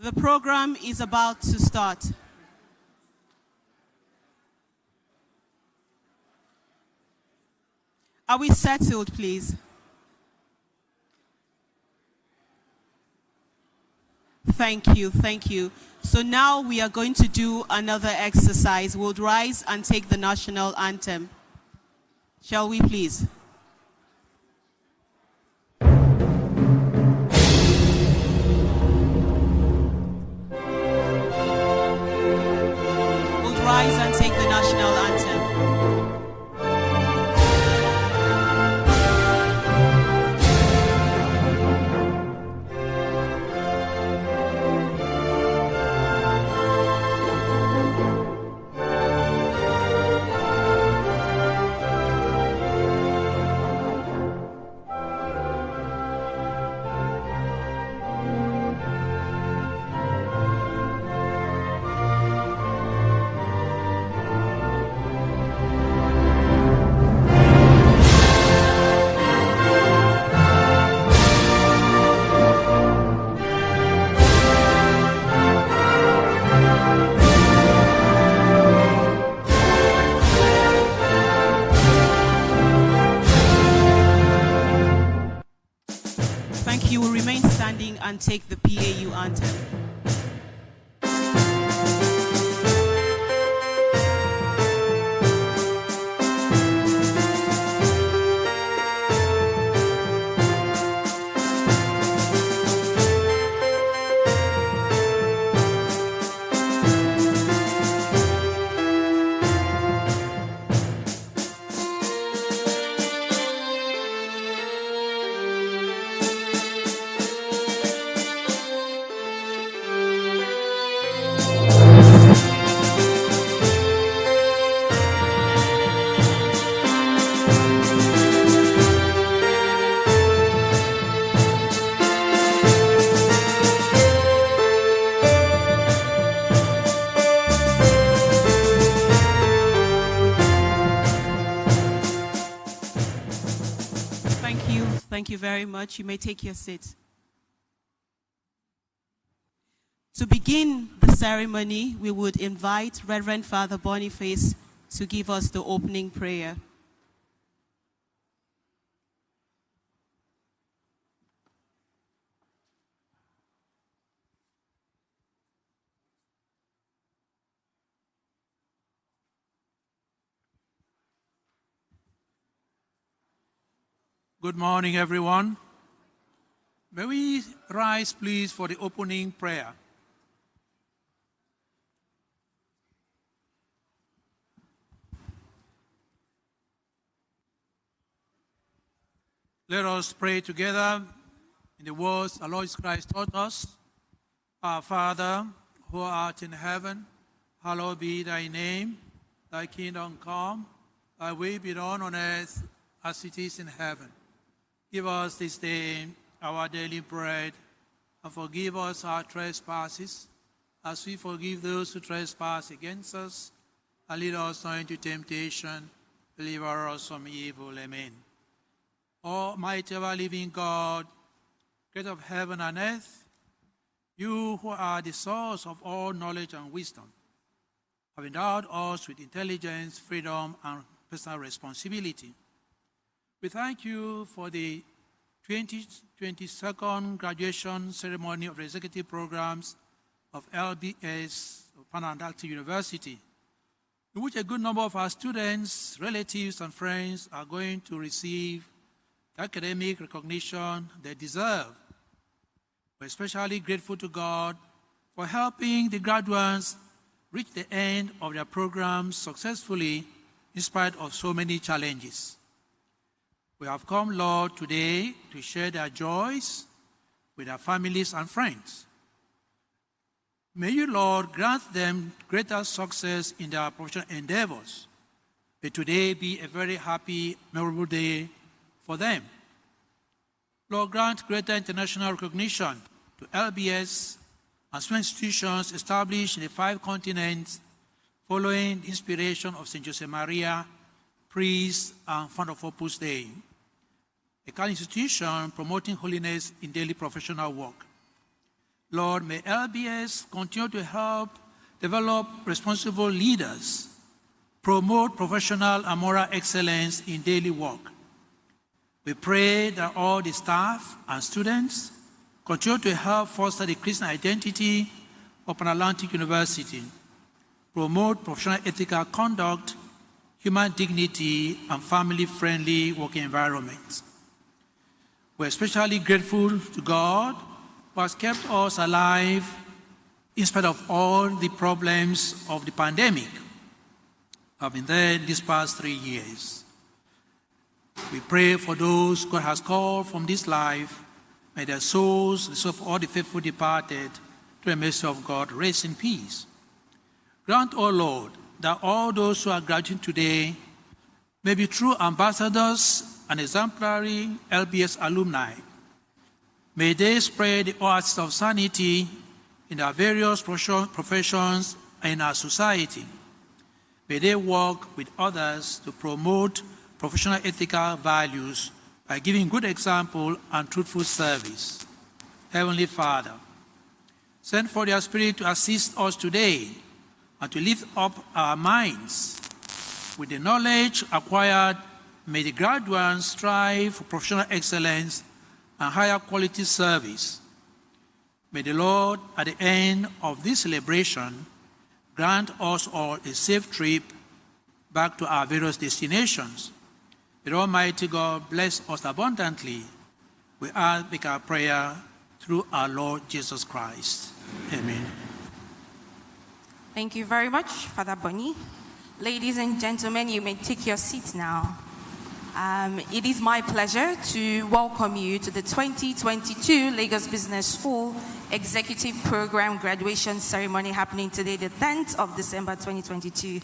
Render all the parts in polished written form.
The program is about to start. Are we settled, please? Thank you, thank you. So now we are going to do another exercise. We'll rise and take the national anthem. Shall we please? Rise and take the national anthem. And take the PAU anthem. Thank you very much. You may take your seat. To begin the ceremony, we would invite Reverend Father Boniface to give us the opening prayer. Good morning, everyone. May we rise, please, for the opening prayer. Let us pray together in the words our Lord Christ taught us. Our Father, who art in heaven, hallowed be thy name. Thy kingdom come, thy will be done on earth as it is in heaven. Give us this day our daily bread, and forgive us our trespasses, as we forgive those who trespass against us. And lead us not into temptation, deliver us from evil. Amen. Almighty ever living God, creator of heaven and earth, you who are the source of all knowledge and wisdom, have endowed us with intelligence, freedom, and personal responsibility. We thank you for the 2022nd graduation ceremony of the executive programs of LBS, Pan Antarctic University, in which a good number of our students, relatives, and friends are going to receive the academic recognition they deserve. We're especially grateful to God for helping the graduates reach the end of their programs successfully in spite of so many challenges. We have come, Lord, today to share their joys with their families and friends. May you, Lord, grant them greater success in their professional endeavors. May today be a very happy, memorable day for them. Lord, grant greater international recognition to LBS and small institutions established in the 5 continents following the inspiration of St. Josemaria, priest and founder of Opus Dei, a Catholic institution promoting holiness in daily professional work. Lord, may LBS continue to help develop responsible leaders, promote professional and moral excellence in daily work. We pray that all the staff and students continue to help foster the Christian identity of Pan Atlantic University, promote professional ethical conduct, human dignity, and family-friendly working environments. We're especially grateful to God who has kept us alive in spite of all the problems of the pandemic. I've been there these past 3 years. We pray for those God has called from this life. May their souls, the souls of all the faithful departed, to the mercy of God, rest in peace. Grant, O Lord, that all those who are graduating today may be true ambassadors and exemplary LBS alumni. May they spread the arts of sanity in their various professions and in our society. May they work with others to promote professional ethical values by giving good example and truthful service. Heavenly Father, send for your Spirit to assist us today and to lift up our minds. With the knowledge acquired, may the graduates strive for professional excellence and higher quality service. May the Lord, at the end of this celebration, grant us all a safe trip back to our various destinations. May Almighty God bless us abundantly. We ask, make our prayer through our Lord Jesus Christ. Amen. Thank you very much, Father Bonnie. Ladies and gentlemen, you may take your seats now. It is my pleasure to welcome you to the 2022 Lagos Business School Executive Program Graduation Ceremony happening today, the 10th of December 2022.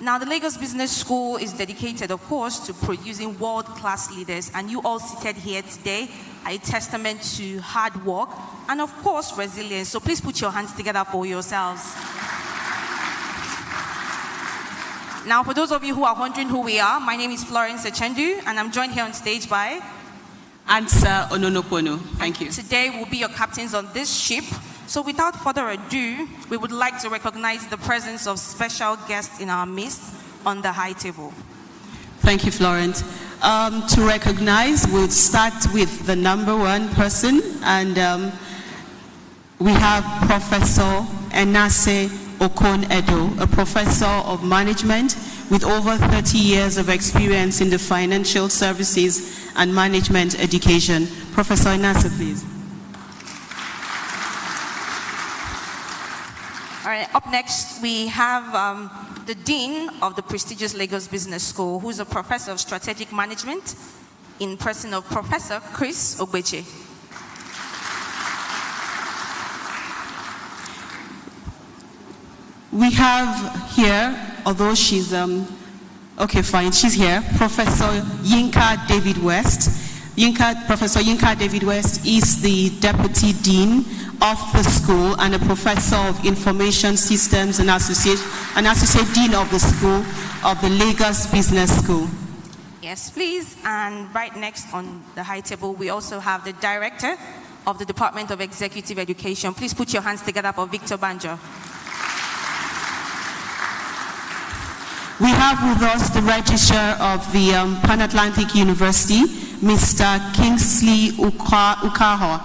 Now, the Lagos Business School is dedicated, of course, to producing world-class leaders, and you all seated here today are a testament to hard work and, of course, resilience. So please put your hands together for yourselves. Now, for those of you who are wondering who we are, my name is Florence Echendu, and I'm joined here on stage by Ansa Ononopono. Thank you. Today we'll be your captains on this ship. So without further ado, we would like to recognize the presence of special guests in our midst on the high table. Thank you, Florence. To recognize, we'll start with the number one person, and we have Professor Enase Okon-Edo, a professor of management with over 30 years of experience in the financial services and management education. Professor Enase, please. All right, up next, we have the Dean of the prestigious Lagos Business School, who's a professor of strategic management in person of Professor Chris Ogbeche. We have here, although she's, okay, fine, she's here, Professor Yinka David West. Professor Yinka David West is the Deputy Dean of the school and a Professor of Information Systems and Associate Dean of the School of the Lagos Business School. Yes, please. And right next on the high table, we also have the Director of the Department of Executive Education. Please put your hands together for Victor Banjo. We have with us the Registrar of the Pan Atlantic University, Mr. Kingsley Ukaho.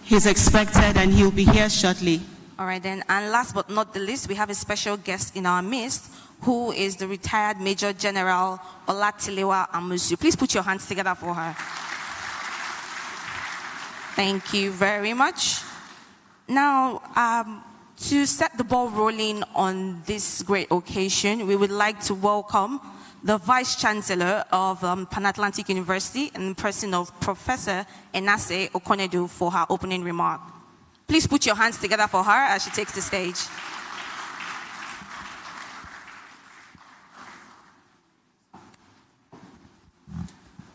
He's expected and he'll be here shortly. All right then, and last but not the least, we have a special guest in our midst, who is the retired Major General Olatilewa Amusu. Please put your hands together for her. Thank you very much. Now, to set the ball rolling on this great occasion, we would like to welcome the Vice Chancellor of Pan Atlantic University in the person of Professor Enase Okon-Edo for her opening remark. Please put your hands together for her as she takes the stage.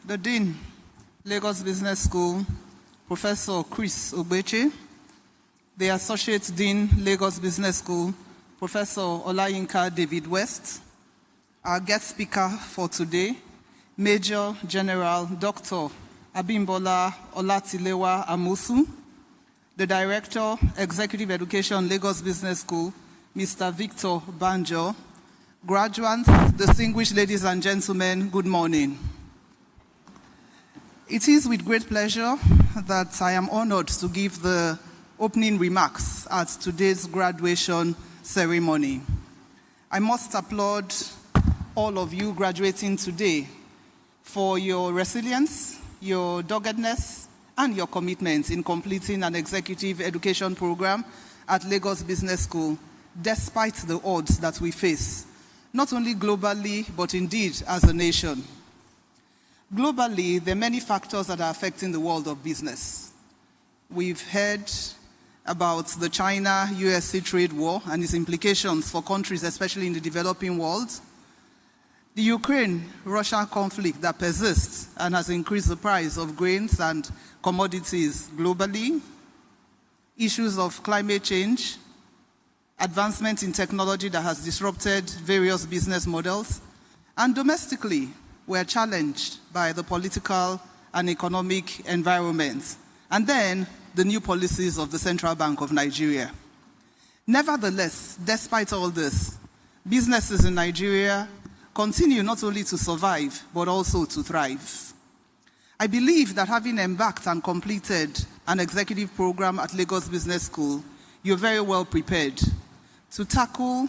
The Dean, Lagos Business School, Professor Chris Ogbeche. The Associate Dean, Lagos Business School, Professor Olayinka David West. Our guest speaker for today, Major General Dr. Abimbola Olatilewa Amusu, the Director, Executive Education, Lagos Business School, Mr. Victor Banjo, graduates, distinguished ladies and gentlemen, good morning. It is with great pleasure that I am honored to give the opening remarks at today's graduation ceremony. I must applaud all of you graduating today for your resilience, your doggedness, and your commitment in completing an executive education program at Lagos Business School, despite the odds that we face, not only globally, but indeed as a nation. Globally, there are many factors that are affecting the world of business. We've heard about the China-US trade war and its implications for countries, especially in the developing world. The Ukraine-Russia conflict that persists and has increased the price of grains and commodities globally, issues of climate change, advancement in technology that has disrupted various business models, and domestically, we are challenged by the political and economic environment, and then the new policies of the Central Bank of Nigeria. Nevertheless, despite all this, businesses in Nigeria continue not only to survive, but also to thrive. I believe that having embarked and completed an executive program at Lagos Business School, you're very well prepared to tackle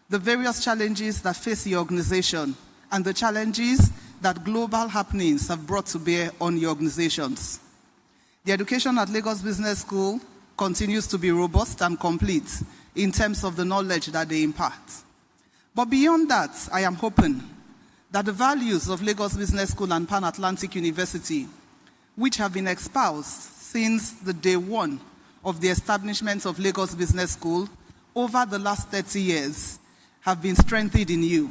the various challenges that face the organization and the challenges that global happenings have brought to bear on your organizations. The education at Lagos Business School continues to be robust and complete in terms of the knowledge that they impart. But beyond that, I am hoping that the values of Lagos Business School and Pan Atlantic University, which have been espoused since the day one of the establishment of Lagos Business School over the last 30 years, have been strengthened in you.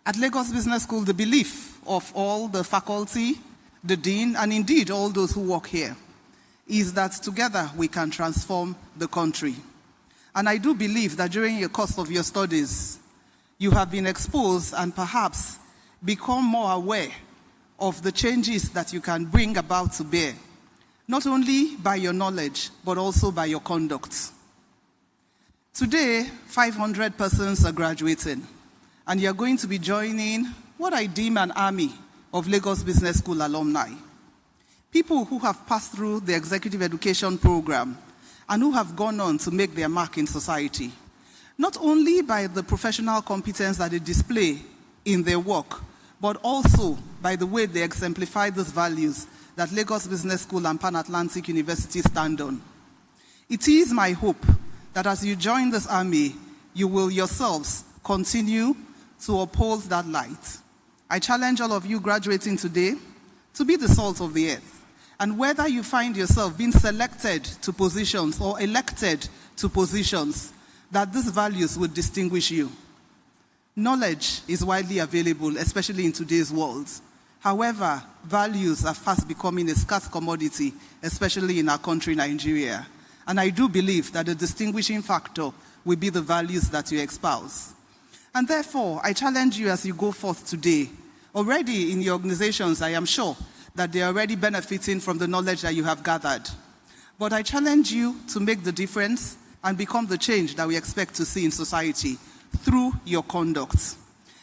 At Lagos Business School, the belief of all the faculty, the dean, and indeed all those who work here is that together we can transform the country. And I do believe that during the course of your studies, you have been exposed and perhaps become more aware of the changes that you can bring about to bear, not only by your knowledge, but also by your conduct. Today, 500 persons are graduating, and you're going to be joining what I deem an army of Lagos Business School alumni. People who have passed through the executive education program and who have gone on to make their mark in society, not only by the professional competence that they display in their work, but also by the way they exemplify these values that Lagos Business School and Pan Atlantic University stand on. It is my hope that as you join this army, you will yourselves continue to uphold that light. I challenge all of you graduating today to be the salt of the earth. And whether you find yourself being selected to positions or elected to positions, that these values would distinguish you. Knowledge is widely available, especially in today's world. However, values are fast becoming a scarce commodity, especially in our country, Nigeria. And I do believe that the distinguishing factor will be the values that you espouse. And therefore, I challenge you as you go forth today. Already in your organizations, I am sure that they are already benefiting from the knowledge that you have gathered. But I challenge you to make the difference and become the change that we expect to see in society through your conduct.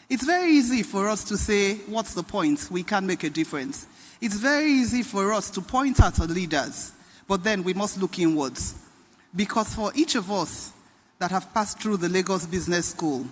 It's very easy for us to say, what's the point? We can't make a difference. It's very easy for us to point at our leaders, but then we must look inwards. Because for each of us that have passed through the Lagos Business School,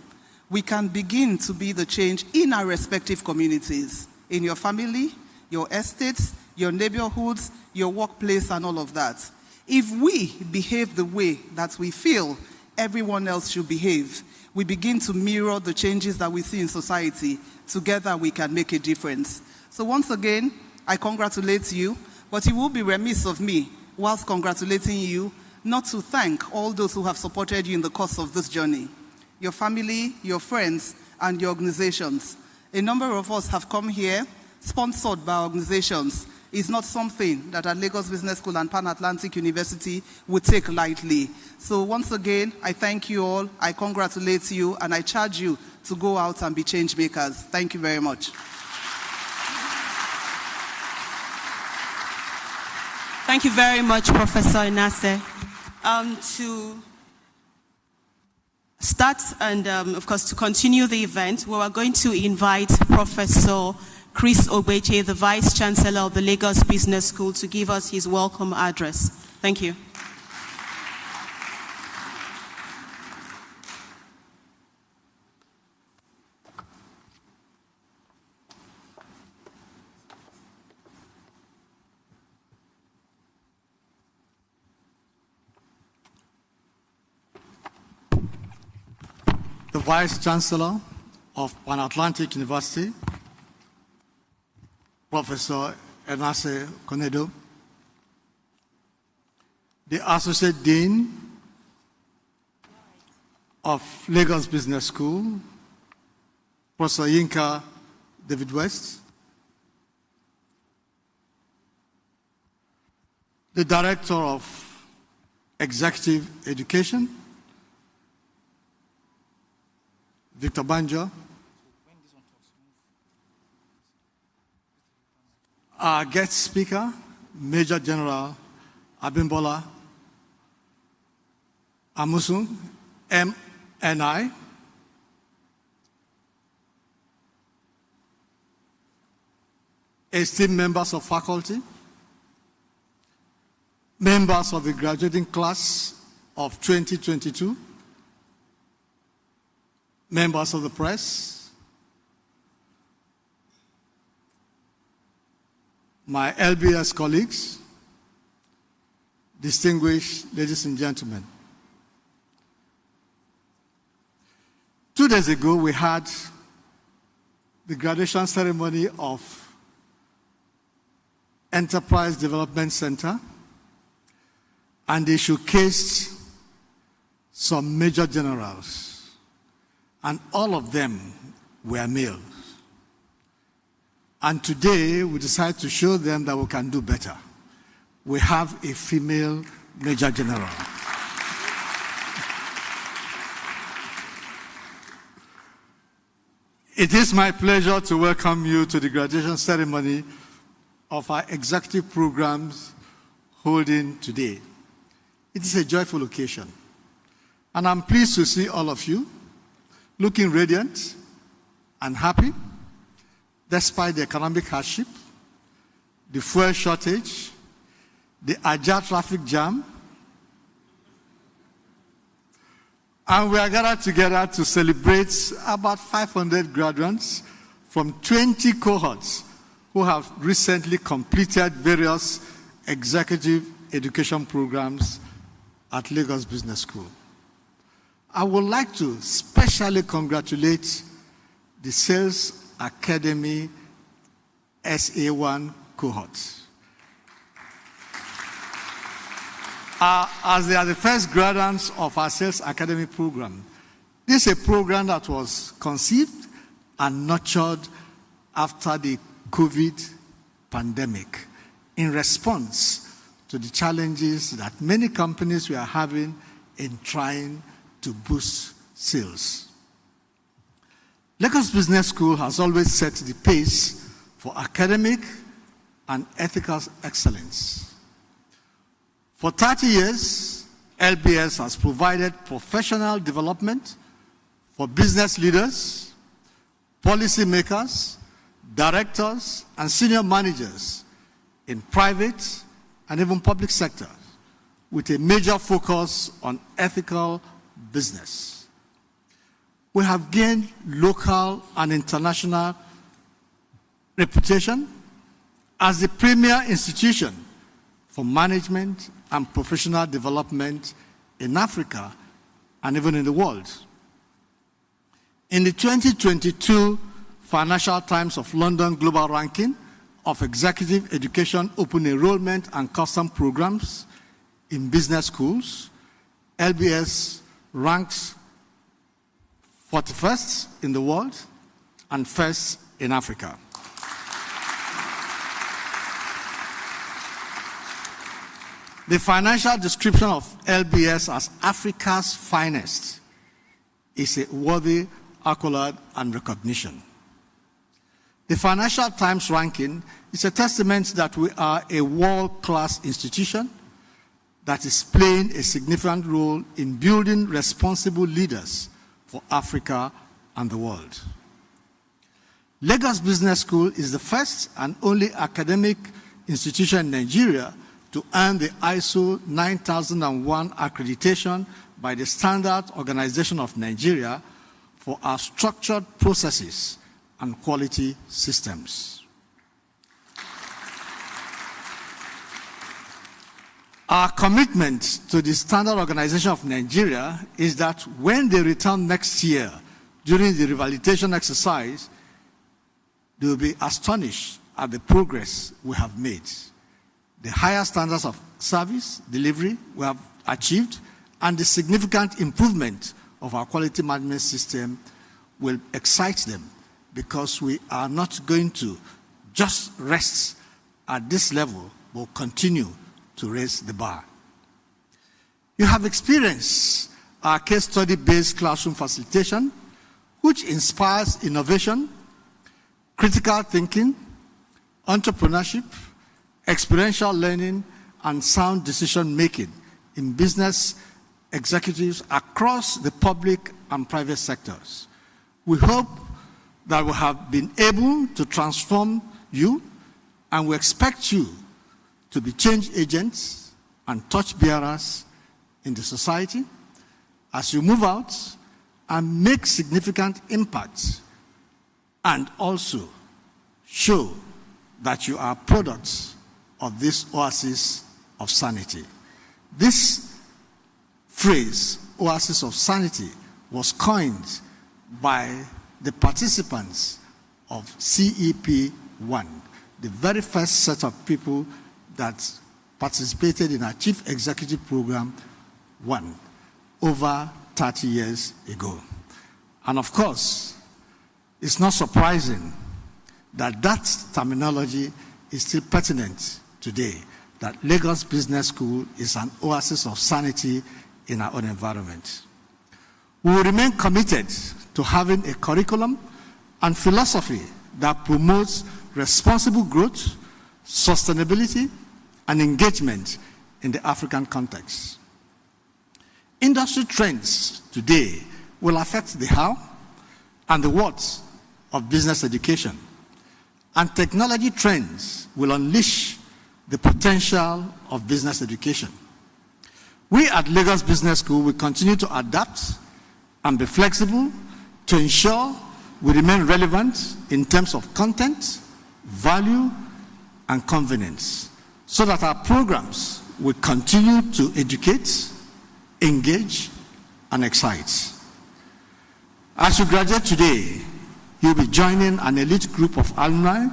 we can begin to be the change in our respective communities, in your family, your estates, your neighborhoods, your workplace, and all of that. If we behave the way that we feel everyone else should behave, we begin to mirror the changes that we see in society. Together, we can make a difference. So once again, I congratulate you, but it will be remiss of me, whilst congratulating you, not to thank all those who have supported you in the course of this journey. Your family, your friends, and your organizations. A number of us have come here sponsored by organizations. Is not something that at Lagos Business School and Pan Atlantic University would take lightly. So once again, I thank you all, I congratulate you, and I charge you to go out and be change makers. Thank you very much. Thank you very much, Professor Enase. To start and, of course, to continue the event, we are going to invite Professor Chris Ogbeche, the Vice Chancellor of the Lagos Business School, to give us his welcome address. Thank you. The Vice Chancellor of Pan-Atlantic University, Professor Enase Konedo, the Associate Dean of Lagos Business School, Professor Yinka David West, the Director of Executive Education, Victor Banjo, our guest speaker, Major General Abimbola Amusun, MNI, esteemed members of faculty, members of the graduating class of 2022, members of the press, my LBS colleagues, distinguished ladies and gentlemen. 2 days ago, we had the graduation ceremony of Enterprise Development Center, and they showcased some major generals. And all of them were males. And today, we decided to show them that we can do better. We have a female Major General. It is my pleasure to welcome you to the graduation ceremony of our executive programs holding today. It is a joyful occasion. And I'm pleased to see all of you looking radiant and happy, despite the economic hardship, the fuel shortage, the Ajah traffic jam. And we are gathered together to celebrate about 500 graduates from 20 cohorts who have recently completed various executive education programs at Lagos Business School. I would like to specially congratulate the Sales Academy SA1 cohort. As they are the first graduates of our Sales Academy program, this is a program that was conceived and nurtured after the COVID pandemic in response to the challenges that many companies were having in trying to boost sales. Lagos Business School has always set the pace for academic and ethical excellence. For 30 years, LBS has provided professional development for business leaders, policymakers, directors, and senior managers in private and even public sectors, with a major focus on ethical business. We have gained local and international reputation as the premier institution for management and professional development in Africa and even in the world. In the 2022 Financial Times of London Global Ranking of Executive Education Open Enrollment and Custom Programs in Business Schools, LBS ranks 41st in the world and first in Africa. The financial description of LBS as Africa's finest is a worthy accolade and recognition. The Financial Times ranking is a testament that we are a world-class institution that is playing a significant role in building responsible leaders for Africa and the world. Lagos Business School is the first and only academic institution in Nigeria to earn the ISO 9001 accreditation by the Standard Organization of Nigeria for our structured processes and quality systems. Our commitment to the Standard Organization of Nigeria is that when they return next year during the revalidation exercise, they will be astonished at the progress we have made. The higher standards of service delivery we have achieved and the significant improvement of our quality management system will excite them, because we are not going to just rest at this level, but continue to raise the bar. You have experienced our case study-based classroom facilitation, which inspires innovation, critical thinking, entrepreneurship, experiential learning, and sound decision-making in business executives across the public and private sectors. We hope that we have been able to transform you, and we expect you to be change agents and torchbearers in the society as you move out and make significant impact, and also show that you are products of this oasis of sanity. This phrase, oasis of sanity, was coined by the participants of CEP1, the very first set of people that participated in our Chief Executive Program 1 over 30 years ago. And of course, it's not surprising that that terminology is still pertinent today, that Lagos Business School is an oasis of sanity in our own environment. We will remain committed to having a curriculum and philosophy that promotes responsible growth, sustainability, and engagement in the African context. Industry trends today will affect the how and the what of business education, and technology trends will unleash the potential of business education. We at Lagos Business School will continue to adapt and be flexible to ensure we remain relevant in terms of content, value, and convenience, so that our programs will continue to educate, engage, and excite. As you graduate today, you'll be joining an elite group of alumni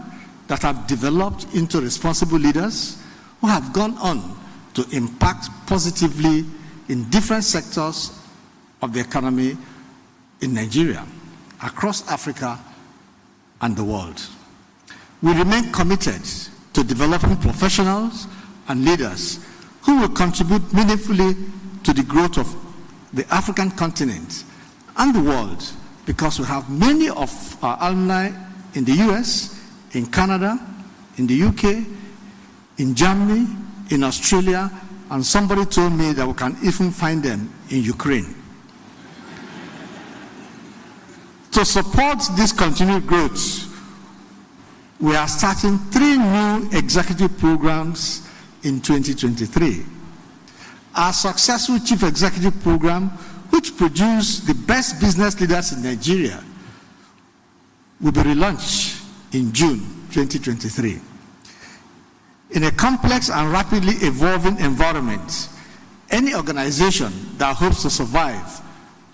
that have developed into responsible leaders who have gone on to impact positively in different sectors of the economy in Nigeria, across Africa, and the world. We remain committed to developing professionals and leaders who will contribute meaningfully to the growth of the African continent and the world, because we have many of our alumni in the US, in Canada, in the UK, in Germany, in Australia, and somebody told me that we can even find them in Ukraine. To support this continued growth, we are starting 3 new executive programs in 2023. Our successful Chief Executive Program, which produced the best business leaders in Nigeria, will be relaunched in June 2023. In a complex and rapidly evolving environment, any organization that hopes to survive,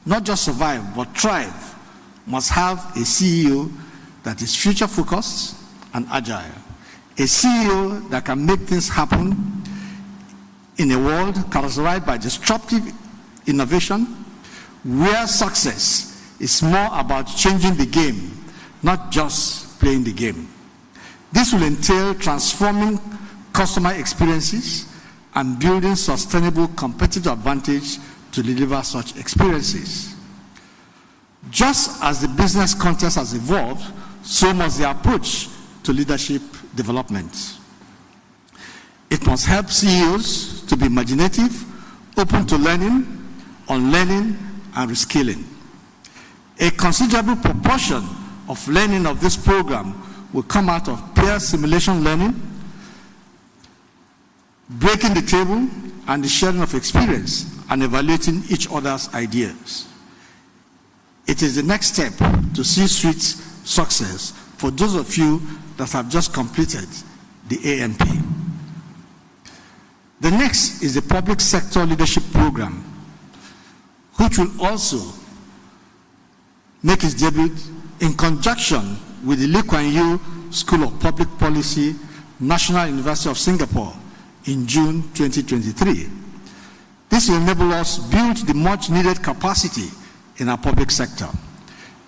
not just survive, but thrive, must have a CEO that is future-focused and agile. A CEO that can make things happen in a world characterized by disruptive innovation, where success is more about changing the game, not just playing the game. This will entail transforming customer experiences and building sustainable competitive advantage to deliver such experiences. Just as the business context has evolved, so must the approach to leadership development. It must help CEOs to be imaginative, open to learning, unlearning, and reskilling. A considerable proportion of learning of this program will come out of peer simulation learning, breaking the table, and the sharing of experience and evaluating each other's ideas. It is the next step to C-suite success for those of you that have just completed the AMP. The next is the public sector leadership program, which will also make its debut in conjunction with the Lee Kuan Yew School of Public Policy, National University of Singapore in June 2023. This will enable us to build the much needed capacity in our public sector.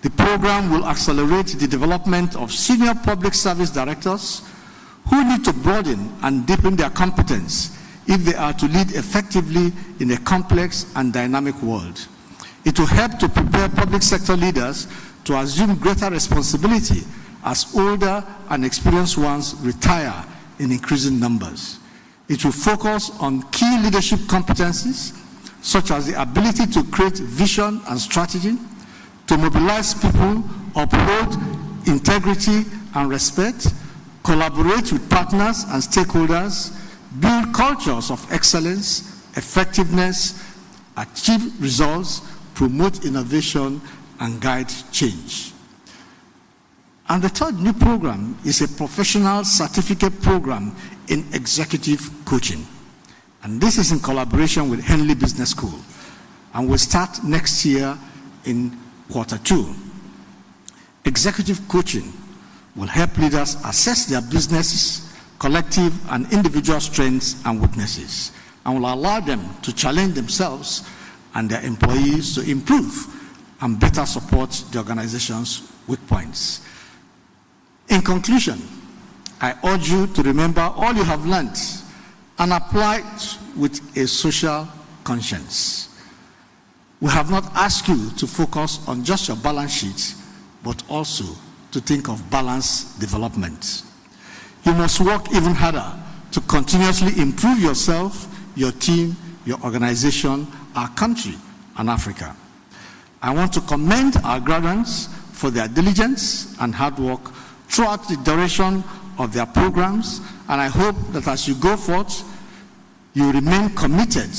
The program will accelerate the development of senior public service directors who need to broaden and deepen their competence if they are to lead effectively in a complex and dynamic world. It will help to prepare public sector leaders to assume greater responsibility as older and experienced ones retire in increasing numbers. It will focus on key leadership competencies, such as the ability to create vision and strategy, to mobilize people, uphold integrity and respect, collaborate with partners and stakeholders, build cultures of excellence, effectiveness, achieve results, promote innovation, and guide change. And the third new program is a professional certificate program in executive coaching. And this is in collaboration with Henley Business School. And will start next year in Q2. Executive coaching will help leaders assess their businesses, collective and individual strengths and weaknesses, and will allow them to challenge themselves and their employees to improve and better support the organization's weak points. In conclusion, I urge you to remember all you have learned and apply it with a social conscience. We have not asked you to focus on just your balance sheet, but also to think of balanced development. You must work even harder to continuously improve yourself, your team, your organization, our country, and Africa. I want to commend our graduates for their diligence and hard work throughout the duration of their programs, and I hope that as you go forth, you remain committed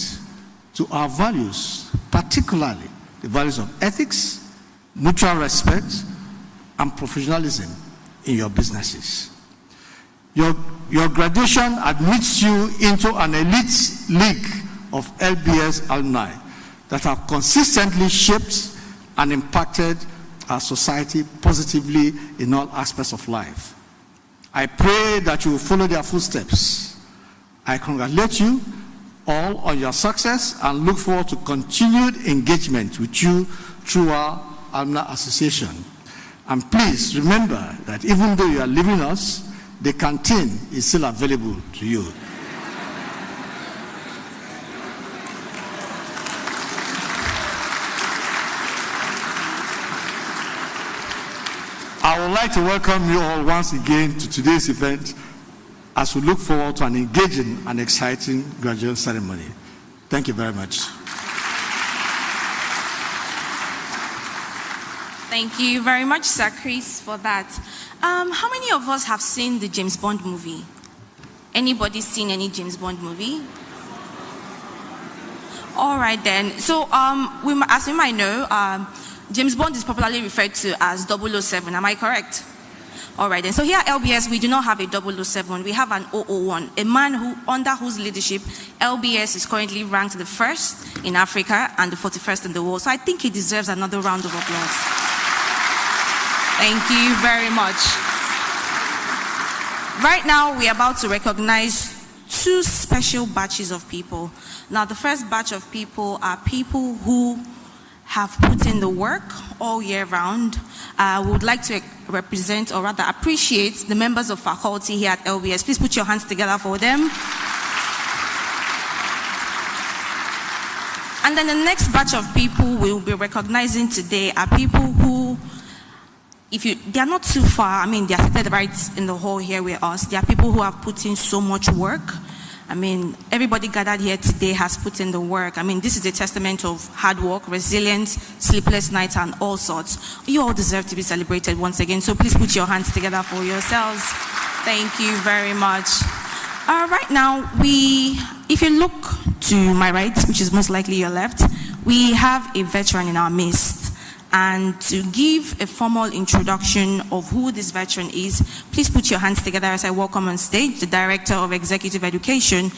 to our values, particularly the values of ethics, mutual respect, and professionalism in your businesses. Your graduation admits you into an elite league of LBS alumni that have consistently shaped and impacted our society positively in all aspects of life. I pray that you will follow their footsteps. I congratulate you all on your success and look forward to continued engagement with you through our alumni association. And please remember that even though you are leaving us, the canteen is still available to you. I would like to welcome you all once again to today's event as we look forward to an engaging and exciting graduation ceremony. Thank you very much. Thank you very much, Sir Chris, for that. How many of us have seen the James Bond movie? Anybody seen any James Bond movie? All right then. So, as we might know, James Bond is popularly referred to as 007. Am I correct? All right then. So here at LBS, we do not have a 007. We have an 001, a man under whose leadership LBS is currently ranked the first in Africa and the 41st in the world. So I think he deserves another round of applause. Thank you very much. Right now, we are about to recognize two special batches of people. Now, the first batch of people are people who have put in the work all year round. We would like to represent, or rather appreciate, the members of faculty here at LBS. Please put your hands together for them. And then the next batch of people we will be recognizing today are people who they are not too far. I mean, they are seated right in the hall here with us. There are people who have put in so much work. I mean, everybody gathered here today has put in the work. I mean, this is a testament of hard work, resilience, sleepless nights, and all sorts. You all deserve to be celebrated once again. So please put your hands together for yourselves. Thank you very much. Right now, if you look to my right, which is most likely your left, we have a veteran in our midst. And to give a formal introduction of who this veteran is, please put your hands together as I welcome on stage the Director of Executive Education,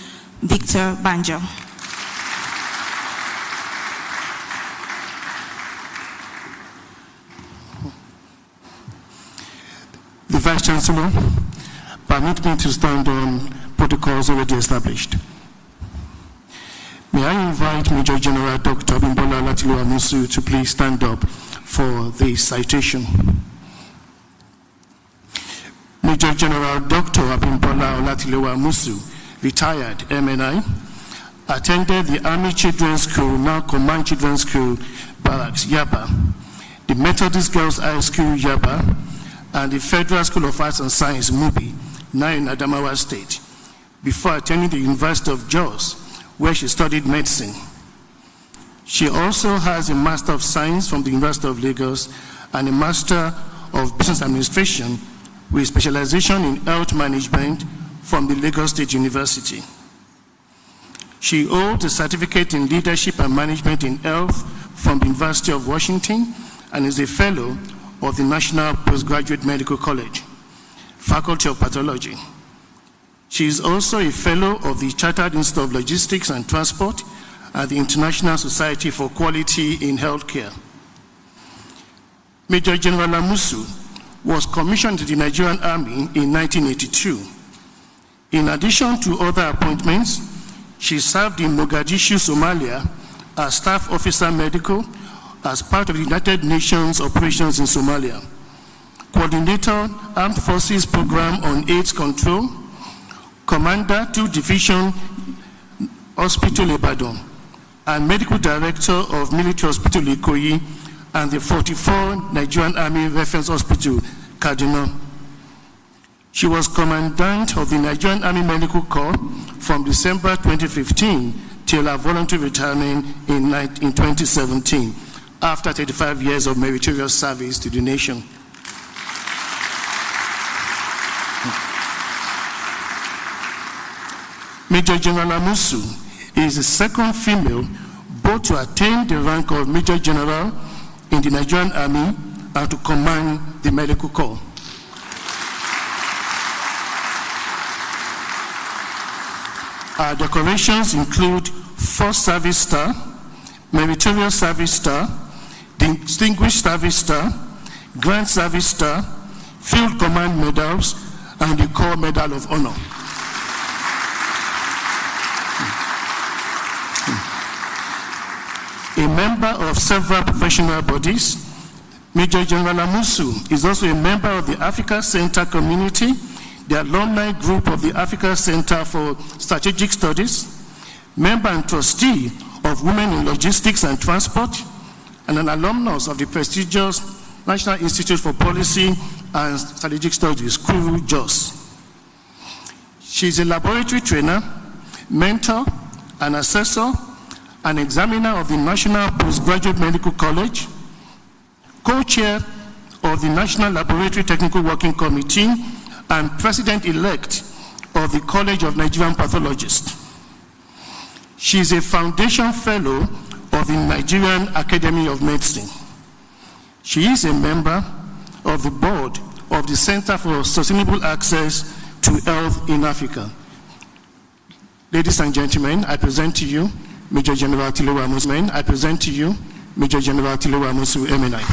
Victor Banjo. The Vice Chancellor, permit me to stand on protocols already established. May I invite Major General Dr. Abimbola Olatilewa Amusu to please stand up for the citation. Major General Dr. Abimbola Olatilewa Amusu, retired MNI, attended the Army Children's School, now Command Children's School, Barracks, Yaba, the Methodist Girls High School, Yaba, and the Federal School of Arts and Science, Mubi, now in Adamawa State, before attending the University of Jos, where she studied medicine. She also has a Master of Science from the University of Lagos and a Master of Business Administration with specialization in health management from the Lagos State University. She holds a certificate in leadership and management in health from the University of Washington and is a fellow of the National Postgraduate Medical College, Faculty of Pathology. She is also a fellow of the Chartered Institute of Logistics and Transport at the International Society for Quality in Healthcare. Major General Amusu was commissioned to the Nigerian Army in 1982. In addition to other appointments, she served in Mogadishu, Somalia, as Staff Officer Medical as part of the United Nations operations in Somalia, Coordinator Armed Forces Program on AIDS Control, Commander 2 Division Hospital Ibadan, and Medical Director of Military Hospital Ikoyi and the 44 Nigerian Army Reference Hospital, Kaduna. She was Commandant of the Nigerian Army Medical Corps from December 2015 till her voluntary retirement in 2017, after 35 years of meritorious service to the nation. Major General Amusu is the second female both to attain the rank of Major General in the Nigerian Army and to command the Medical Corps. Our decorations include First Service Star, Meritorious Service Star, Distinguished Service Star, Grand Service Star, Field Command Medals, and the Corps Medal of Honor. A member of several professional bodies, Major General Amusu is also a member of the Africa Center community, the alumni group of the Africa Center for Strategic Studies, member and trustee of Women in Logistics and Transport, and an alumnus of the prestigious National Institute for Policy and Strategic Studies, Kuru Jos. She is a laboratory trainer, mentor, and assessor, an examiner of the National Postgraduate Medical College, co-chair of the National Laboratory Technical Working Committee, and president-elect of the College of Nigerian Pathologists. She is a foundation fellow of the Nigerian Academy of Medicine. She is a member of the board of the Center for Sustainable Access to Health in Africa. Ladies and gentlemen, I present to you Major General Tilewa Amusu. I present to you Major General Tilewa Amusu, MNI.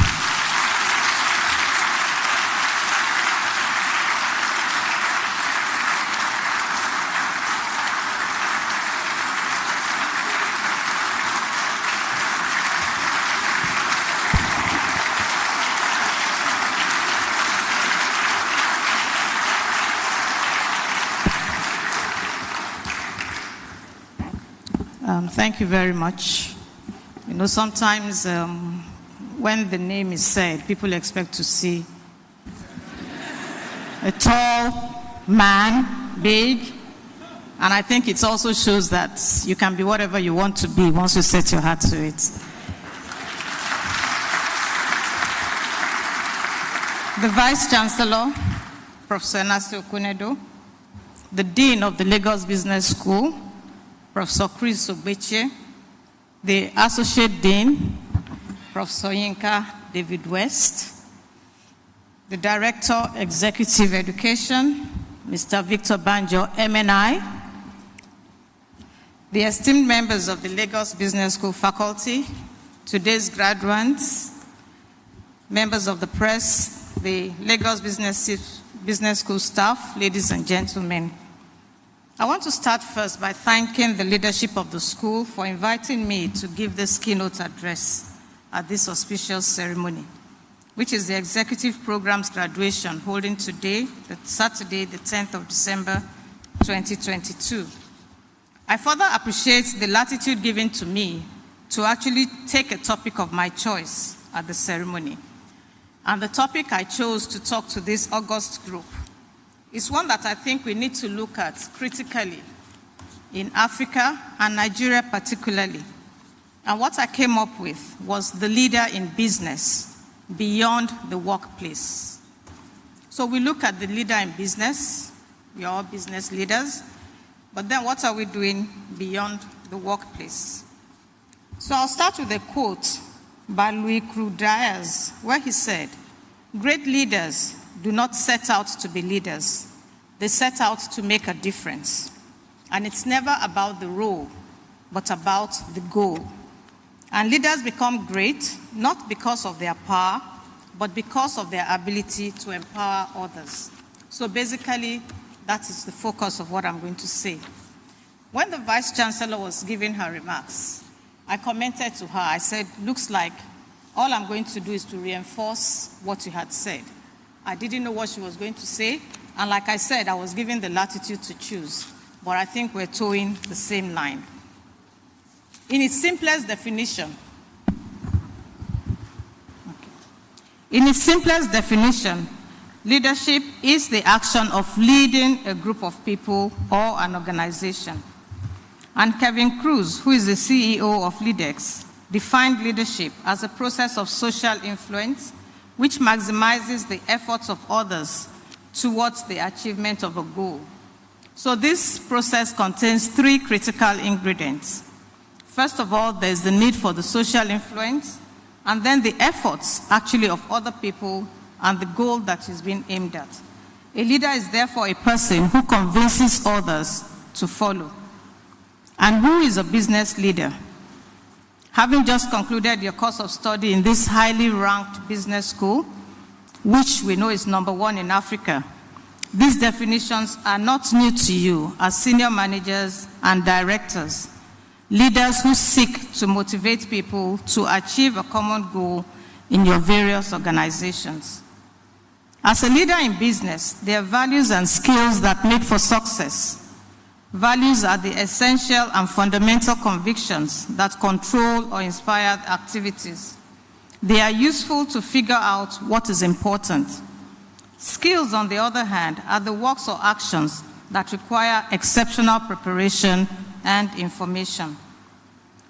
Thank you very much. You know, sometimes when the name is said, people expect to see tall man, big, and I think it also shows that you can be whatever you want to be once you set your heart to it. The Vice Chancellor, Professor Enase Okunedo, the Dean of the Lagos Business School, Professor Chris Ogbeche, the Associate Dean, Professor Yinka David West, the Director, Executive Education, Mr. Victor Banjo, MNI, the esteemed members of the Lagos Business School faculty, today's graduates, members of the press, the Lagos Business School staff, ladies and gentlemen. I want to start first by thanking the leadership of the school for inviting me to give this keynote address at this auspicious ceremony, which is the Executive Program's graduation holding today, Saturday, the 10th of December, 2022. I further appreciate the latitude given to me to actually take a topic of my choice at the ceremony. And the topic I chose to talk to this august group is one that I think we need to look at critically in Africa and Nigeria particularly. And what I came up with was the leader in business beyond the workplace. So we look at the leader in business, we are all business leaders, but then what are we doing beyond the workplace? So I'll start with a quote by Louis Cruz, where he said, "Great leaders do not set out to be leaders. They set out to make a difference. And it's never about the role, but about the goal. And leaders become great, not because of their power, but because of their ability to empower others." So basically, that is the focus of what I'm going to say. When the Vice Chancellor was giving her remarks, I commented to her, I said, looks like all I'm going to do is to reinforce what you had said. I didn't know what she was going to say, and like I said, I was given the latitude to choose, but I think we're towing the same line. In its simplest definition, leadership is the action of leading a group of people or an organization. And Kevin Cruz, who is the CEO of LeadX, defined leadership as a process of social influence which maximizes the efforts of others towards the achievement of a goal. So this process contains three critical ingredients. First of all, there's the need for the social influence, and then the efforts actually of other people and the goal that is being aimed at. A leader is therefore a person who convinces others to follow. And who is a business leader? Having just concluded your course of study in this highly ranked business school, which we know is #1 in Africa, these definitions are not new to you as senior managers and directors, leaders who seek to motivate people to achieve a common goal in your various organizations. As a leader in business, there are values and skills that make for success. Values are the essential and fundamental convictions that control or inspire activities. They are useful to figure out what is important. Skills, on the other hand, are the works or actions that require exceptional preparation and information.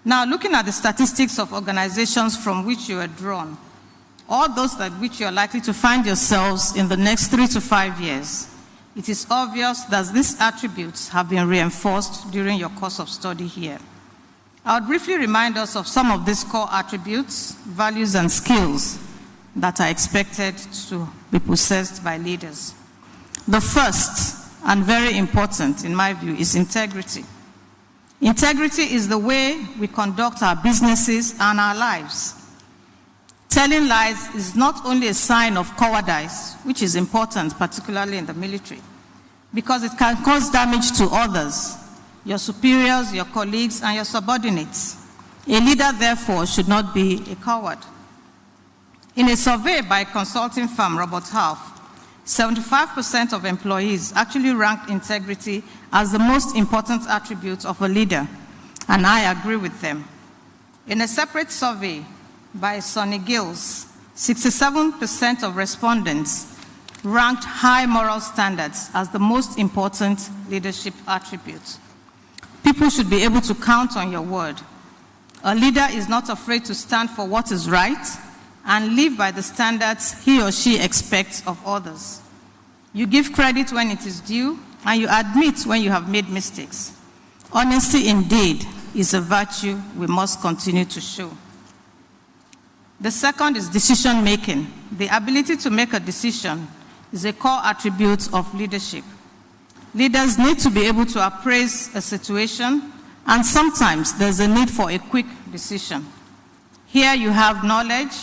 Now, looking at the statistics of organizations from which you are drawn, all those that which you are likely to find yourselves in the next 3 to 5 years, it is obvious that these attributes have been reinforced during your course of study here. I would briefly remind us of some of these core attributes, values, and skills that are expected to be possessed by leaders. The first, and very important in my view, is integrity. Integrity is the way we conduct our businesses and our lives. Telling lies is not only a sign of cowardice, which is important, particularly in the military, because it can cause damage to others, your superiors, your colleagues, and your subordinates. A leader, therefore, should not be a coward. In a survey by consulting firm Robert Half, 75% of employees actually ranked integrity as the most important attribute of a leader, and I agree with them. In a separate survey by Sonny Gills, 67% of respondents ranked high moral standards as the most important leadership attribute. People should be able to count on your word. A leader is not afraid to stand for what is right and live by the standards he or she expects of others. You give credit when it is due, and you admit when you have made mistakes. Honesty indeed is a virtue we must continue to show. The second is decision making. The ability to make a decision is a core attribute of leadership. Leaders need to be able to appraise a situation, and sometimes there's a need for a quick decision. Here you have knowledge,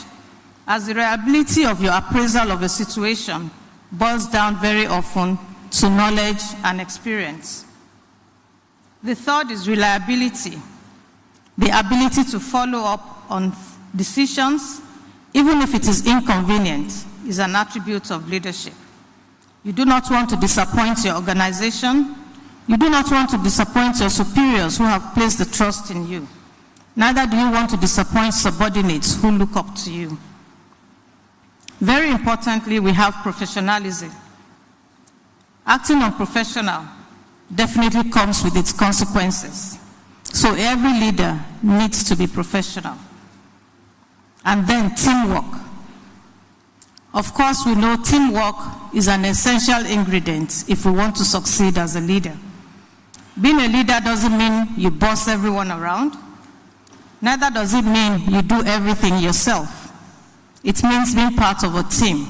as the reliability of your appraisal of a situation boils down very often to knowledge and experience. The third is reliability. The ability to follow up on decisions, even if it is inconvenient, is an attribute of leadership. You do not want to disappoint your organization. You do not want to disappoint your superiors who have placed the trust in you. Neither do you want to disappoint subordinates who look up to you. Very importantly, we have professionalism. Acting unprofessional definitely comes with its consequences. So every leader needs to be professional. And then teamwork. Of course, we know teamwork is an essential ingredient if we want to succeed as a leader. Being a leader doesn't mean you boss everyone around. Neither does it mean you do everything yourself. It means being part of a team,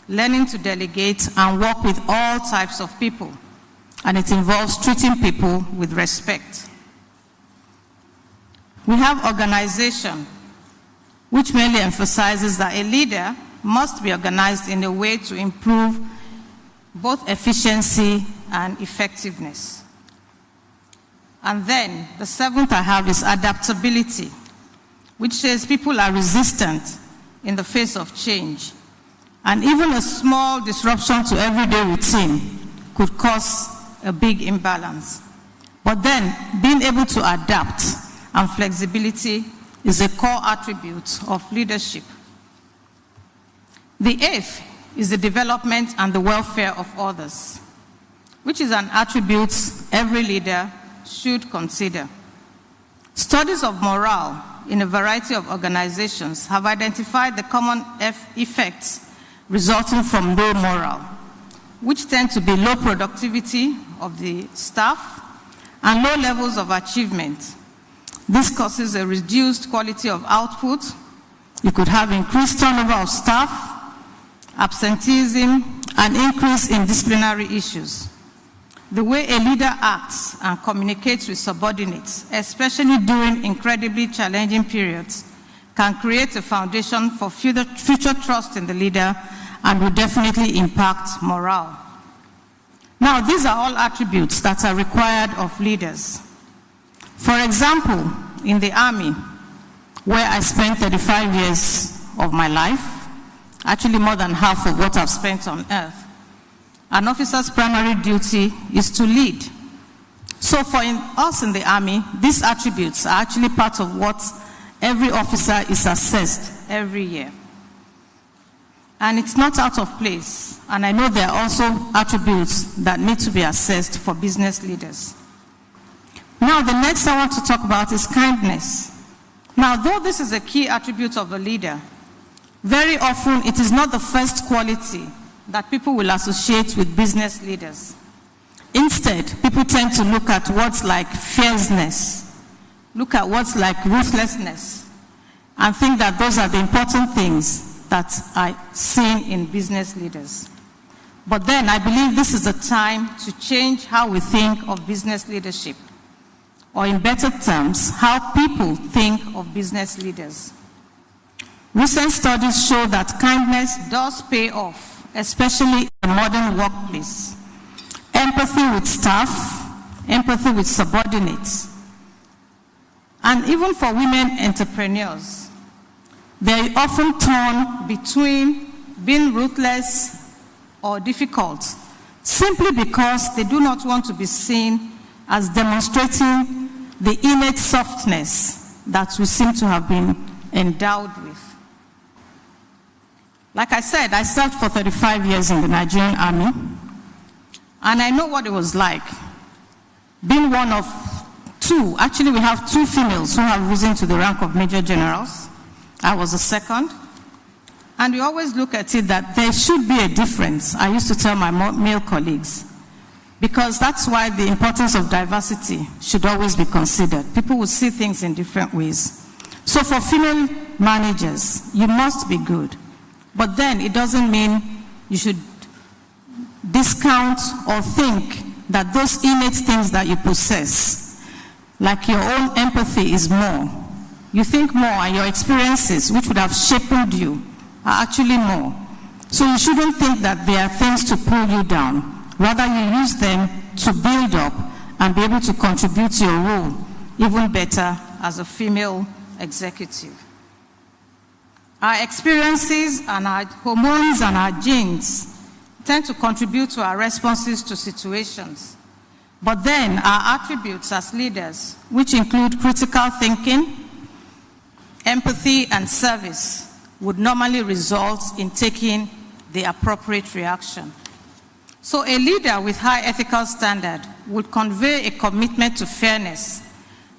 learning to delegate and work with all types of people. And it involves treating people with respect. We have organization, which mainly emphasizes that a leader must be organized in a way to improve both efficiency and effectiveness. And then the seventh I have is adaptability, which says people are resistant in the face of change. And even a small disruption to everyday routine could cause a big imbalance. But then being able to adapt and flexibility is a core attribute of leadership. The eighth is the development and the welfare of others, which is an attribute every leader should consider. Studies of morale in a variety of organizations have identified the common effects resulting from low morale, which tend to be low productivity of the staff and low levels of achievement. This causes a reduced quality of output. You could have increased turnover of staff, absenteeism, and increase in disciplinary issues. The way a leader acts and communicates with subordinates, especially during incredibly challenging periods, can create a foundation for future trust in the leader and will definitely impact morale. Now, these are all attributes that are required of leaders. For example, in the Army, where I spent 35 years of my life, actually more than half of what I've spent on earth, an officer's primary duty is to lead. So for us in the Army, these attributes are actually part of what every officer is assessed every year. And it's not out of place. And I know there are also attributes that need to be assessed for business leaders. Now, the next I want to talk about is kindness. Now, though this is a key attribute of a leader, very often it is not the first quality that people will associate with business leaders. Instead, people tend to look at words like fierceness, look at words like ruthlessness, and think that those are the important things that are seen in business leaders. But then I believe this is a time to change how we think of business leadership, or in better terms, how people think of business leaders. Recent studies show that kindness does pay off, especially in the modern workplace. Empathy with staff, empathy with subordinates, and even for women entrepreneurs. They often torn between being ruthless or difficult, simply because they do not want to be seen as demonstrating the innate softness that we seem to have been endowed with. Like I said, I served for 35 years in the Nigerian Army, and I know what it was like. Being one of two, actually we have two females who have risen to the rank of Major Generals. I was the second. And we always look at it that there should be a difference. I used to tell my male colleagues, because that's why the importance of diversity should always be considered. People will see things in different ways. So for female managers, you must be good. But then it doesn't mean you should discount or think that those innate things that you possess, like your own empathy, is more. You think more, and your experiences, which would have shaped you, are actually more. So you shouldn't think that there are things to pull you down. Rather, you use them to build up and be able to contribute to your role even better as a female executive. Our experiences and our hormones and our genes tend to contribute to our responses to situations. But then our attributes as leaders, which include critical thinking, empathy, and service, would normally result in taking the appropriate reaction. So a leader with high ethical standard would convey a commitment to fairness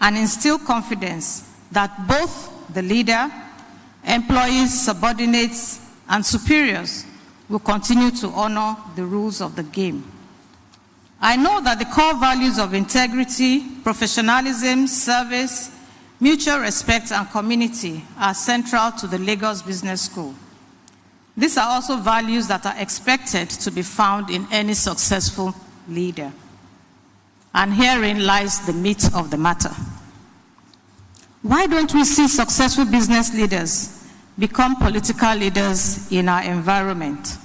and instill confidence that both the leader, employees, subordinates, and superiors will continue to honor the rules of the game. I know that the core values of integrity, professionalism, service, mutual respect, and community are central to the Lagos Business School. These are also values that are expected to be found in any successful leader. And herein lies the meat of the matter. Why don't we see successful business leaders become political leaders in our environment?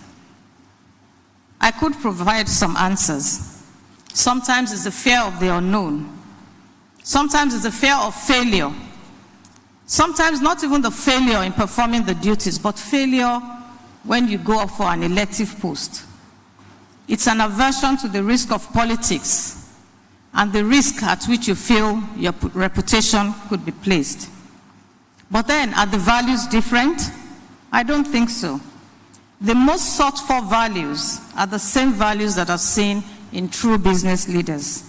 I could provide some answers. Sometimes it's the fear of the unknown. Sometimes it's the fear of failure. Sometimes not even the failure in performing the duties, but failure when you go for an elective post. It's an aversion to the risk of politics and the risk at which you feel your reputation could be placed. But then, are the values different? I don't think so. The most sought for values are the same values that are seen in true business leaders.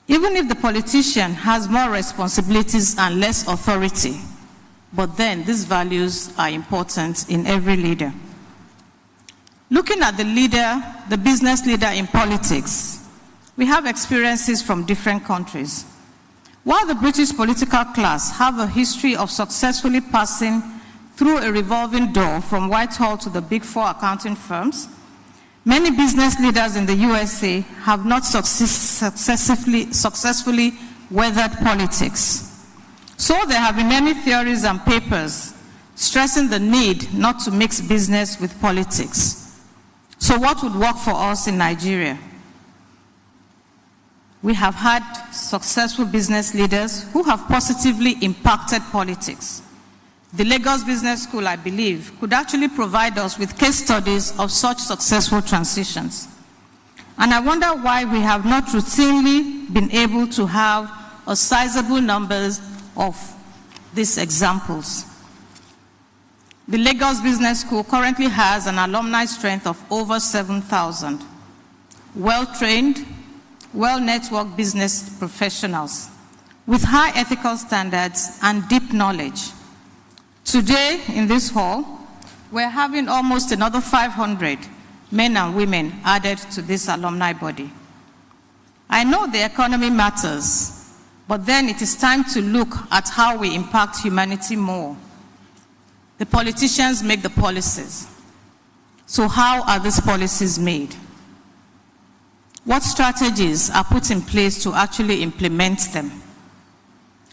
Even if the politician has more responsibilities and less authority, but then these values are important in every leader. Looking at the leader, the business leader in politics, we have experiences from different countries. While the British political class have a history of successfully passing through a revolving door from Whitehall to the Big Four accounting firms, many business leaders in the USA have not successfully weathered politics. So there have been many theories and papers stressing the need not to mix business with politics. So what would work for us in Nigeria? We have had successful business leaders who have positively impacted politics. The Lagos Business School, I believe, could actually provide us with case studies of such successful transitions. And I wonder why we have not routinely been able to have a sizable numbers of these examples. The Lagos Business School currently has an alumni strength of over 7,000, well-trained, well-networked business professionals with high ethical standards and deep knowledge. Today, in this hall, we're having almost another 500 men and women added to this alumni body. I know the economy matters, but then it is time to look at how we impact humanity more. The politicians make the policies. So how are these policies made? What strategies are put in place to actually implement them?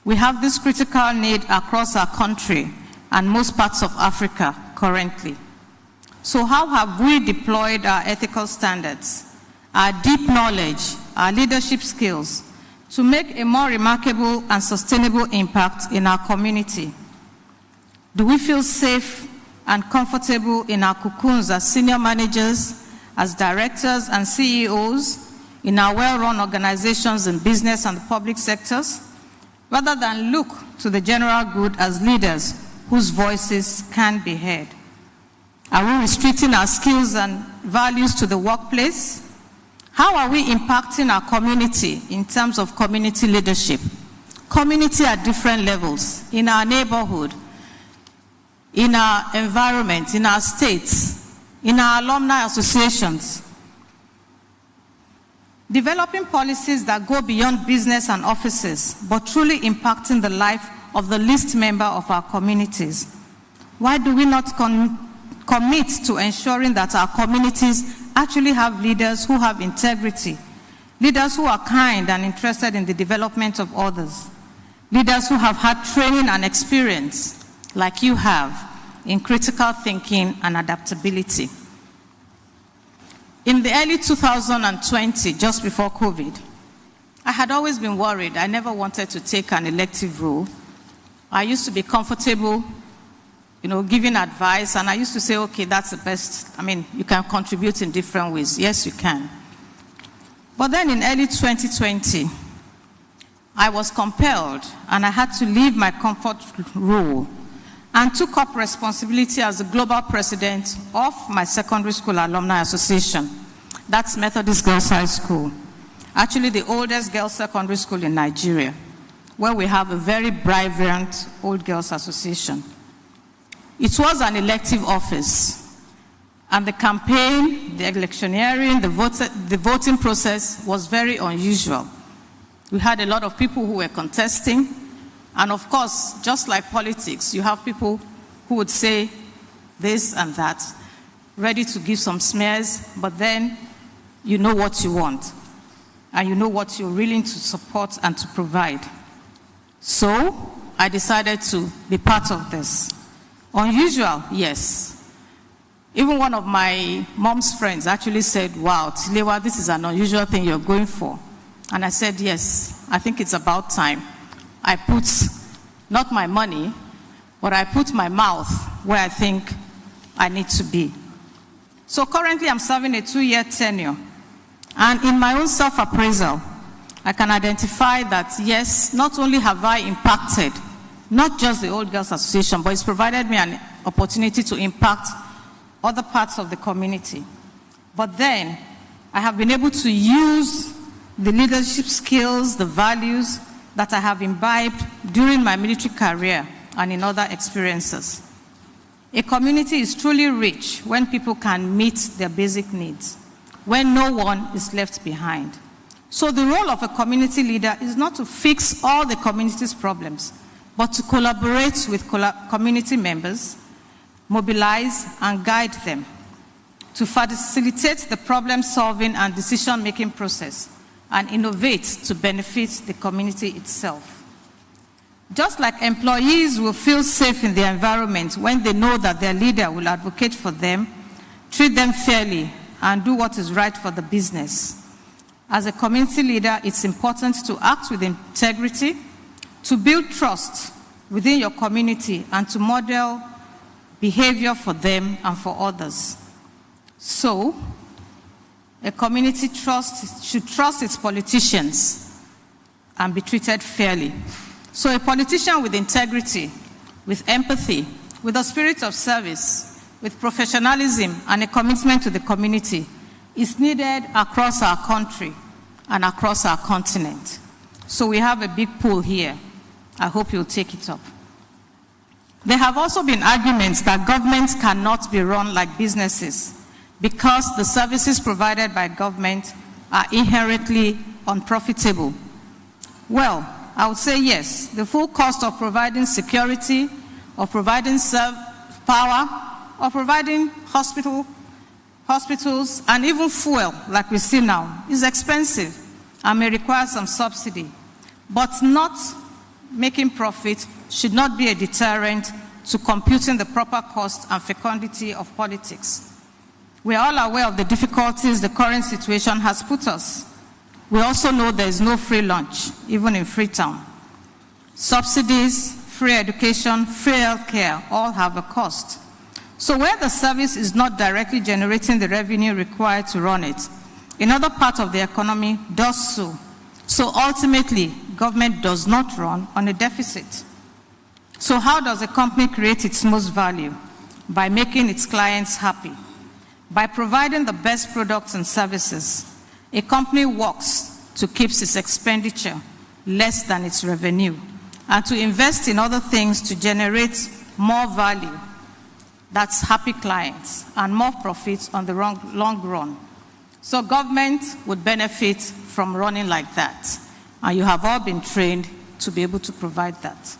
We have this critical need across our country and most parts of Africa currently. So how have we deployed our ethical standards, our deep knowledge, our leadership skills to make a more remarkable and sustainable impact in our community? Do we feel safe and comfortable in our cocoons as senior managers, as directors and CEOs, in our well-run organizations in business and the public sectors, rather than look to the general good as leaders whose voices can be heard? Are we restricting our skills and values to the workplace? How are we impacting our community in terms of community leadership? Community at different levels, in our neighborhood, in our environment, in our states, in our alumni associations. Developing policies that go beyond business and offices, but truly impacting the life of the least member of our communities. Why do we not commit to ensuring that our communities actually have leaders who have integrity, leaders who are kind and interested in the development of others, leaders who have had training and experience, like you have, in critical thinking and adaptability? In the early 2020, just before COVID, I had always been worried. I never wanted to take an elective role. I used to be comfortable, giving advice, and I used to say, okay, that's the best. I mean, you can contribute in different ways. Yes, you can. But then in early 2020, I was compelled, and I had to leave my comfort role and took up responsibility as the global president of my secondary school alumni association. That's Methodist Girls High School. Actually, the oldest girls' secondary school in Nigeria, where we have a very vibrant old girls association. It was an elective office, and the campaign, the electioneering, the voting process was very unusual. We had a lot of people who were contesting, and of course, just like politics, you have people who would say this and that, ready to give some smears, but then you know what you want, and you know what you're willing to support and to provide. So I decided to be part of this. Unusual, yes. Even one of my mom's friends actually said, wow, Tilewa, this is an unusual thing you're going for. And I said, yes, I think it's about time. I put not my money, but I put my mouth where I think I need to be. So currently I'm serving a 2-year tenure. And in my own self-appraisal, I can identify that, yes, not only have I impacted, not just the Old Girls Association, but it's provided me an opportunity to impact other parts of the community. But then I have been able to use the leadership skills, the values that I have imbibed during my military career and in other experiences. A community is truly rich when people can meet their basic needs, when no one is left behind. So the role of a community leader is not to fix all the community's problems, but to collaborate with community members, mobilize and guide them, to facilitate the problem-solving and decision-making process, and innovate to benefit the community itself. Just like employees will feel safe in their environment when they know that their leader will advocate for them, treat them fairly, and do what is right for the business. As a community leader, it's important to act with integrity, to build trust within your community, and to model behavior for them and for others. So, a community should trust its politicians and be treated fairly. So a politician with integrity, with empathy, with a spirit of service, with professionalism and a commitment to the community is needed across our country and across our continent. So we have a big pool here. I hope you'll take it up. There have also been arguments that governments cannot be run like businesses because the services provided by government are inherently unprofitable. Well, I would say yes. The full cost of providing security, of providing power, of providing hospitals, and even fuel, like we see now, is expensive and may require some subsidy. But not making profit should not be a deterrent to computing the proper cost and fecundity of politics. We are all aware of the difficulties the current situation has put us. We also know there is no free lunch, even in Freetown. Subsidies, free education, free healthcare all have a cost. So where the service is not directly generating the revenue required to run it, another part of the economy does so. So ultimately, government does not run on a deficit. So how does a company create its most value? by making its clients happy. By providing the best products and services, a company works to keep its expenditure less than its revenue and to invest in other things to generate more value. That's happy clients and more profits on the long run. So government would benefit from running like that. And you have all been trained to be able to provide that.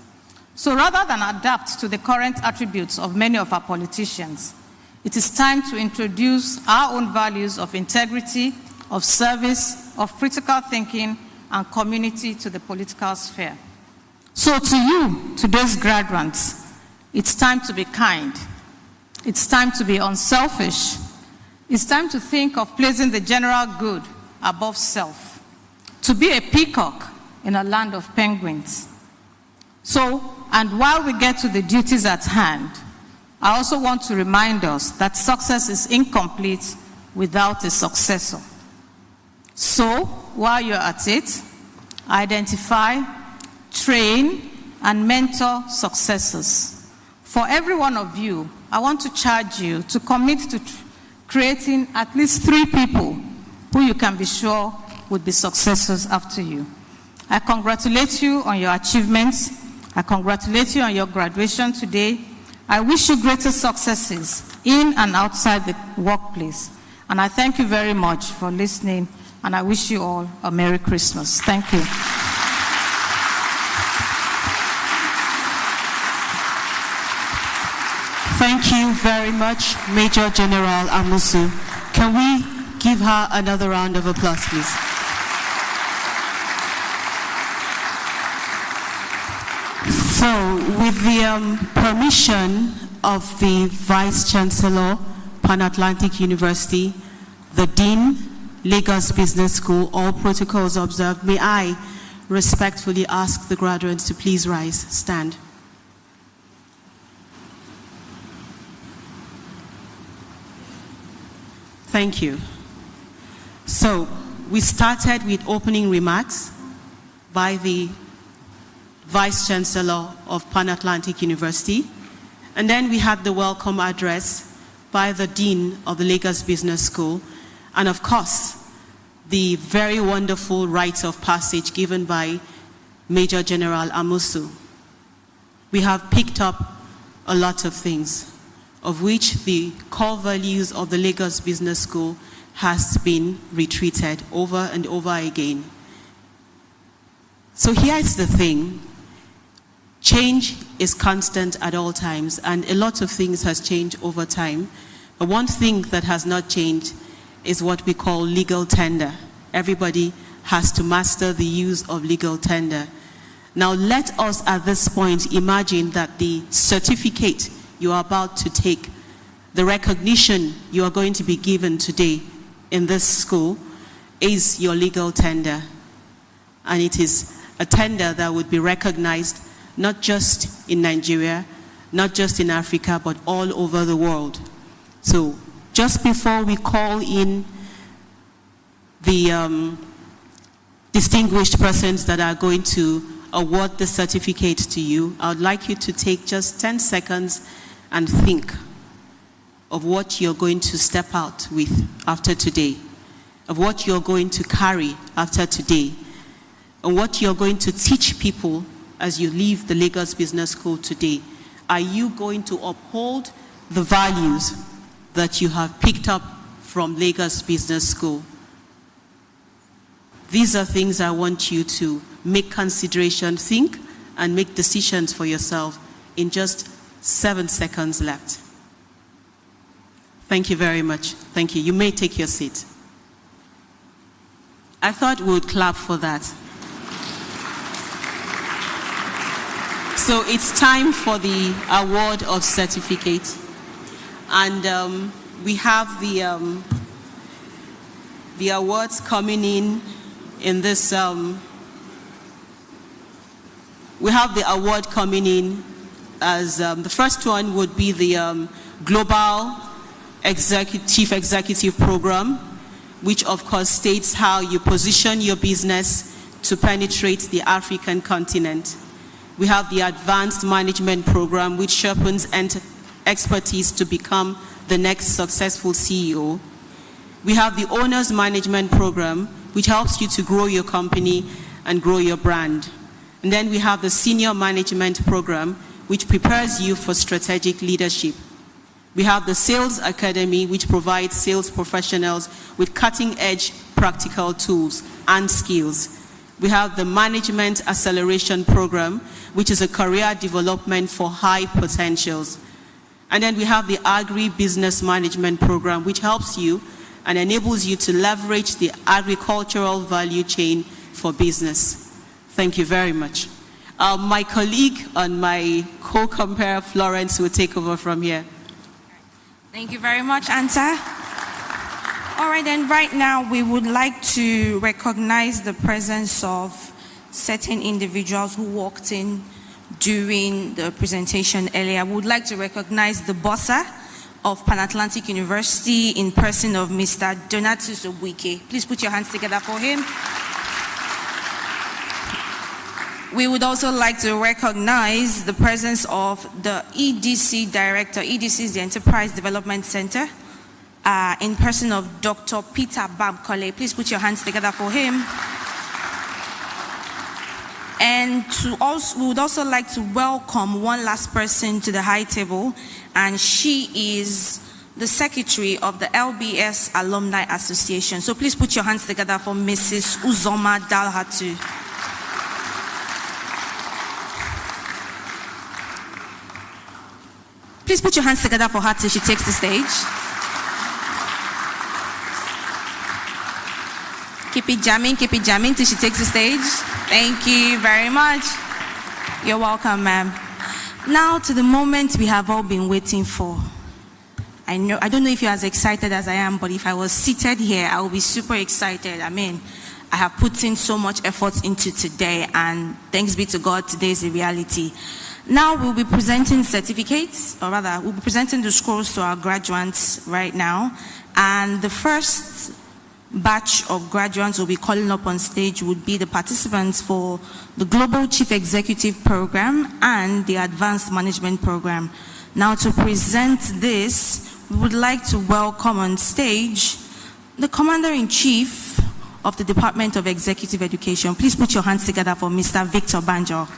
So rather than adapt to the current attributes of many of our politicians, it is time to introduce our own values of integrity, of service, of critical thinking, and community to the political sphere. So to you, today's graduates, it's time to be kind. It's time to be unselfish. It's time to think of placing the general good above self, to be a peacock in a land of penguins. So, and while we get to the duties at hand, I also want to remind us that success is incomplete without a successor. So, while you're at it, identify, train, and mentor successors. For every one of you, I want to charge you to commit to creating at least 3 people who you can be sure would be successors after you. I congratulate you on your achievements. I congratulate you on your graduation today. I wish you greater successes in and outside the workplace. And I thank you very much for listening, and I wish you all a Merry Christmas. Thank you. Thank you very much, Major General Amusu. Can we give her another round of applause, please? So, with the permission of the Vice Chancellor, Pan Atlantic University, the Dean, Lagos Business School, all protocols observed, may I respectfully ask the graduates to please rise, stand. Thank you. So, we started with opening remarks by the Vice Chancellor of Pan Atlantic University, and then we had the welcome address by the Dean of the Lagos Business School, and of course, the very wonderful rites of passage given by Major General Amusu. We have picked up a lot of things, of which the core values of the Lagos Business School has been retreated over and over again. So here's the thing. Change is constant at all times, and a lot of things has changed over time. But one thing that has not changed is what we call legal tender. Everybody has to master the use of legal tender. Now let us at this point imagine that the certificate you are about to take, the recognition you are going to be given today in this school, is your legal tender. And it is a tender that would be recognized not just in Nigeria, not just in Africa, but all over the world. So just before we call in the distinguished persons that are going to award the certificate to you, I would like you to take just 10 seconds and think of what you're going to step out with after today, of what you're going to carry after today, and what you're going to teach people as you leave the Lagos Business School today. Are you going to uphold the values that you have picked up from Lagos Business School? These are things I want you to make consideration, think, and make decisions for yourself in just 7 seconds left. Thank you very much. Thank you. You may take your seat. I thought we would clap for that. So it's time for the award of certificate. And we have the awards coming in this, we have the award coming in as the first one would be the Global Chief Executive Program, which of course states how you position your business to penetrate the African continent. We have the Advanced Management Program, which sharpens expertise to become the next successful CEO. We have the Owners Management Program, which helps you to grow your company and grow your brand. And then we have the Senior Management Program, which prepares you for strategic leadership. We have the Sales Academy, which provides sales professionals with cutting-edge practical tools and skills. We have the Management Acceleration Program, which is a career development for high potentials. And then we have the Agri-Business Management Program, which helps you and enables you to leverage the agricultural value chain for business. Thank you very much. My colleague and my co-compare, Florence, will take over from here. Thank you very much, Anta. All right, and right now we would like to recognize the presence of certain individuals who walked in during the presentation earlier. We would like to recognize the bossa of Pan Atlantic University in person of Mr. Donatus Obuike. Please put your hands together for him. We would also like to recognize the presence of the EDC Director. EDC is the Enterprise Development Center, in person of Dr. Peter Bamkole. Please put your hands together for him. And we would also like to welcome one last person to the high table, and she is the Secretary of the LBS Alumni Association. So please put your hands together for Mrs. Uzoma Dalhatu. Please put your hands together for her till she takes the stage. Keep it jamming till she takes the stage. Thank you very much. You're welcome, ma'am. Now to the moment we have all been waiting for. I don't know if you're as excited as I am, but if I was seated here, I would be super excited. I mean, I have put in so much effort into today, and thanks be to God, today is a reality. Now we'll be presenting certificates, or rather, we'll be presenting the scrolls to our graduates right now. And the first batch of graduates we'll be calling up on stage would be the participants for the Global Chief Executive Program and the Advanced Management Program. Now to present this, we would like to welcome on stage the Commander-in-Chief of the Department of Executive Education. Please put your hands together for Mr. Victor Banjo.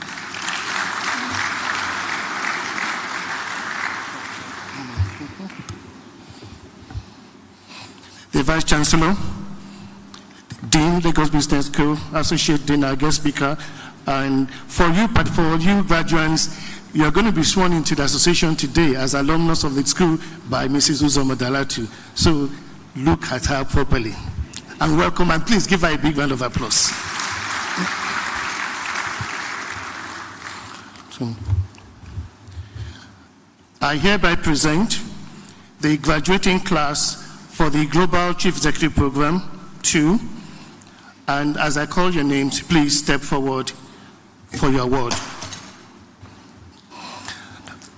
The Vice Chancellor, Dean, Lagos Business School, Associate Dean, our guest speaker, and for you graduates, you are going to be sworn into the association today as alumnus of the school by Mrs. Uzoma Dalhatu. So look at her properly. And welcome, and please give her a big round of applause. So, I hereby present the graduating class for the Global Chief Executive Program 2, and as I call your names, please step forward for your award.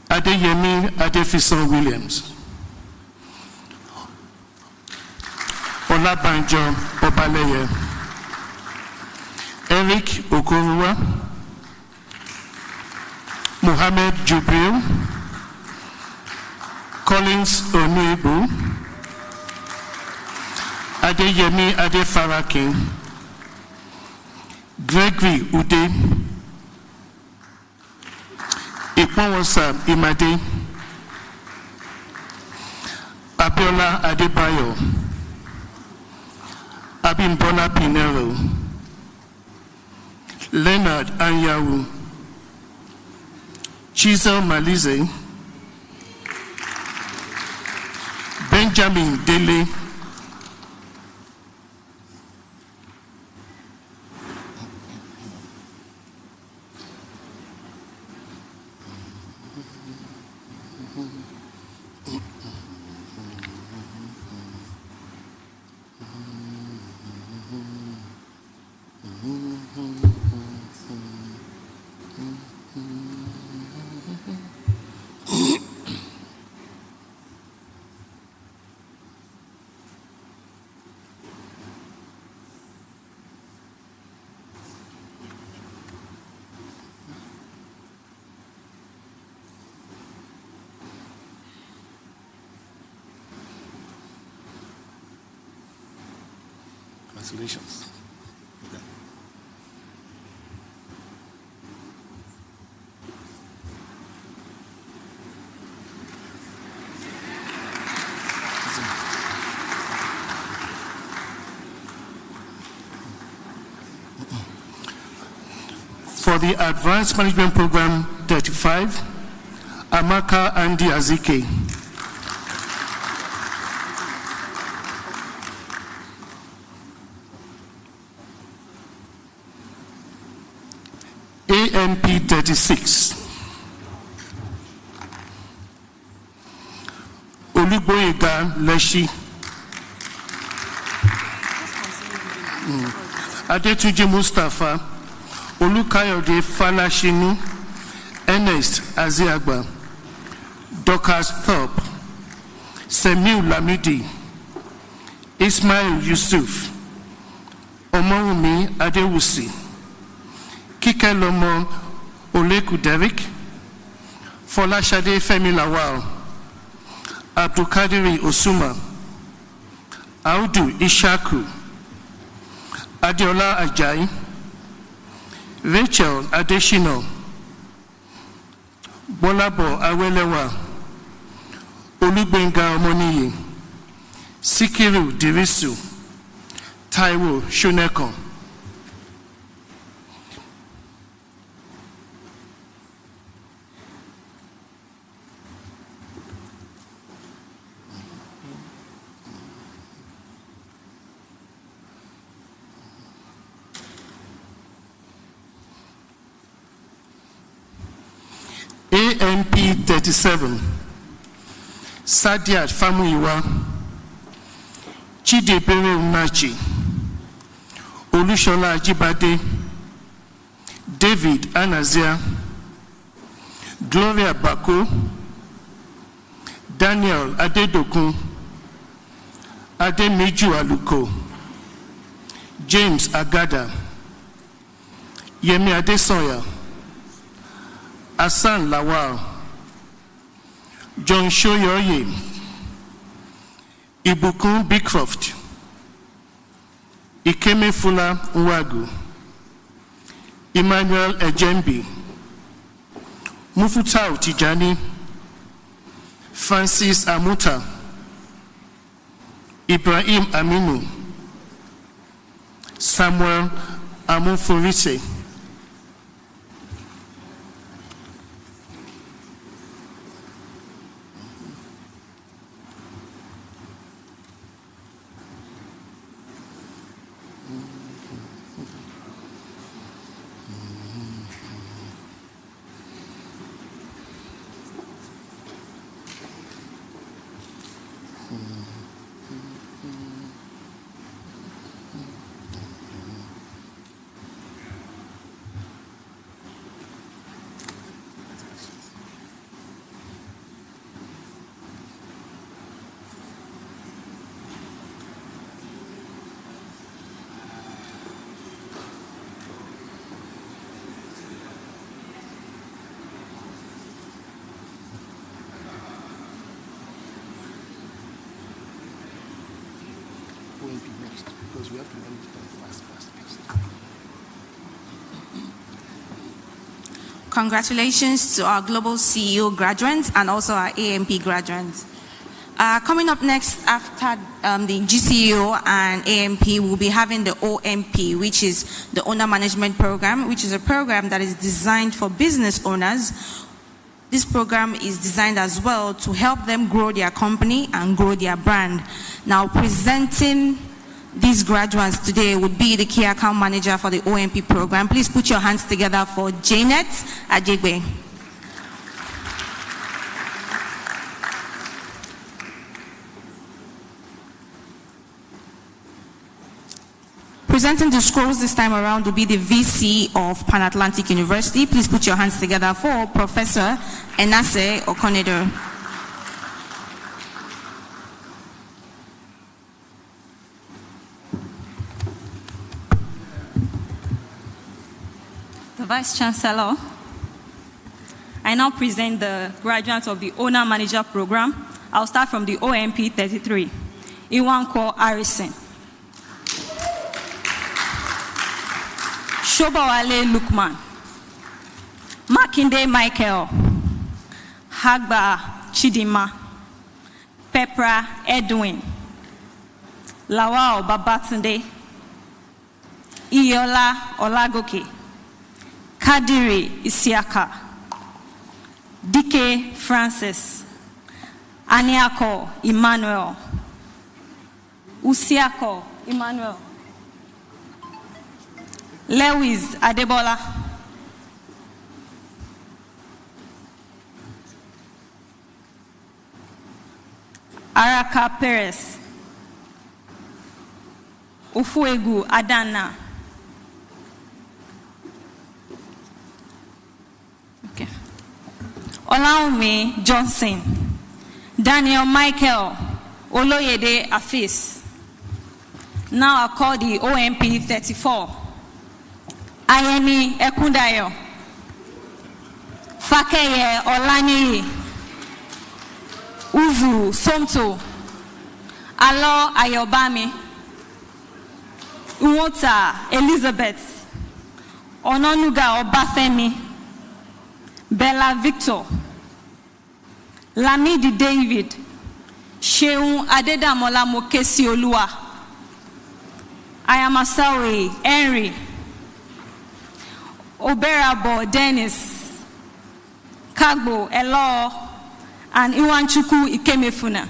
Adeyemi Adefison Williams, Olabanjo Obaleye, Eric Okoruwa, Mohammed Jubril, Collins Oniebu, Adeyemi Adefarakin, Gregory Ude, Ikwanwosa Imade, Abiola Adebayo, Abimbola Pinero, Leonard Anyawu, Chisel Malize, Benjamin Dele, Congratulations. For the Advanced Management Program 35, Amaka Andy Azike. AMP 36, Oluboyega Leshi. Adetuji Mustafa, Olukayode Falashinu, Ernest Aziagba, Dorcas Thorpe, Semil Lamidi, Ismail Yusuf, Omowumi Adewusi, Kike Lomo Oleku Derek, Folashade Femi Lawal, Abdulkadiri Osuma, Audu Ishaku, Adiola Ajayi, Rachel Adeshino, Bolabo Awelewa, Olugbenga Omoniyi, Sikiru Dirisu, Taiwo Shuneko. AMP 37, Sadiat Famuyiwa, Chidebere Unachi, Olushola Ajibade, David Anazia, Gloria Bako, Daniel Adedokun, Ademeju Aluko, James Agada, Yemi Adesoya, Hassan Lawal, John Shoyoye, Ibukun Bicroft, Ikeme Fula Nwagu, Emmanuel Ejembi, Mufutau Tijani, Francis Amuta, Ibrahim Aminu, Samuel Amufurise. Because we have to manage them fast. Congratulations to our Global CEO graduates and also our AMP graduates. Coming up next after the GCEO and AMP, we'll be having the OMP, which is the Owner Management Program, which is a program that is designed for business owners. This program is designed as well to help them grow their company and grow their brand. Now, presenting these graduates today would be the Key Account Manager for the OMP program. Please put your hands together for Janet Ajegbe. Presenting the scrolls this time around will be the VC of Pan Atlantic University. Please put your hands together for Professor Enase Okonedo. The Vice Chancellor, I now present the graduates of the Owner Manager Program. I'll start from the OMP 33. Iwanko Harrison. Shobawale Lukman, Makinde Michael, Hagba Chidima, Pepra Edwin, Lawal Babatunde, Iola Olagoke, Kadiri Isiaka, Dike Francis, Aniako Emmanuel, Usiako Emmanuel, Lewis Adebola, Araka Perez, Ufuegu Adana. Okay. Olaumi Johnson, Daniel Michael, Oloyede Afis. Now I call the OMP 34. Ayeni Ekundayo, Fakeye Olaniyi, Uzu Somto, Alo Ayobami, Uwota Elizabeth, Ononuga Obafemi, Bella Victor, Lamidi David, Sheun Adedamola Mokesi Olua, Ayamasawe Henry, Oberabo Dennis, Kagbo Elo, and Iwanchuku Ikemefuna.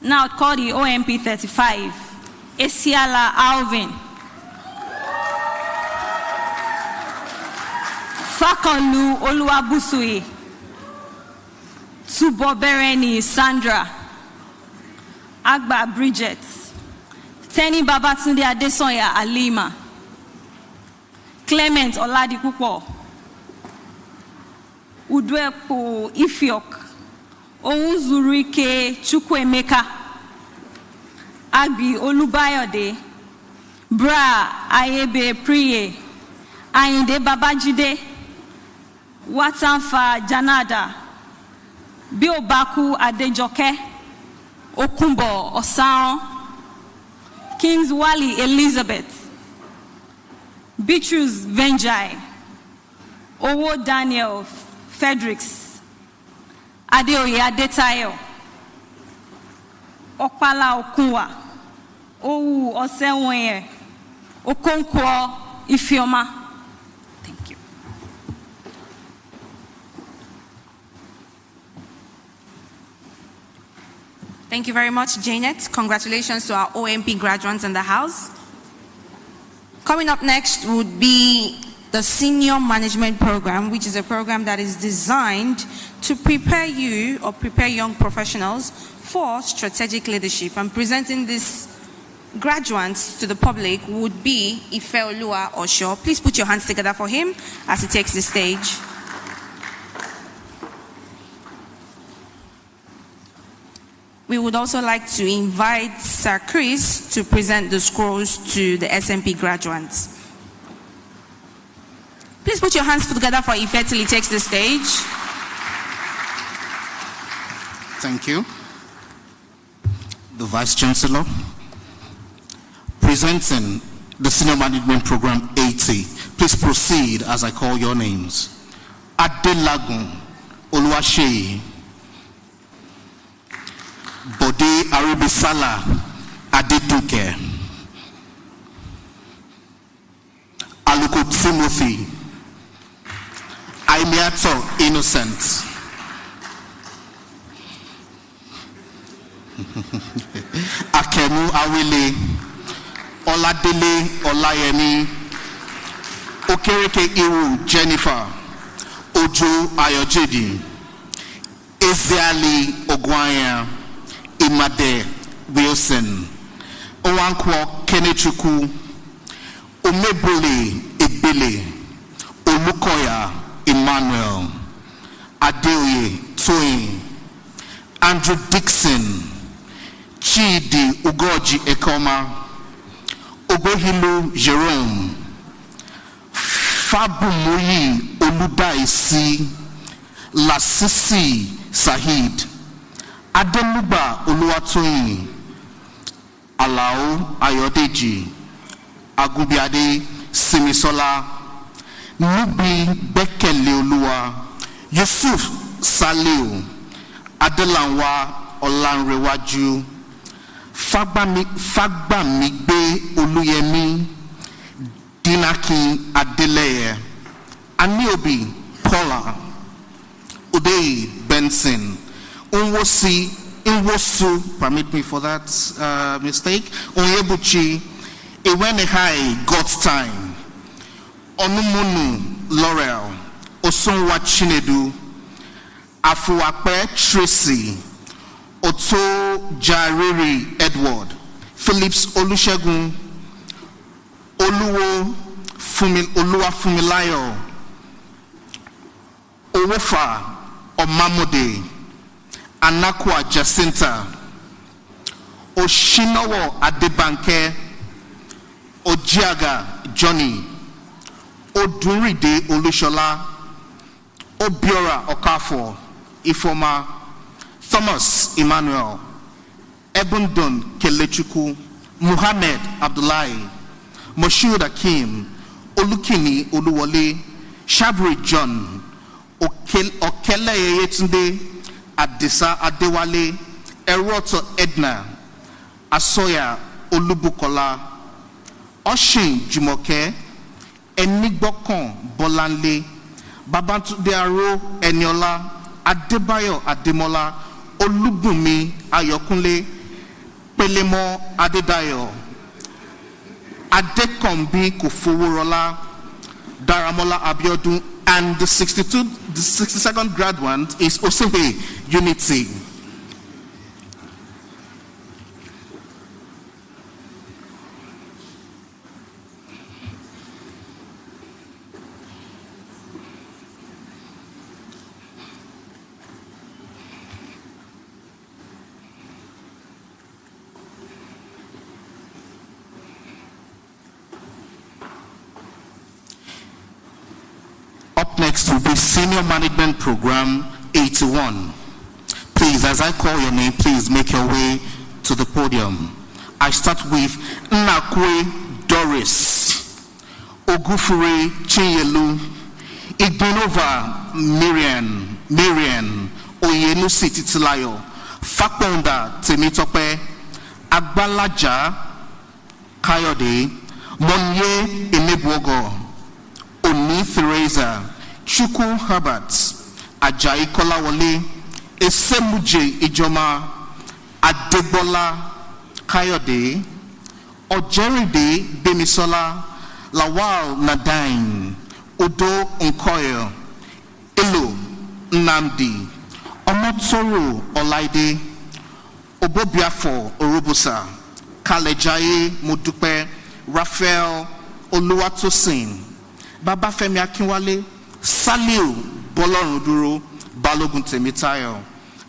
Now call the OMP 35, Esiala Alvin, Fakolu Oluwabusui, Tubobereni Sandra, Agba Bridget, Teni Babatunde Adesoya Alima, Clement Oladipupo, Udwepo Ifiok, Ounzurike Chukwemeka, Agbi Olubayode, Bra Ayebe Priye, Ayinde Babajide, Watanfa Janada, Biobaku Adejoke, Okumbo Osan, Kings Wali Elizabeth, Beatrice Venjai, Owo Daniel Fredericks, Adeoye Adetayo, Okpala Okunwa, Owu Osenwenye, Okonkwo Ifioma. Thank you. Thank you very much, Janet. Congratulations to our OMP graduates in the house. Coming up next would be the Senior Management Program, which is a program that is designed to prepare you or prepare young professionals for strategic leadership. And presenting these graduates to the public would be Ifeoluwa Osho. Please put your hands together for him as he takes the stage. We would also like to invite Sir Chris to present the scrolls to the SMP graduates. Please put your hands together for Ife till he takes the stage. Thank you. The Vice Chancellor. Presenting the Senior Management Program 80. Please proceed as I call your names. Adelagun Oluwaseyi, Bode Aribisala Adeduke, Aluko Timothy, Aimiato Innocent, Akemu Awile, Oladele Olayemi, Okereke Iwu Jennifer, Ojo Ayojedi, Ezeali Ogwanya, Imade Wilson, Owankwo Kenechukwu, Omebole Ebele, Olukoya Emmanuel, Adeoye Toyin, Andrew Dixon, Chidi Ugoji Ekoma, Ogohilu Jerome, Fabumuyi Oludaisi, Lasisi Sahid, Ademuba Oluwatoyin, Alao Ayodeji, Agubiade Simisola, Nubi Bekele Oluwa, Yusuf Saliu, Adelanwa Olanrewaju, Fagbamigbe Oluyemi, Dinaki Adeleye, Aniobi Paula, Uday Benson, Unwosu, permit me for that mistake, Onyebuchi, Iwenehai God's Time, Onumunu Laurel, Osonwa Chinedu, Afuakpe Tracy, Oto Jariri Edward, Phillips Olusegun, Oluwa Fumilayo, Owofa Omamode, Anakwa Jacinta, Oshinowo Adebanke, Ojiaga Johnny, Oduride Olushola, Obiora Okafor, Ifoma, Thomas Emmanuel, Ebundun Kelechuku, Muhammad Abdullahi, Moshood Akim, Olukini Oluwole, Shabri John, Okele Yetunde, Adisa Adewale, Eroto Edna, Asoya Olubukola, Oshin Jumoke, Enigbokon Bolanle, Babatunde Aro Eniola, Adebayo Ademola, Olubumi Ayokunle, Pelemo Adedayo, Adekombi Kufoworola, Daramola Abiodun, and the 62nd graduate is Osehe Unity. Up next will be Senior Management Program 81. Please, as I call your name, please make your way to the podium. I start with Nakwe Doris, Ogufure Chinyelu, Igbenova Marian, Oyenusi Titilayo, Fakponda Temitope, Agbalaja Kayode, Monye Enebwogo, Oni Theresa, Chukwu Herbert, Ajayi Kolawole, Esemuje Ijoma, Adebola Kayode, Ojeride Bemisola, Lawal Nadain, Udo Nkoyo, Elo Nnamdi, Omotoro Olaide, Obobiafo Orobusa, Kalejaye Modupe, Raphael Oluwatosin, Babafemi Akinwale, Saliu Bolorunduro, Balogun Temitayo,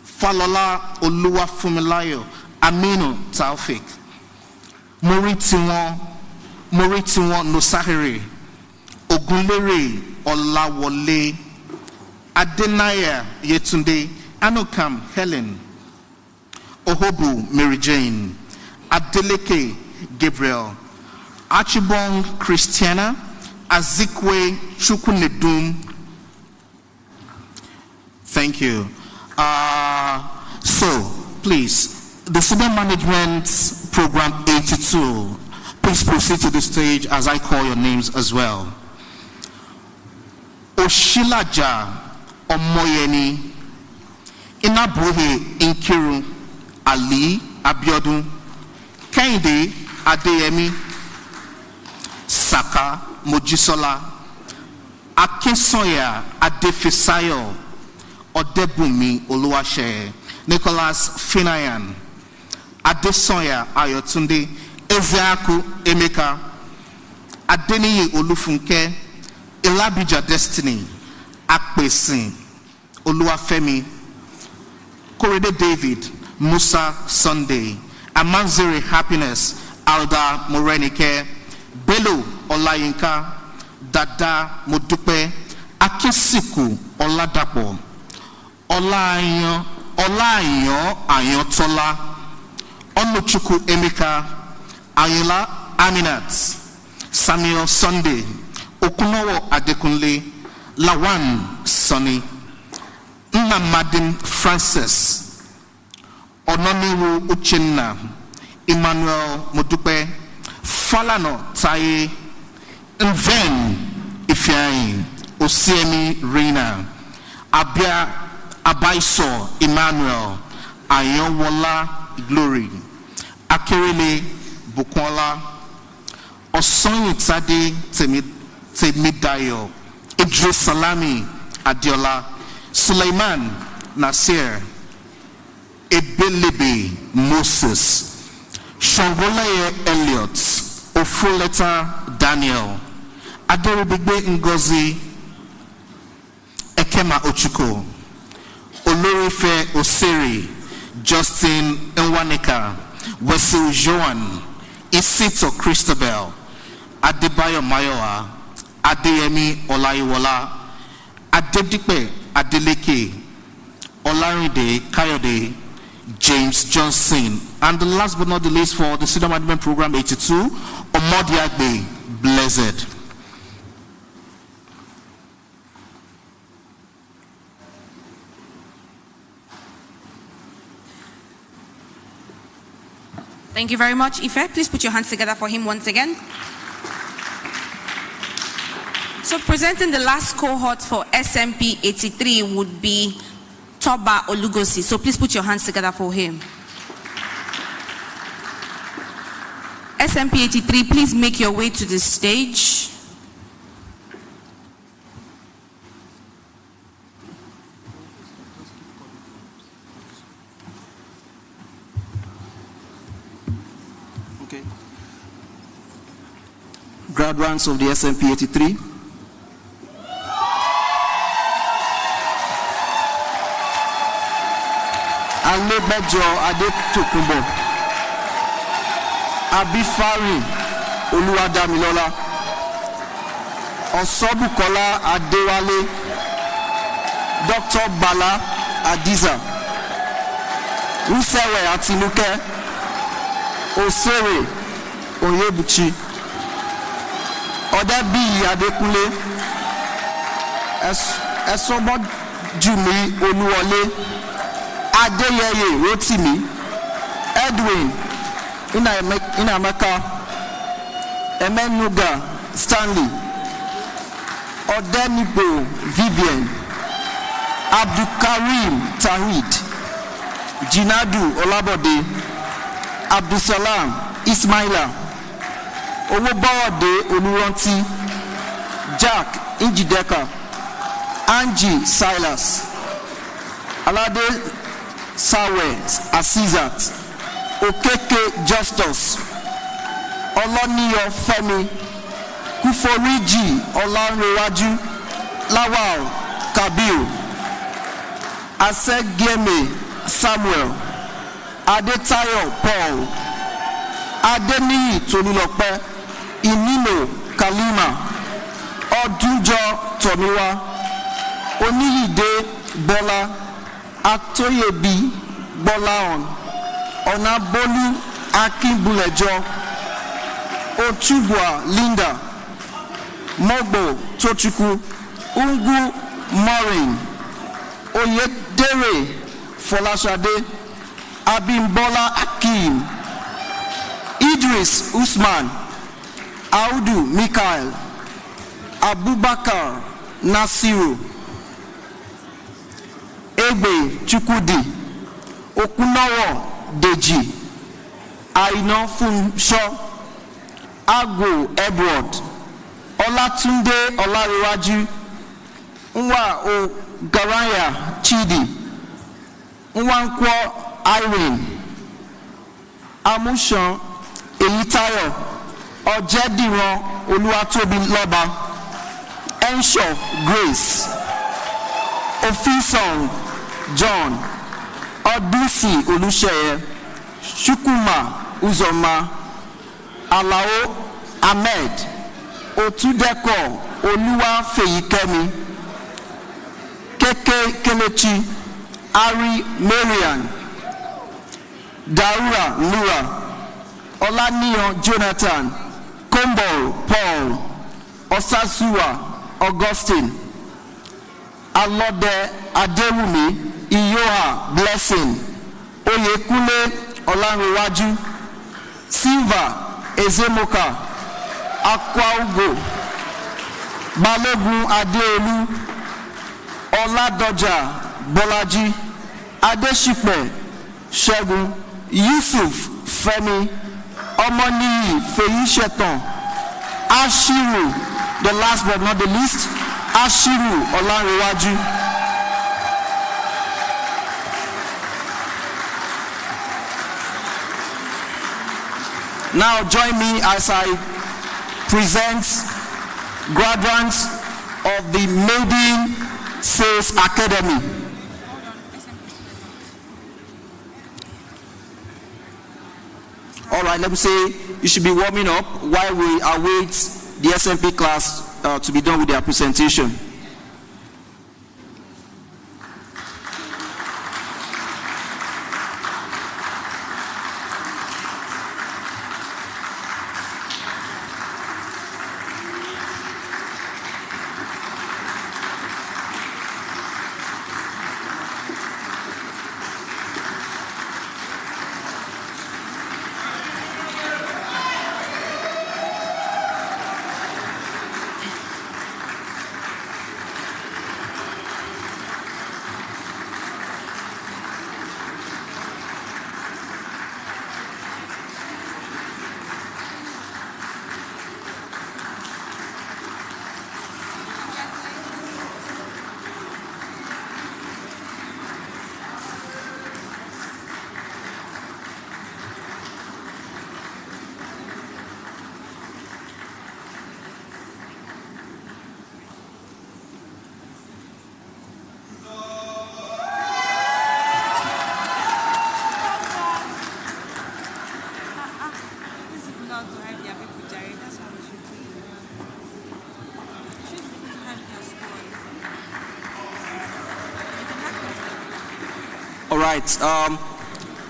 Falola Oluwafumilayo, Aminu Taufik, Moritiwon Nosahiri, Ogunlere Olawole, Adenaya Yetunde, Anokam Helen, Ohobu Mary Jane, Adeleke Gabriel, Archibong Christiana, Azikwe Chukunedum. Thank you. So, please, the Senior Management Program 82, please proceed to the stage as I call your names as well. Oshilaja Omoyeni, Inabuhe Inkiru, Ali Abiodun, Kende Adeyemi, Saka Mojisola, Akinsoya Adefisayo, Odebumi Oluwashe, Nicholas Finayan, Adesoya Ayotunde, Ezeaku Emeka, Adeniyi Olufunke, Elabija Destiny, Akpesin, Oluwafemi, Korede David, Musa Sunday, Amanzere Happiness, Alda Morenike, Bello Olayinka, Dada Modupe, Akisiku Oladapo, Olayo Ayotola, Onochuku Emeka, Ayala Aminat, Samuel Sunday, Okunowo Adekunle, Lawan Sonny, Nnamadin Francis, Ononiwu Uchenna, Emmanuel Modupe, Falano Taye, Nven Ifeanyi, Osiemi Reina, Abaiso Emmanuel, Ayowola Glory, Akerele Bukola, Osonyitade Temidayo, Idris Salami Adiola, Suleiman Nasir, Ebelebe Moses, Shangolaye Elliot, Ofuleta Daniel, Aderibigbe Ngozi, Ekema Ochuko, Olorife Osiri, Justin Nwanika, Wesil Joan, Isito Christabel, Adebayo Mayowa, Adeyemi Olayiwola, Adedipe Adeleke, Olarinde Kayode, James Johnson, and the last but not the least for the Senior Management Program 82, Omodiagbe Blessed. Thank you very much, Ife. Please put your hands together for him once again. So presenting the last cohort for SMP 83 would be Toba Olugosi. So please put your hands together for him. SMP 83, please make your way to the stage. Graduates of the SMP 83, Alebejo Adetokunbo, Abifari Oluwadamilola, Osobukola Adewale, Dr. Bala Adiza, Usewe Atinuke, Osere Oyebuchi, Odebi Adekunle, Esobojumi Oluwole, Adeyeye Rotimi, Edwin Inameka, Emenuga Stanley, Odenibo Vivian, Abdulkarim Tawhid, Jinadu Olabode, Abdusalam Ismaila, Owobode Oluranti, Jack Injideka, Angie Silas, Alade Sawe Asizat, Okeke Justus, Oloniyo Femi, Kuforiji Olanrewaju, Lawal Kabir, Asegeme Samuel, Adetayo Paul, Adeniyi Tolulope, Inino Kalima, Odunjo Tomiwa, Oniyide Bola, Atoyebi Bolaon, Onabolu Akinbulejo, Ochubwa Linda, Mogbo Tochukwu, Ungu Maureen, Oyedere Folashade, Abimbola Akim, Idris Usman, Audu Mikael, Abubakar Nasiru, Egbe Chukwudi, Okunowo Deji, Aina Funsho, Ago Edward, Olatunde Olarewaju, Nwa O Garaya Chidi, Nwankwo Irene, Amushan Eyitayo, Ojediran Oluwatobiloba, Ensho Grace, Ofisong John, Odusi Olusheye, Shukuma Uzoma, Alao Ahmed, Otudeko Oluwa Feyikemi, Keke Kelechi, Ari Marian, Daura Nura, Olaniyan Jonathan, Kombo Paul, Osasuwa Augustine, Alode Adewumi, Iyoha Blessing, Oyekule Olanrewaju, Silva Ezemoka, Akwaugo, Balogun Adeolu, Oladoja Bolaji, Adeshipe Shegun, Yusuf Femi, Omoniyi Feyishetan, Ashiru, the last but not the least, Ashiru Olanrewaju. Now join me as I present graduates of the Maiden Sales Academy. All right, let me say you should be warming up while we await the SMP class to be done with their presentation. All right,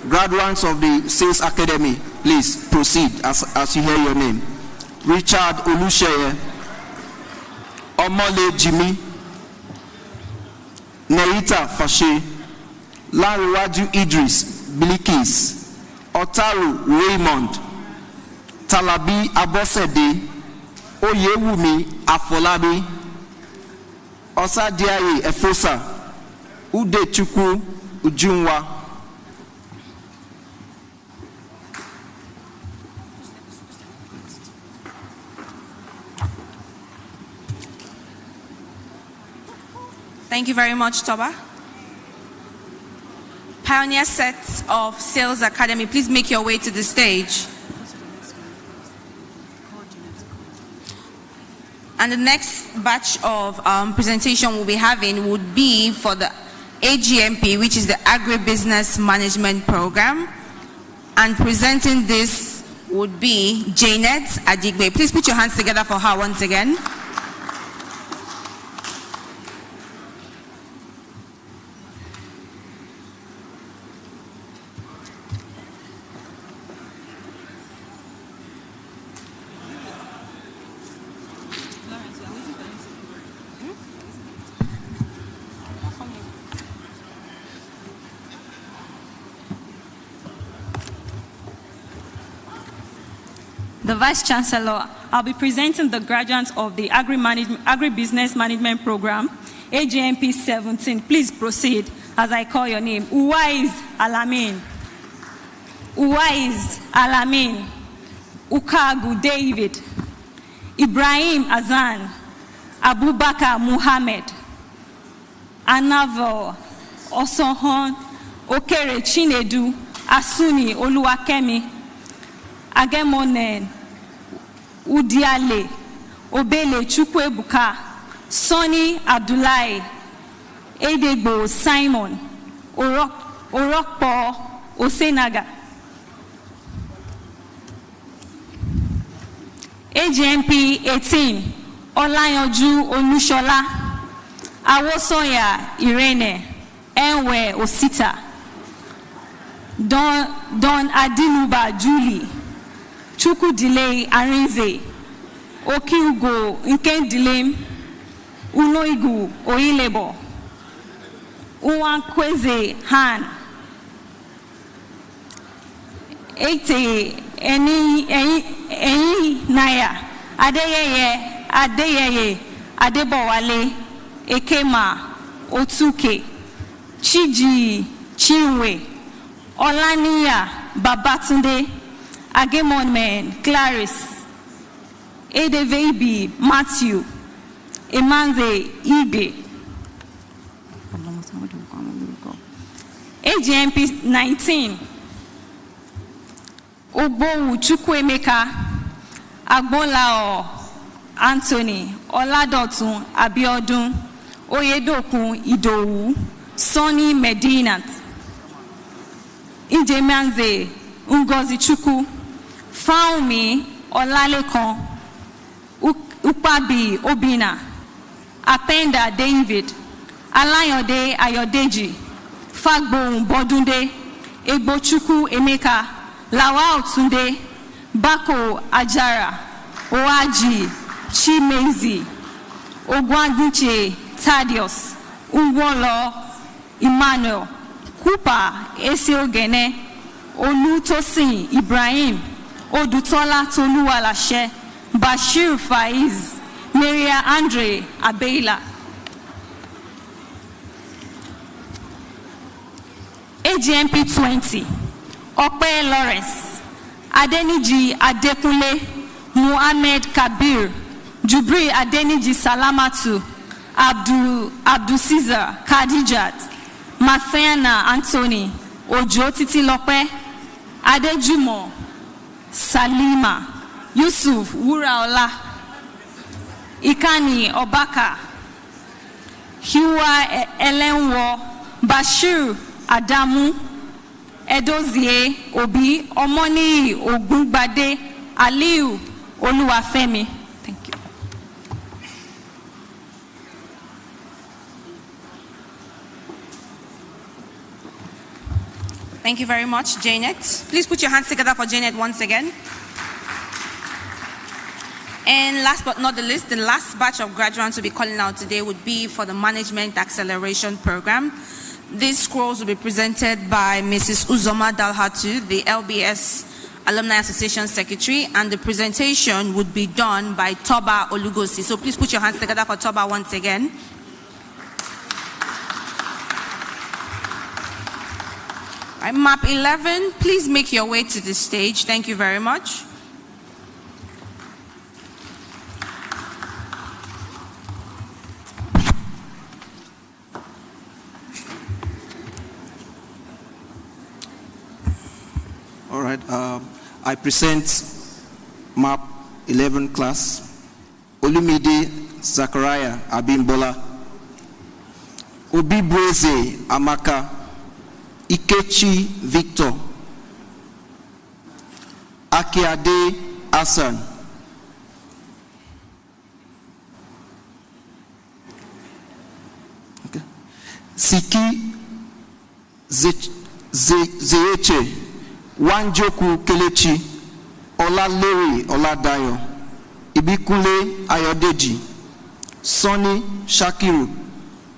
graduates of the Sales Academy, please proceed as you hear your name. Richard Olusheye, Omole Jimmy, Neita Fashe, Lanrewaju Idris Bilikis, Otaru Raymond, Talabi Abosede, Oyewumi Afolabi, Osadiaye Efosa, Ude Chukwu Ujunwa. Thank you very much, Toba. Pioneer Set of Sales Academy, please make your way to the stage. And the next batch of presentation we'll be having would be for the AGMP, which is the Agribusiness Management Program. And presenting this would be Janet Adigbe. Please put your hands together for her once again. The Vice Chancellor, I'll be presenting the graduates of the Agribusiness Management Program, AGMP 17. Please proceed as I call your name. Uwais Alamin. Uwais Alamin. Ukagu David. Ibrahim Azan. Abubakar Muhammad. Anavel Osohon Okere Chinedu. Asuni Oluwakemi. Agemonen, Udiale, Obele Chukwebuka, Sonny Abdullahi, Edegbo Simon, Orokpo Osenaga. AGMP 18, Olayanju Olushola, Awosoya Irene, Enwe Osita, Don Adinuba Julie, Chukudile Arinze, Okiugo Nkendilem, Unoigu Oilebo, Uwankweze Han, Ete Eni Naya, Adeyeye, Adebowale, Ekema, Otuke, Chiji, Chinwe, Olaniya, Babatunde, Agemonmen, Clarice, Edevebi, Matthew, Emanze, Ide. AGMP 19. Ogbowu Chukwuemeka, Agbonlao Anthony, Oladotun Abiodun, Oyedokun Idowu, Sonny Medinat, Ijemanze Ngozi Chukwu, Faumi Olalekan, Ukpabi Obina, Apenda David, Alayode Ayodeji, Fagbohun Bodunde, Egbochukwu Emeka, Lawal Tunde, Bako Ajara, Oaji Chimezi, Ogwanguche Thaddeus, Ungwolo Emmanuel, Kupa Eseogene, Olutosin Ibrahim, Odutola Toluwalashe, Bashir Faiz, Maria Andre Abeila. AGMP 20. Ope Lawrence, Adeniji Adekunle, Muhammad Kabir, Jubri Adeniji Salamatu, Abdul Caesar Khadijat, Mathena Anthony, Ojo Titilope, Adejumo, Salima, Yusuf Wuraola, Ikani Obaka, Hiwa Elenwo, Bashir Adamu, Edozie Obi, Omoni Ogungbade, Aliu Oluwafemi. Thank you. Thank you very much, Janet. Please put your hands together for Janet once again. And last but not the least, the last batch of graduates we'll be calling out today would be for the Management Acceleration Program. These scrolls will be presented by Mrs. Uzoma Dalhatu, the LBS Alumni Association Secretary, and the presentation would be done by Toba Olugosi. So please put your hands together for Toba once again. All right, map 11, please make your way to the stage. Thank you very much. All right, I present map 11 class, Olumide Zachariah Abimbola, Obibueze Amaka, Ikechi Victor, Akiade Hassan, okay. Siki Zeeche, Wanjoku Kelechi, Olalere Oladayo, Ibikunle Ayodeji, Sonny Shakiru,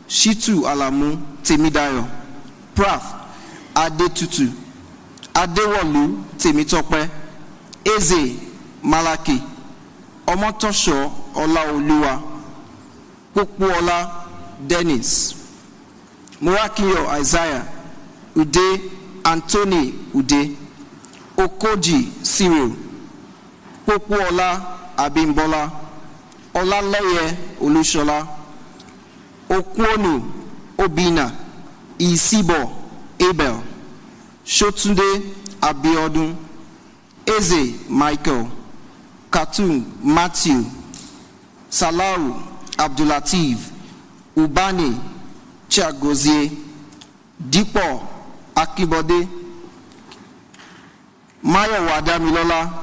Shitu Alamu Temidayo, Prath Adetutu, Adewolu Temitope, Eze Malaki, Omotosho Olaoluwa, Pokuola Dennis, Murakiyo Isaiah, Ude Anthony Ude, Okoji Cyril, Pokuola Abimbola, Olaleye Olushola, Okwonu Obina, Isibo Abel, Shotunde Abiodun, Eze Michael, Katun Matthew, Salau Abdulatif, Ubani Chagozie, Dipo Akibode, Maya Wadamilola,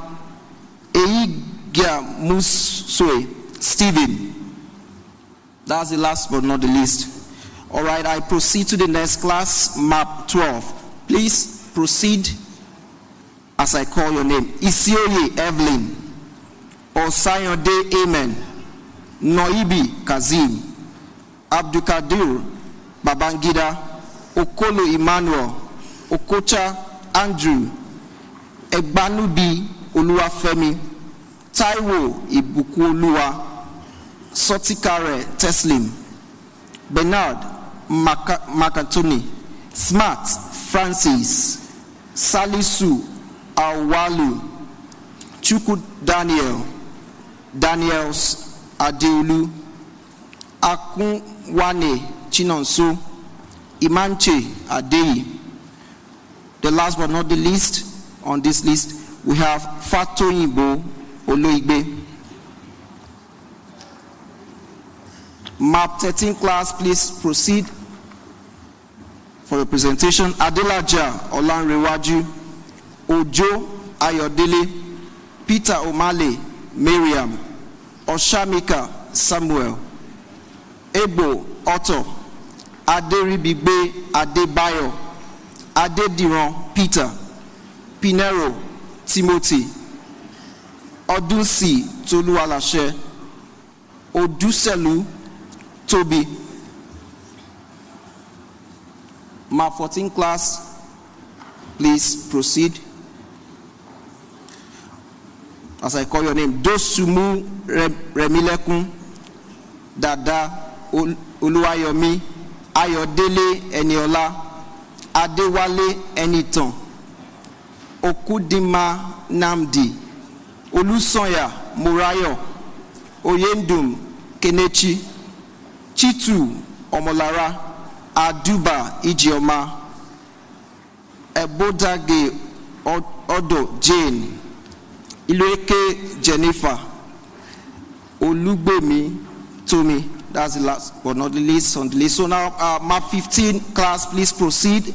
Eigia Muswe, Stephen. That's the last but not the least. All right, I proceed to the next class, map 12. Please proceed as I call your name. Isioye Evelyn, Osayode Amen, Noibi Kazim, Abdukadir Babangida, Okolo Emmanuel, Okocha Andrew, Egbanubi Oluwafemi, Taiwo Ibukuoluwa, Sotikare Teslim, Bernard Makatoni, Smart Francis, Salisu Awalu, Chuku Daniels Adeolu, Akunwane Chinonso, Imanche Adeyi. The last but not the least on this list, we have Fatoyinbo Oloigbe. MAP 13 class, please proceed for the presentation. Adelaja Olanrewaju, Ojo Ayodele, Peter Omale, Miriam, Oshamika Samuel, Ebo Otto, Aderibigbe Adebayo, Adediran Peter, Pinero Timothy, Odunsi Toluwalashe, Oduselu Toby. MAP 14 class, please proceed. As I call your name, Dosumu Remilekun, Dada Oluwayomi, Ayodele Eniola, Adewale Eniton, Okudima Namdi, Olusoya Murayo, Oyendum Kenechi, Chitu Omolara, Aduba Ijioma, Ebodage Odo Jane, Ilueke Jennifer, Olugbemi Tomi. That's the last but not the least on the list. So now, MAP 15 class, please proceed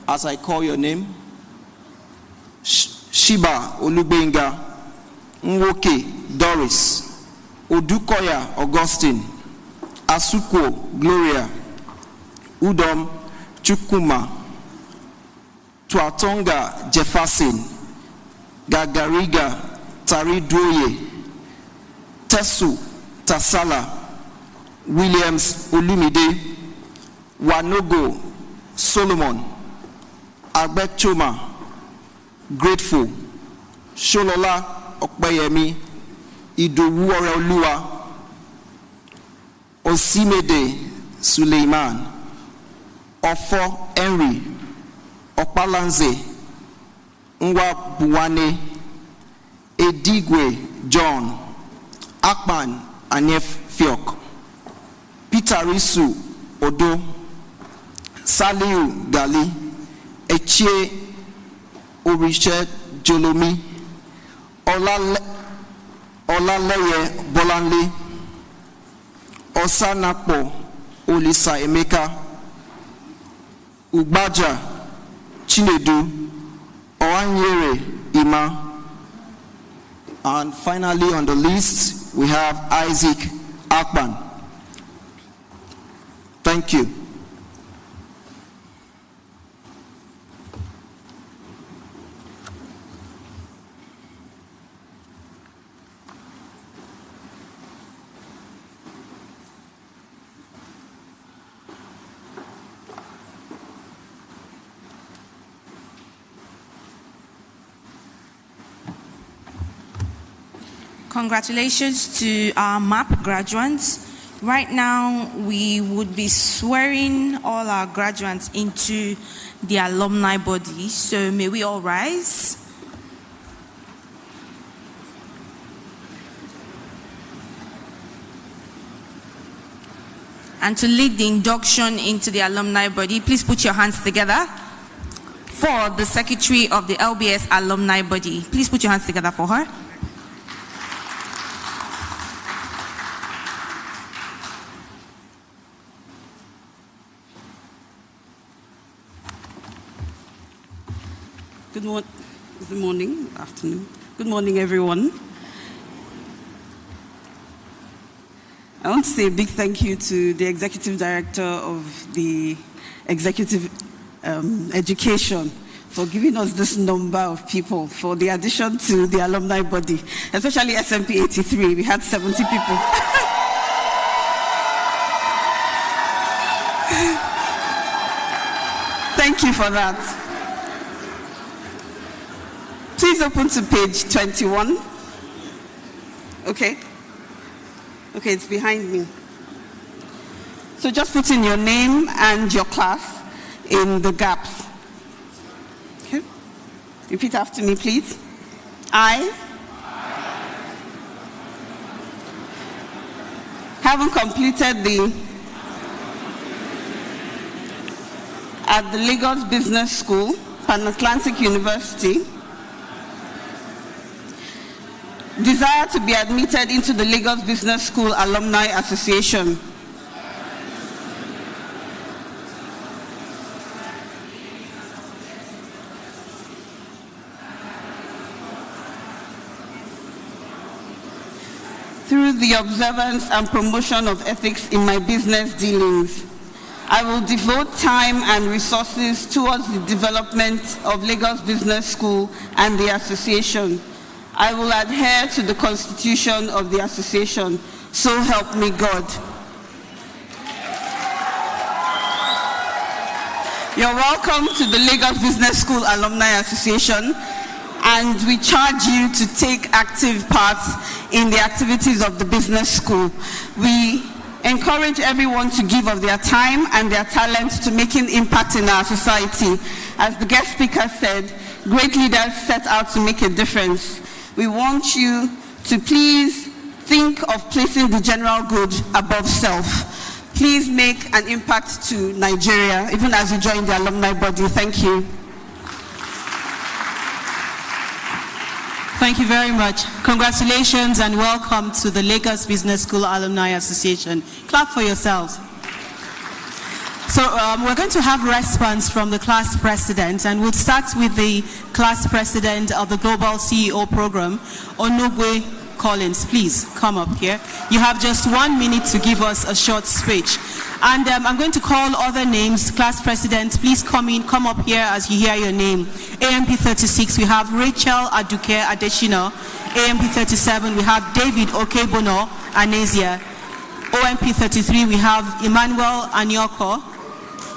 as I call your name. Shiba Olubenga, Nwoke Doris, Odukoya Augustine, Asuko Gloria, Udom Chukuma, Tuatonga Jefferson, Gagariga Taridoye, Tesu Tasala, Williams Olumide, Wanogo Solomon, Agbechoma, Grateful, Sholola Okpeyemi, Idowu Oreoluwa, Osimede Suleiman, Ofo Henry, Okpalanze, Nwa Buwane, Edigwe John, Akpan Anyef Fiok, Peter Risu Odo, Saliu Gali, Echie Orishe Jolomi, Olaleye Bolanle, Osanapo Olisa Emeka, Ugbaja Chinedu, Oanyere Ima, and finally on the list we have Isaac Akpan. Thank you. Congratulations to our MAP graduates. Right now, we would be swearing all our graduates into the alumni body. So may we all rise. And to lead the induction into the alumni body, please put your hands together for the secretary of the LBS alumni body. Please put your hands together for her. Good morning, afternoon. Good morning, everyone. I want to say a big thank you to the Executive Director of the Executive Education for giving us this number of people for the addition to the alumni body, especially SMP 83. We had 70 people. Thank you for that. Please open to page 21. Okay, it's behind me. So just put in your name and your class in the gaps. Okay, repeat after me, please. I haven't completed at the Lagos Business School, Pan Atlantic University, desire to be admitted into the Lagos Business School Alumni Association. Through the observance and promotion of ethics in my business dealings, I will devote time and resources towards the development of Lagos Business School and the association. I will adhere to the constitution of the association. So help me God. You're welcome to the Lagos Business School Alumni Association, and we charge you to take active part in the activities of the business school. We encourage everyone to give of their time and their talent to making impact in our society. As the guest speaker said, great leaders set out to make a difference. We want you to please think of placing the general good above self. Please make an impact to Nigeria, even as you join the alumni body. Thank you. Thank you very much. Congratulations and welcome to the Lagos Business School Alumni Association. Clap for yourselves. So we're going to have response from the class president, and we'll start with the class president of the Global CEO Program, Onogwe Collins. Please come up here. You have just 1 minute to give us a short speech. And I'm going to call other names. Class president, please come up here as you hear your name. AMP 36, we have Rachel Aduke Adeshina. AMP 37, we have David Okebono Anezia. OMP 33, we have Emmanuel Anyoko.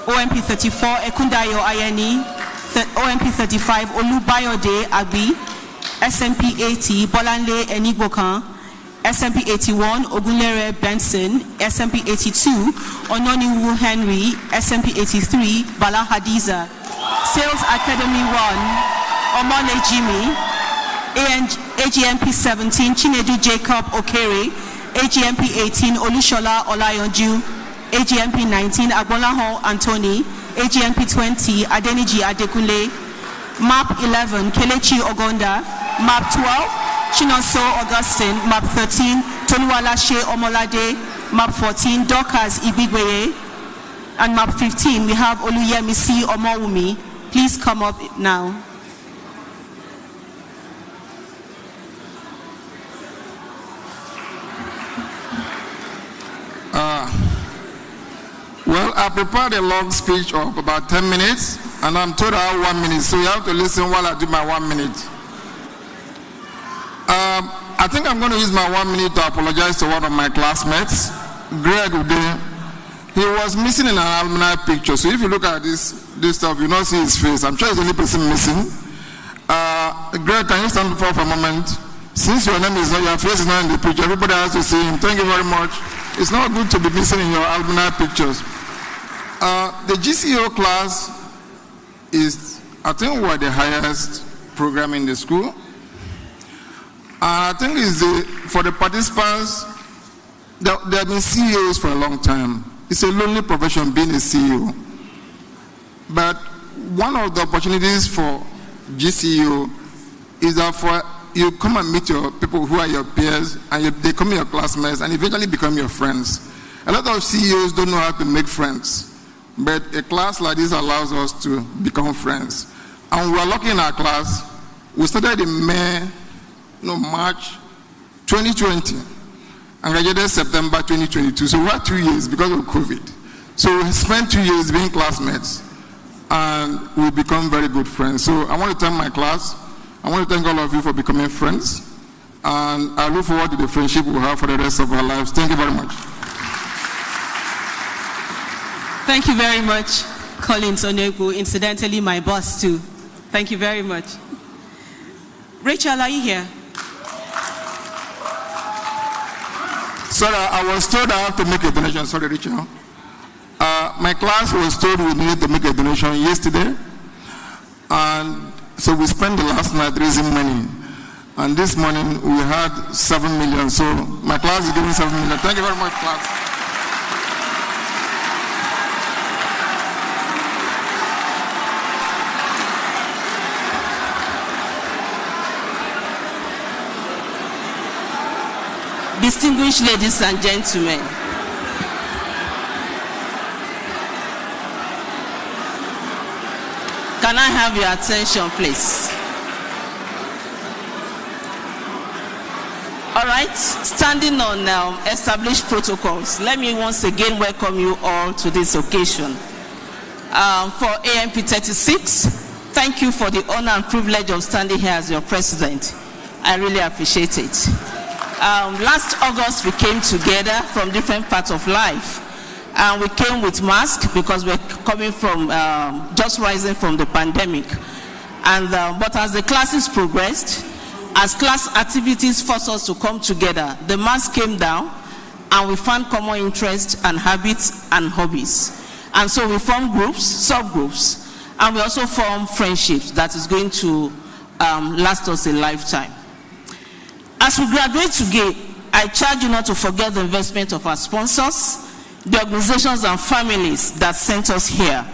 OMP 34, Ekundayo Ayeni. OMP 35, Olubayode Abi. SMP 80, Bolanle Enigbokan. SMP 81, Ogunlere Benson. SMP 82, Ononiwu Henry. SMP 83, Bala Hadiza. Sales Academy 1, Omole Jimmy. AGMP 17, Chinedu Jacob Okere. AGMP 18, Olushola Olayonju. AGMP 19, Agbolaho Anthony. AGMP 20, Adeniji Adekunle. MAP 11, Kelechi Ogonda. MAP 12, Chinonso Augustine. MAP 13, Toluwalashe Omolade. MAP 14, Dorcas Ibigweye. And MAP 15, we have Oluyemisi Omowumi. Please come up now. Well, I prepared a long speech of about 10 minutes, and I'm told I have 1 minute, so you have to listen while I do my 1 minute. I think I'm going to use my 1 minute to apologize to one of my classmates, Greg Ude. He was missing in an alumni picture, so if you look at this stuff, you don't see his face. I'm sure he's the only person missing. Greg, can you stand before for a moment? Since your name is not, your face is not in the picture, everybody has to see him. Thank you very much. It's not good to be missing in your alumni pictures. The GCO class is, I think, we're the highest program in the school. I think it's for the participants, there have been CEOs for a long time. It's a lonely profession being a CEO. But one of the opportunities for GCO is that for you come and meet your people who are your peers, and they become your classmates, and eventually become your friends. A lot of CEOs don't know how to make friends, but a class like this allows us to become friends. And we are lucky in our class. We started in March 2020, and graduated September 2022. So we had 2 years because of COVID. So we spent 2 years being classmates. and we become very good friends. So I want to thank my class. I want to thank all of you for becoming friends. And I look forward to the friendship we'll have for the rest of our lives. Thank you very much. Thank you very much, Collins Onyebu, incidentally my boss too. Thank you very much. Rachel, are you here? Sorry, I was told I have to make a donation. Sorry, Rachel. My class was told we needed to make a donation yesterday. And so we spent the last night raising money. And this morning we had 7 million. So my class is giving 7 million. Thank you very much, class. Distinguished ladies and gentlemen, can I have your attention, please? All right, standing on established protocols, let me once again welcome you all to this occasion. For AMP 36, thank you for the honor and privilege of standing here as your president. I really appreciate it. Last August, we came together from different parts of life. And we came with masks because we're coming from, just rising from the pandemic. And, but as the classes progressed, as class activities forced us to come together, the mask came down and we found common interests and habits and hobbies. And so we formed groups, subgroups, and we also formed friendships that is going to last us a lifetime. As we graduate today, I charge you not to forget the investment of our sponsors, the organizations and families that sent us here.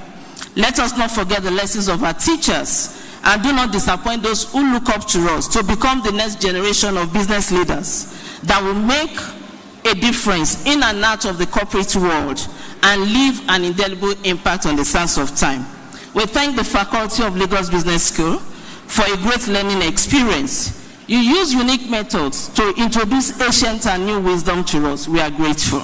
Let us not forget the lessons of our teachers, and do not disappoint those who look up to us to become the next generation of business leaders that will make a difference in and out of the corporate world and leave an indelible impact on the sands of time. We thank the faculty of Lagos Business School for a great learning experience. You use unique methods to introduce ancient and new wisdom to us. We are grateful.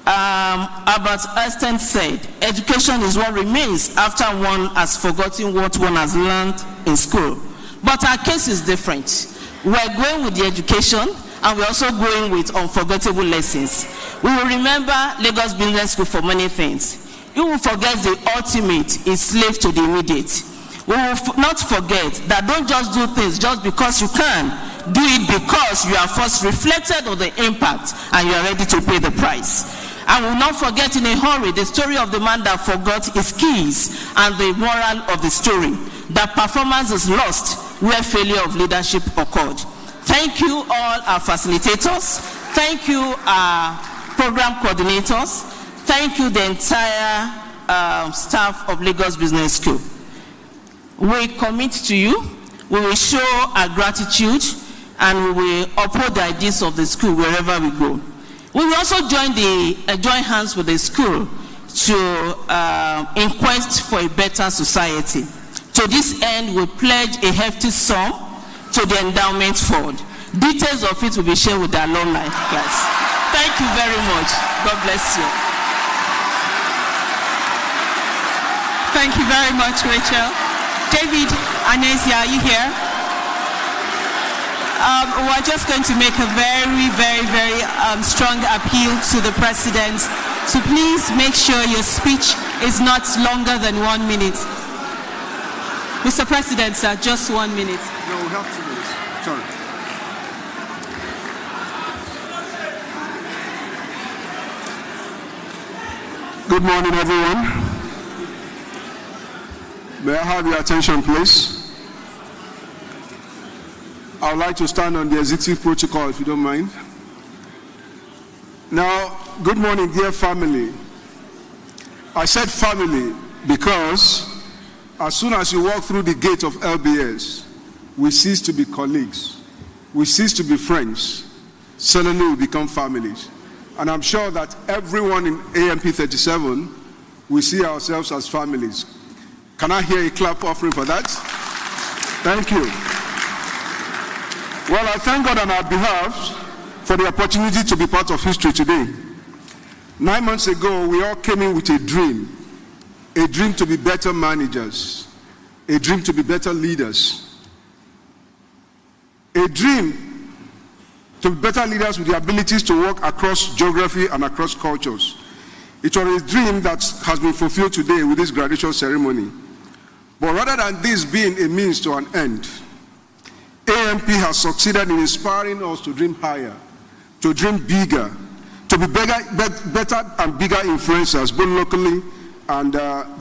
Albert Einstein said, education is what remains after one has forgotten what one has learned in school. But our case is different. We're going with the education, and we're also going with unforgettable lessons. We will remember Lagos Business School for many things. You will forget the ultimate is slave to the immediate. We will not forget that don't just do things just because you can. Do it because you are first reflected on the impact and you are ready to pay the price. And we will not forget in a hurry the story of the man that forgot his keys and the moral of the story. That performance is lost where failure of leadership occurred. Thank you all our facilitators. Thank you our program coordinators. Thank you the entire staff of Lagos Business School. We commit to you, we will show our gratitude, and we will uphold the ideas of the school wherever we go. We will also join hands with the school to in quest for a better society. To this end, we pledge a hefty sum to the endowment fund. Details of it will be shared with the alumni class. Thank you very much. God bless you. Thank you very much, Rachel. David Anesia, are you here? We're just going to make a very, very, very strong appeal to the President. So please make sure your speech is not longer than 1 minute. Mr. President, sir, just 1 minute. No, we have 2 minutes. Sorry. Good morning, everyone. May I have your attention, please? I would like to stand on the executive protocol, if you don't mind. Now, good morning, dear family. I said family because as soon as you walk through the gate of LBS, we cease to be colleagues. We cease to be friends. Suddenly we become families. And I'm sure that everyone in AMP 37, we see ourselves as families. Can I hear a clap offering for that? Thank you. Well, I thank God on our behalf for the opportunity to be part of history today. 9 months ago, we all came in with a dream. a dream to be better managers, a dream to be better leaders, a dream to be better leaders with the abilities to work across geography and across cultures. It was a dream that has been fulfilled today with this graduation ceremony. But rather than this being a means to an end, AMP has succeeded in inspiring us to dream higher, to dream bigger, to be better and bigger influencers, both locally and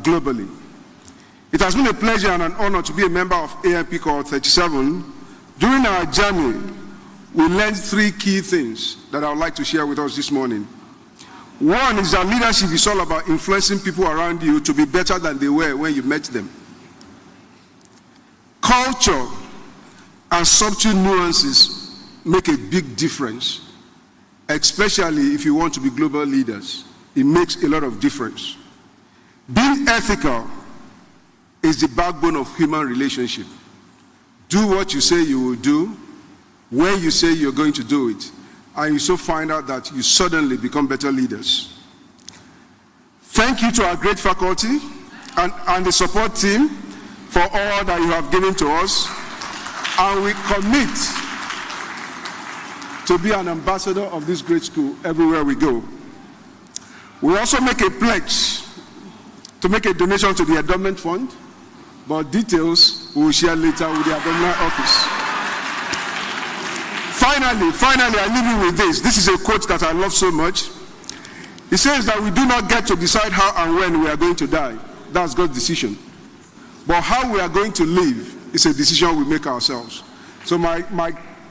globally. It has been a pleasure and an honor to be a member of AMP Core 37. During our journey, we learned three key things that I would like to share with us this morning. One is that leadership is all about influencing people around you to be better than they were when you met them. Culture and subtle nuances make a big difference, especially if you want to be global leaders. It makes a lot of difference. Being ethical is the backbone of human relationship. Do what you say you will do, when you say you're going to do it, and you so find out that you suddenly become better leaders. Thank you to our great faculty and the support team for all that you have given to us, and we commit to be an ambassador of this great school everywhere we go. We also make a pledge to make a donation to the endowment fund, but details we will share later with the alumni office. Finally, I leave you with this. This is a quote that I love so much. It says that we do not get to decide how and when we are going to die. That's God's decision. But how we are going to live is a decision we make ourselves. So my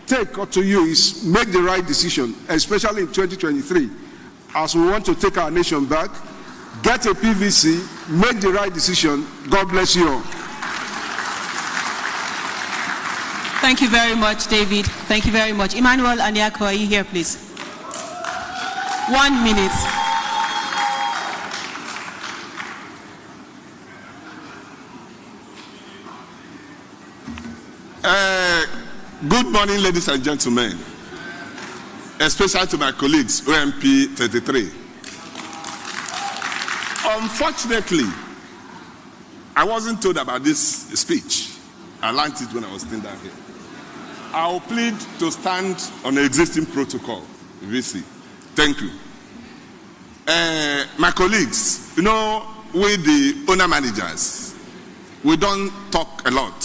take to you is make the right decision, especially in 2023. As we want to take our nation back, get a PVC, make the right decision. God bless you all. Thank you very much, David. Thank you very much. Emmanuel Anyako, are you here, please? 1 minute. Good morning, ladies and gentlemen, especially to my colleagues, OMP 33. Unfortunately, I wasn't told about this speech. I learned it when I was standing down here. I'll plead to stand on the existing protocol, VC. Thank you. My colleagues, you know, we the owner managers, we don't talk a lot.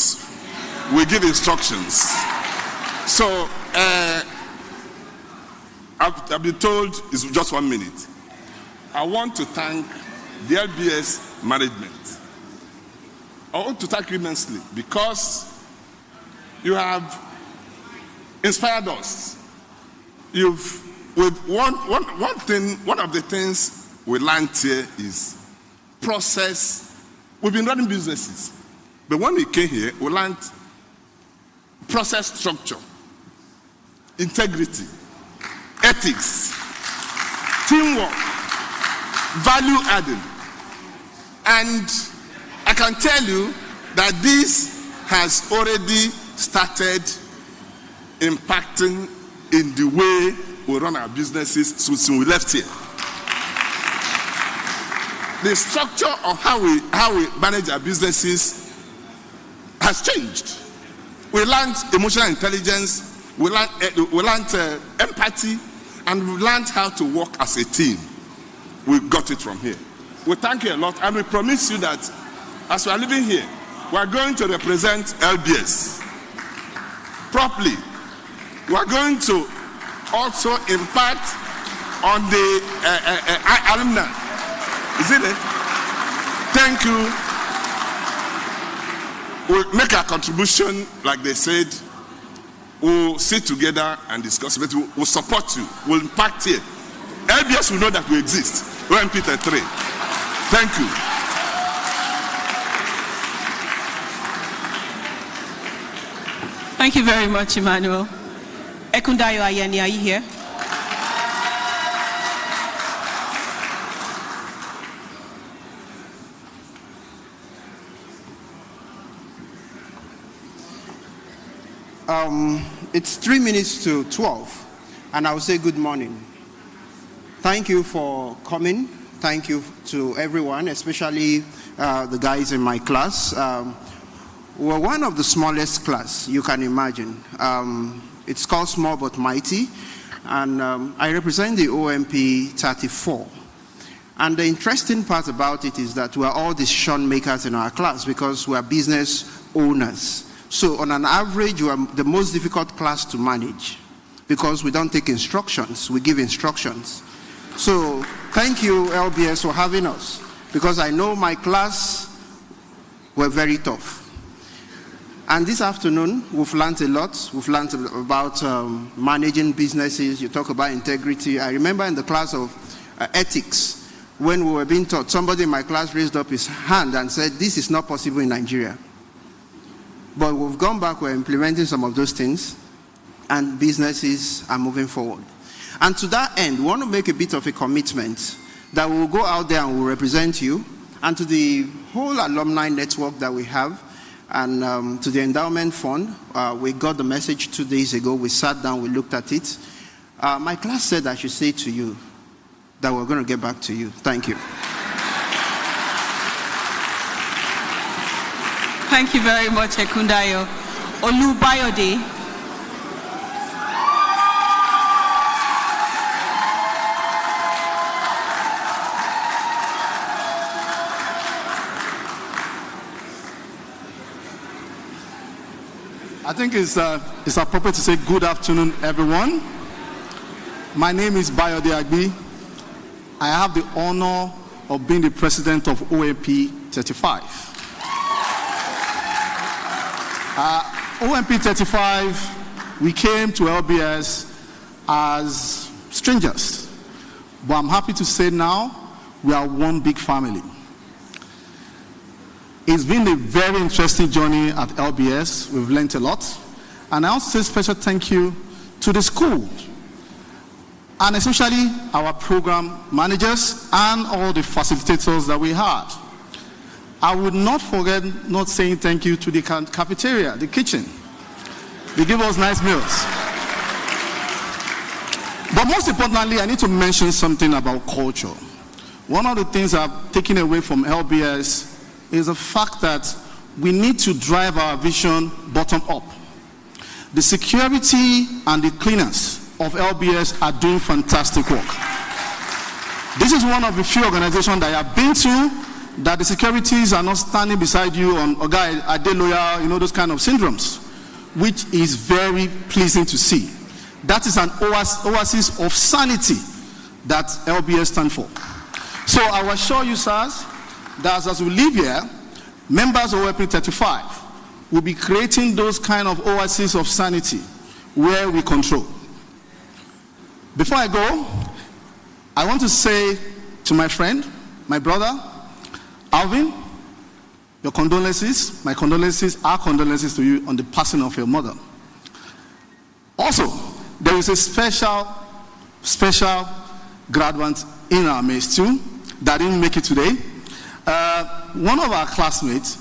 We give instructions. So, I've been told it's just 1 minute. I want to thank the LBS management. I want to thank you immensely because you have inspired us. One of the things we learned here is process. We've been running businesses, but when we came here, we learned process structure, integrity, ethics, teamwork, value adding. And I can tell you that this has already started impacting in the way we run our businesses since we left here. The structure of how we manage our businesses has changed. We learned emotional intelligence, we learned empathy, and we learned how to work as a team. We got it from here. We thank you a lot, and we promise you that as we are living here, we are going to represent LBS properly. We are going to also impact on the alumni. Is it? Thank you. We'll make our contribution, like they said. We'll sit together and discuss it. We'll support you. We'll impact here. LBS will know that we exist. OMP 33. Thank you. Thank you very much, Emmanuel. Ekundayo Ayeni, are you here? It's 3 minutes to 12, and I will say good morning. Thank you for coming Thank you to everyone, especially the guys in my class. We're one of the smallest class you can imagine. It's called Small But Mighty, and I represent the OMP 34. And the interesting part about it is that we're all decision makers in our class because we're business owners. So on an average, we're the most difficult class to manage because we don't take instructions, we give instructions. So thank you, LBS, for having us, because I know my class were very tough. And this afternoon, we've learned a lot. We've learned about managing businesses. You talk about integrity. I remember in the class of ethics, when we were being taught, somebody in my class raised up his hand and said, this is not possible in Nigeria. But we've gone back, we're implementing some of those things, and businesses are moving forward. And to that end, we want to make a bit of a commitment that we'll go out there and we'll represent you, and to the whole alumni network that we have, and to the endowment fund. We got the message 2 days ago. We sat down, we looked at it. My class said I should say to you that we're going to get back to you. Thank you. Thank you very much, Ekundayo. Olubayode. I think it's appropriate to say good afternoon, everyone. My name is Bayode Agbi. I have the honor of being the president of OMP 35. OMP 35, we came to LBS as strangers, but I'm happy to say now we are one big family. It's been a very interesting journey at LBS. We've learned a lot. And I also say special thank you to the school, and especially our program managers and all the facilitators that we had. I would not forget not saying thank you to the cafeteria, the kitchen. They give us nice meals. But most importantly, I need to mention something about culture. One of the things I've taken away from LBS is the fact that we need to drive our vision bottom up. The security and the cleaners of LBS are doing fantastic work. This is one of the few organizations that I have been to that the securities are not standing beside you on Oga Adeloya, you know, those kind of syndromes, which is very pleasing to see. That is an oasis of sanity that LBS stands for. So I will assure you, sirs, that as we live here, members of OMP 35 will be creating those kind of oases of sanity where we control. Before I go, I want to say to my friend, my brother, Alvin, your condolences, my condolences, our condolences to you on the passing of your mother. Also, there is a special graduate in our midst too that didn't make it today. One of our classmates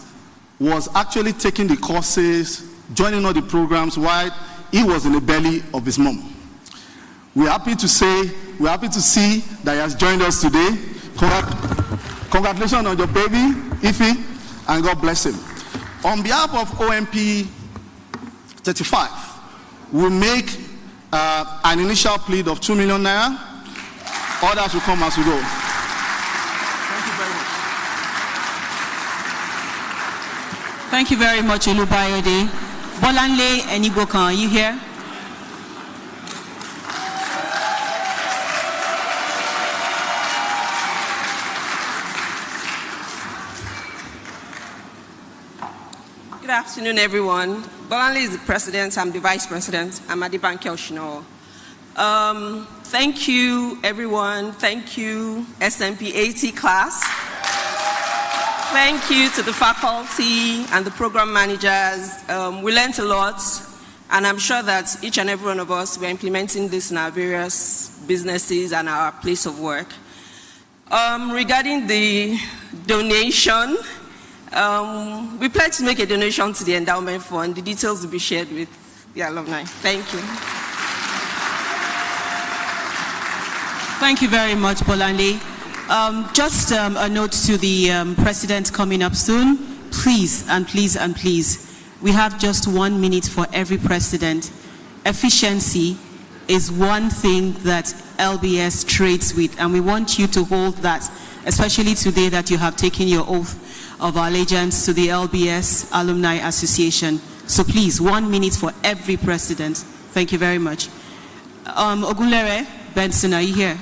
was actually taking the courses, joining all the programs while he was in the belly of his mom. We're happy to see that he has joined us today. Congratulations on your baby, Ife, and God bless him. On behalf of OMP 35, we make an initial plea of 2 million naira. Others will come as we go. Thank you very much, Olubayode. Bolanle Enigokan, are you here? Good afternoon, everyone. Bolanle is the president, I'm the vice president. I'm Adibanke Oshino. Thank you, everyone. Thank you, SMP 80 class. Thank you to the faculty and the program managers. We learned a lot, and I'm sure that each and every one of us, we're implementing this in our various businesses and our place of work. Regarding the donation, we pledge to make a donation to the endowment fund. The details will be shared with the alumni. Thank you. Thank you very much, Bolanle. Just a note to the president coming up soon. Please, and please, and please, we have just 1 minute for every president. Efficiency is one thing that LBS trades with, and we want you to hold that, especially today that you have taken your oath of allegiance to the LBS Alumni Association. So please, 1 minute for every president. Thank you very much. Ogunlere Benson, are you here?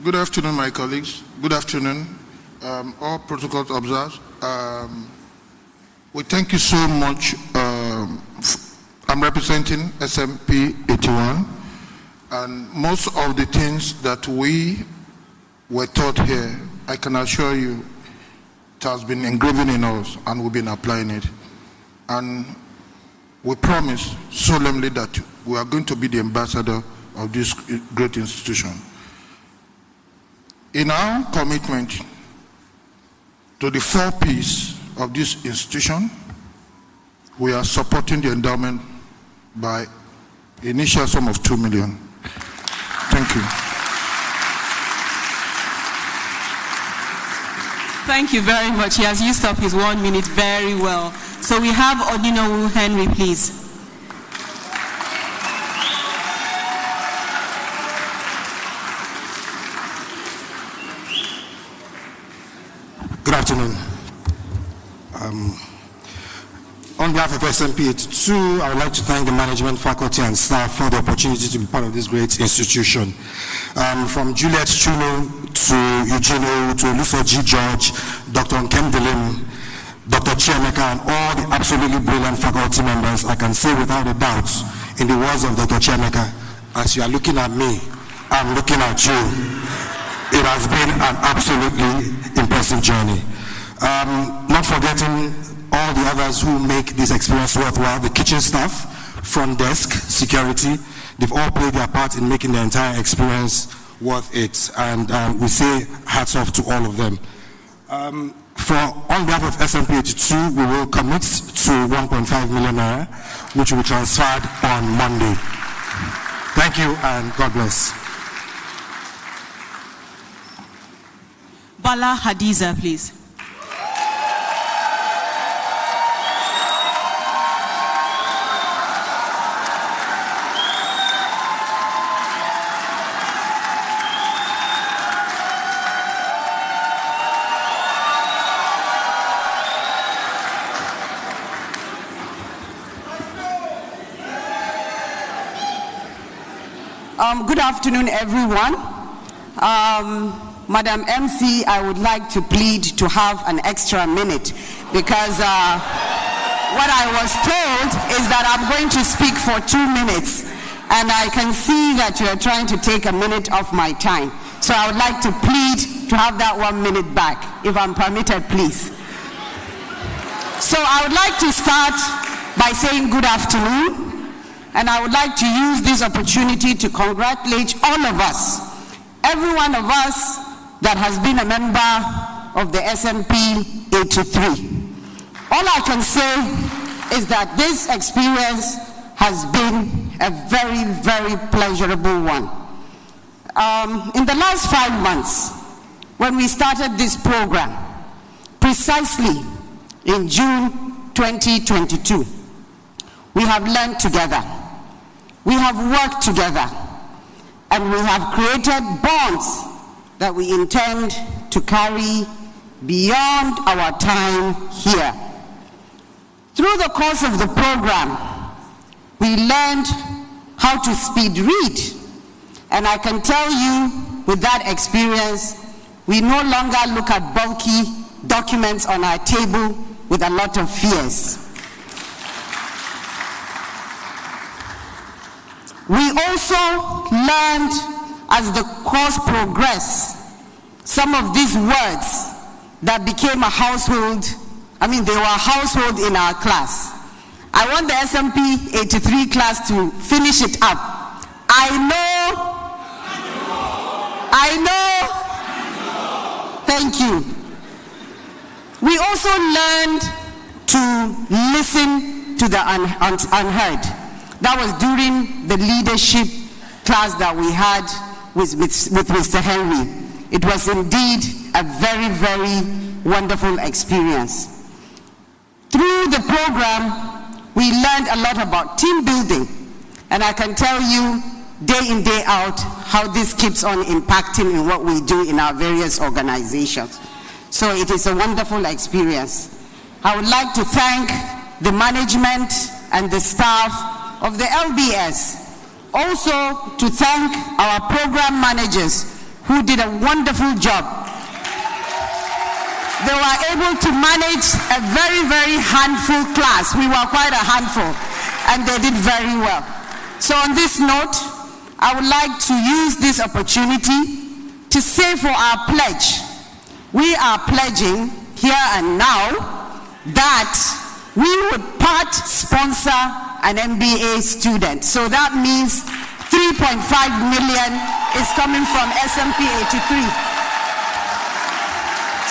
Good afternoon, my colleagues. Good afternoon, all protocols observed. We thank you so much. I'm representing SMP 81, and most of the things that we were taught here, I can assure you, it has been engraven in us, and we've been applying it. And we promise solemnly that we are going to be the ambassador of this great institution. In our commitment to the 4 P's of this institution, we are supporting the endowment by initial sum of 2 million. Thank you. Thank you very much. He has used up his 1 minute very well. So we have Odinowu Henry, please. Good afternoon. On behalf of SMP 82, I would like to thank the management, faculty, and staff for the opportunity to be part of this great institution. From Juliet Chuno to Eugenio to Luso G. George, Dr. Nkem Delim, Dr. Chiemeka, and all the absolutely brilliant faculty members, I can say without a doubt, in the words of Dr. Chiemeka, as you are looking at me, I'm looking at you. It has been an absolutely impressive journey. Not forgetting all the others who make this experience worthwhile, the kitchen staff, front desk, security, they've all played their part in making the entire experience worth it. And we say hats off to all of them. On behalf of SMP 82, we will commit to 1.5 million naira, which will be transferred on Monday. Thank you and God bless. Bala Hadiza, please. Good afternoon, everyone. Madam MC, I would like to plead to have an extra minute because what I was told is that I'm going to speak for 2 minutes, and I can see that you are trying to take a minute of my time. So I would like to plead to have that 1 minute back, if I'm permitted, please. So I would like to start by saying good afternoon. And I would like to use this opportunity to congratulate all of us, every one of us that has been a member of the SMP 83. All I can say is that this experience has been a very, very pleasurable one. In the last 5 months, when we started this program, precisely in June 2022, we have learned together. We have worked together, and we have created bonds that we intend to carry beyond our time here. Through the course of the program, we learned how to speed read, and I can tell you with that experience, we no longer look at bulky documents on our table with a lot of fears. We also learned as the course progressed some of these words that became a household, they were a household in our class. I want the SMP 83 class to finish it up. I know. Thank you. We also learned to listen to the unheard. That was during the leadership class that we had with Mr. Henry. It was indeed a very, very wonderful experience. Through the program, we learned a lot about team building, and I can tell you day in, day out, how this keeps on impacting in what we do in our various organizations. So it is a wonderful experience. I would like to thank the management and the staff of the LBS. Also to thank our program managers who did a wonderful job. They were able to manage a very, very handful class. We were quite a handful, and they did very well. So on this note, I would like to use this opportunity to say for our pledge, we are pledging here and now that we would part sponsor an MBA student. So that means 3.5 million is coming from SMP 83.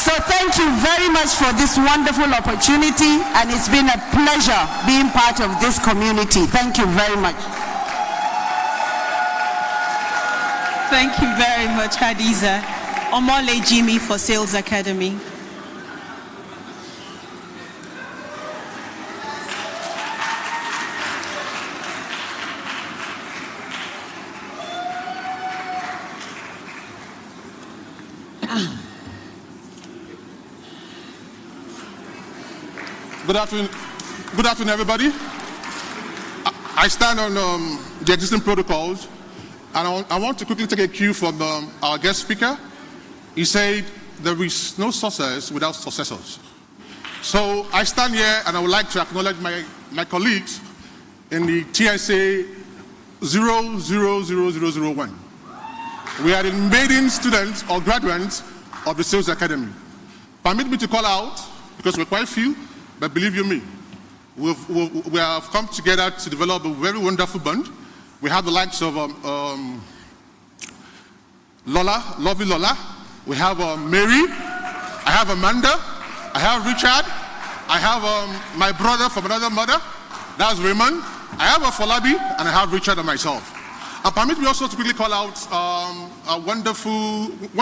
So thank you very much for this wonderful opportunity, and it's been a pleasure being part of this community. Thank you very much. Thank you very much, Hadiza. Omole Jimmy for Sales Academy. Good afternoon, everybody. I stand on the existing protocols, and I want to quickly take a cue from our guest speaker. He said, there is no success without successors. So I stand here and I would like to acknowledge my colleagues in the TSA 000001. We are the maiden students or graduates of the Sales Academy. Permit me to call out, because we're quite few, but believe you me, we have come together to develop a very wonderful bond. We have the likes of Lola, lovely Lola. We have Mary. I have Amanda. I have Richard. I have my brother from another mother. That's Raymond. I have Folabi, and I have Richard and myself. And permit me also to quickly call out one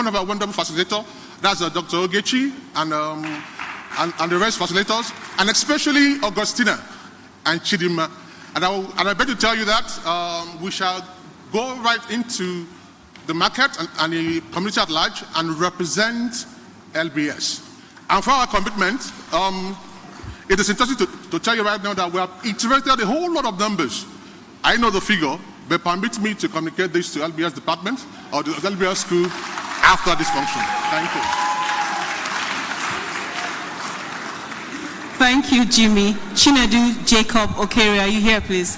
of our wonderful facilitators. That's Dr. Ogechi and the rest facilitators, and especially Augustina and Chidima. And I beg to tell you that we shall go right into the market and the community at large and represent LBS. And for our commitment, it is interesting to tell you right now that we have iterated a whole lot of numbers. I know the figure, but permit me to communicate this to LBS department or the LBS school after this function. Thank you. Thank you, Jimmy. Chinedu Jacob Okere, are you here, please?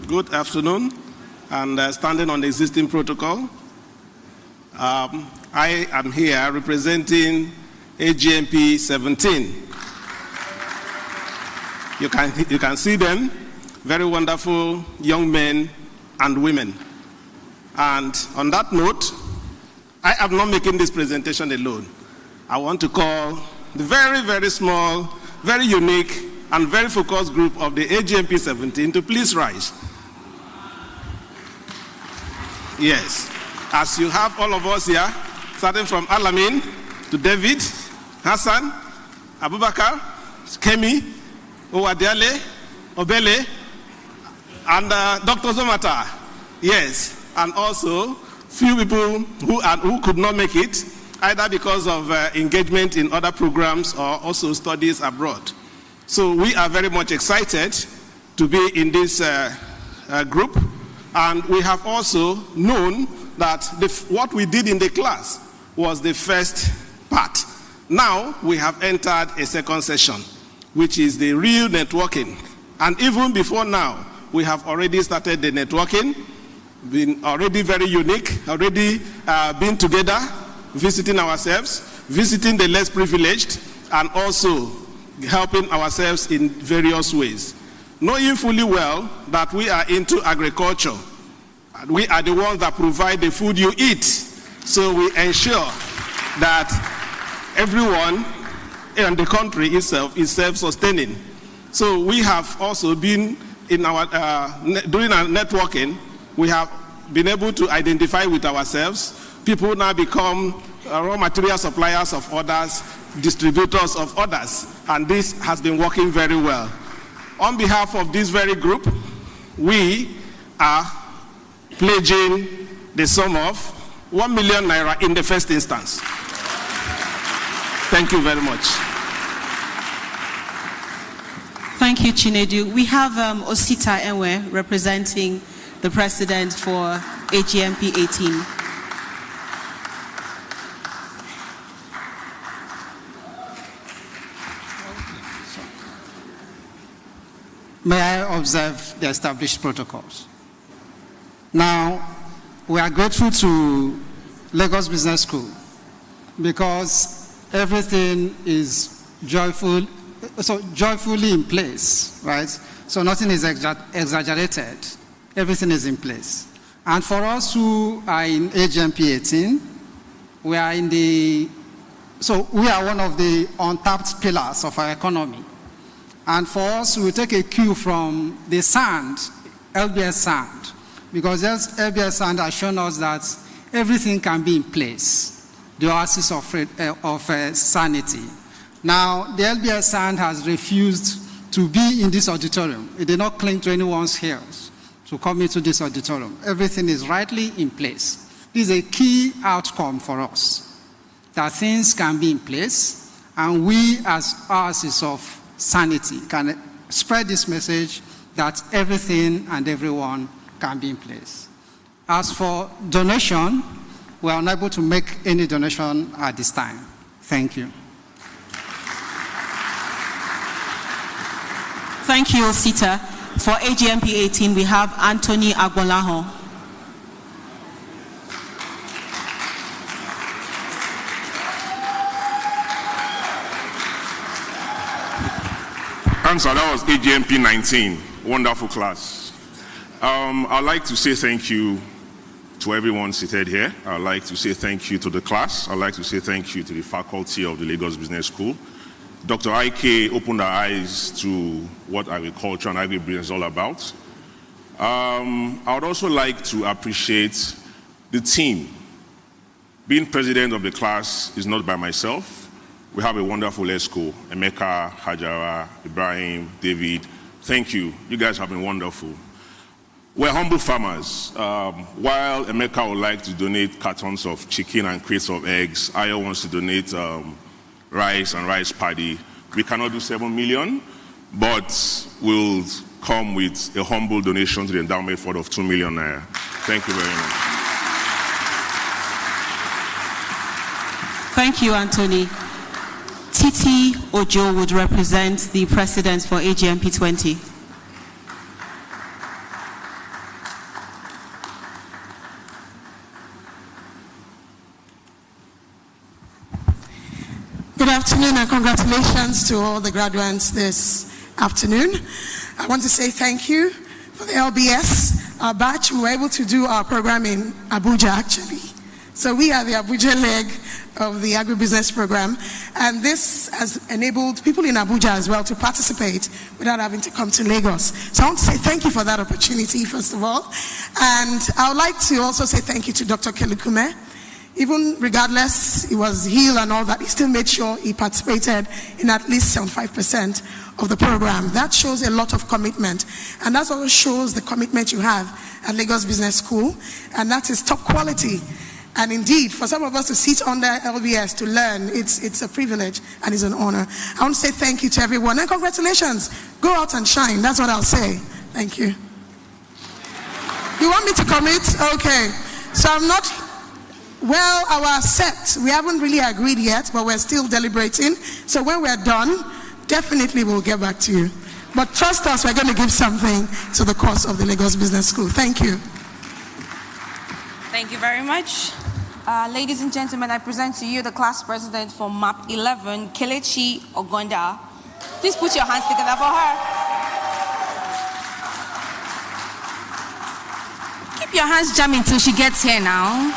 Good afternoon, and standing on the existing protocol, I am here representing AGMP 17. You can see them, very wonderful young men and women. And on that note, I am not making this presentation alone. I want to call the very, very small, very unique, and very focused group of the AGMP 17 to please rise. Yes, as you have all of us here, starting from Alamin to David, Hassan, Abubakar, Kemi, Owadiale, Obele, and Dr. Zomata. Yes, and also few people who could not make it, either because of engagement in other programs or also studies abroad. So we are very much excited to be in this group. And we have also known that what we did in the class was the first part. Now we have entered a second session, which is the real networking. And even before now, we have already started the networking, been already very unique, already been together, visiting ourselves. visiting the less privileged, and also helping ourselves in various ways. Knowing fully well that we are into agriculture, we are the ones that provide the food you eat. So we ensure that everyone in the country itself is self-sustaining. So we have also been in our during our networking, we have been able to identify with ourselves. People now become raw material suppliers of others, distributors of others, and this has been working very well. On behalf of this very group, we are pledging the sum of 1 million naira in the first instance. Thank you very much. Thank you, Chinedu. We have Osita Enwe representing the president for AGMP 18. May I observe the established protocols? Now, we are grateful to Lagos Business School because everything is joyfully in place, right? So nothing is exaggerated. Everything is in place. And for us who are in AGMP 18, we are one of the untapped pillars of our economy. And for us, we take a cue from the sand, LBS sand, because LBS sand has shown us that everything can be in place, the oasis of sanity. Now, the LBS sand has refused to be in this auditorium. It did not cling to anyone's heels to come into this auditorium. Everything is rightly in place. This is a key outcome for us, that things can be in place, and we as oasis of sanity can spread this message that everything and everyone can be in place. As for donation, we are unable to make any donation at this time. Thank you. Thank you, Osita. For AGMP 18, we have Anthony Agbolaho. Answer, that was AGMP 19. Wonderful class. I'd like to say thank you to everyone seated here. I'd like to say thank you to the class. I'd like to say thank you to the faculty of the Lagos Business School. Dr. Ike opened our eyes to what agriculture and agribusiness is all about. I would also like to appreciate the team. Being president of the class is not by myself. We have a wonderful ESCO, Emeka, Hajara, Ibrahim, David. Thank you. You guys have been wonderful. We're humble farmers. While Emeka would like to donate cartons of chicken and crates of eggs, Ayo wants to donate rice and rice paddy. We cannot do 7 million, but we'll come with a humble donation to the endowment fund of 2 million naira. Thank you very much. Thank you, Anthony. Titi Ojo would represent the president for AGMP 20. Good afternoon and congratulations to all the graduates this afternoon. I want to say thank you for the LBS, our batch. We were able to do our program in Abuja actually. So we are the Abuja leg of the agribusiness program, and this has enabled people in Abuja as well to participate without having to come to Lagos. So I want to say thank you for that opportunity, first of all. And I would like to also say thank you to Dr. Kelikume. Even regardless, he was ill and all that, he still made sure he participated in at least 75% of the program. That shows a lot of commitment. And that also shows the commitment you have at Lagos Business School. And that is top quality. And indeed, for some of us to sit under LBS to learn, it's a privilege and it's an honor. I want to say thank you to everyone and congratulations. Go out and shine. That's what I'll say. Thank you. You want me to commit? Okay. So I'm not... Well, our set, we haven't really agreed yet, but we're still deliberating. So when we're done, definitely we'll get back to you. But trust us, we're going to give something to the cause of the Lagos Business School. Thank you. Thank you very much. Ladies and gentlemen, I present to you the class president for MAP 11, Kelechi Ogonda. Please put your hands together for her. Keep your hands jamming till she gets here now.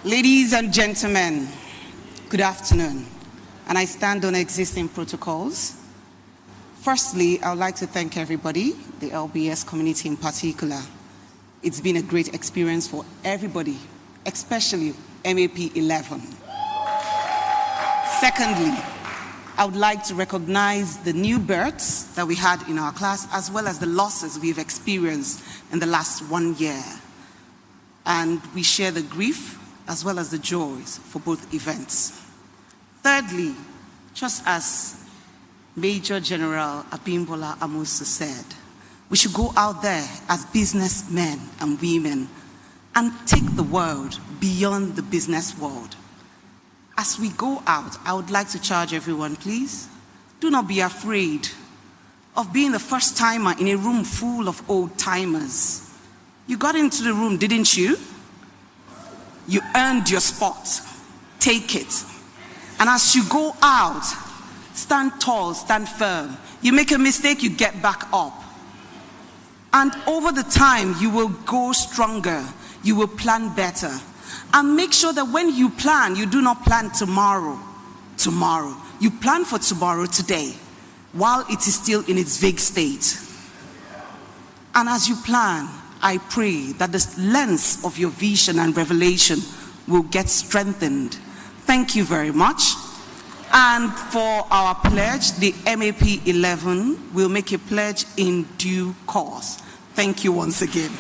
Ladies and gentlemen, good afternoon. And I stand on existing protocols. Firstly, I would like to thank everybody, the LBS community in particular. It's been a great experience for everybody, especially MAP 11. Secondly, I would like to recognize the new births that we had in our class, as well as the losses we've experienced in the last 1 year. And we share the grief as well as the joys for both events. Thirdly, just as Major General Abimbola Amosu said, we should go out there as businessmen and women and take the world beyond the business world. As we go out, I would like to charge everyone, please, do not be afraid of being the first timer in a room full of old timers. You got into the room, didn't you? You earned your spot. Take it. And as you go out, stand tall, stand firm. You make a mistake, you get back up. And over the time, you will go stronger. You will plan better. And make sure that when you plan, you do not plan tomorrow. You plan for tomorrow today, while it is still in its vague state. And as you plan, I pray that the lens of your vision and revelation will get strengthened. Thank you very much. And for our pledge, the MAP 11 will make a pledge in due course. Thank you once again.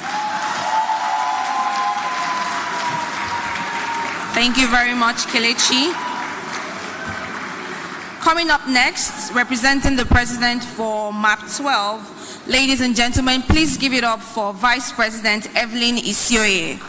Thank you very much, Kelechi. Coming up next, representing the president for MAP 12, ladies and gentlemen, please give it up for Vice President Evelyn Isioye.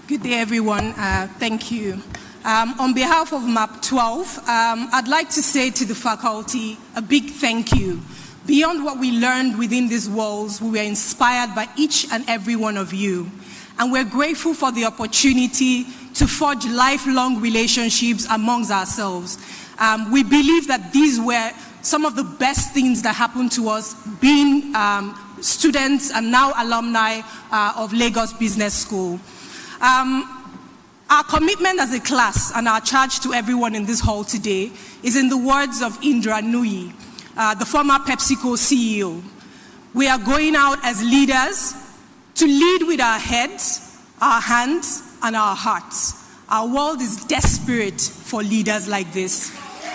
Good day, everyone. Thank you. On behalf of MAP 12, I'd like to say to the faculty a big thank you. Beyond what we learned within these walls, we were inspired by each and every one of you. And we're grateful for the opportunity to forge lifelong relationships amongst ourselves. We believe that these were some of the best things that happened to us being students and now alumni of Lagos Business School. Our commitment as a class and our charge to everyone in this hall today is in the words of Indra Nooyi, the former PepsiCo CEO. We are going out as leaders to lead with our heads, our hands, and our hearts. Our world is desperate for leaders like this.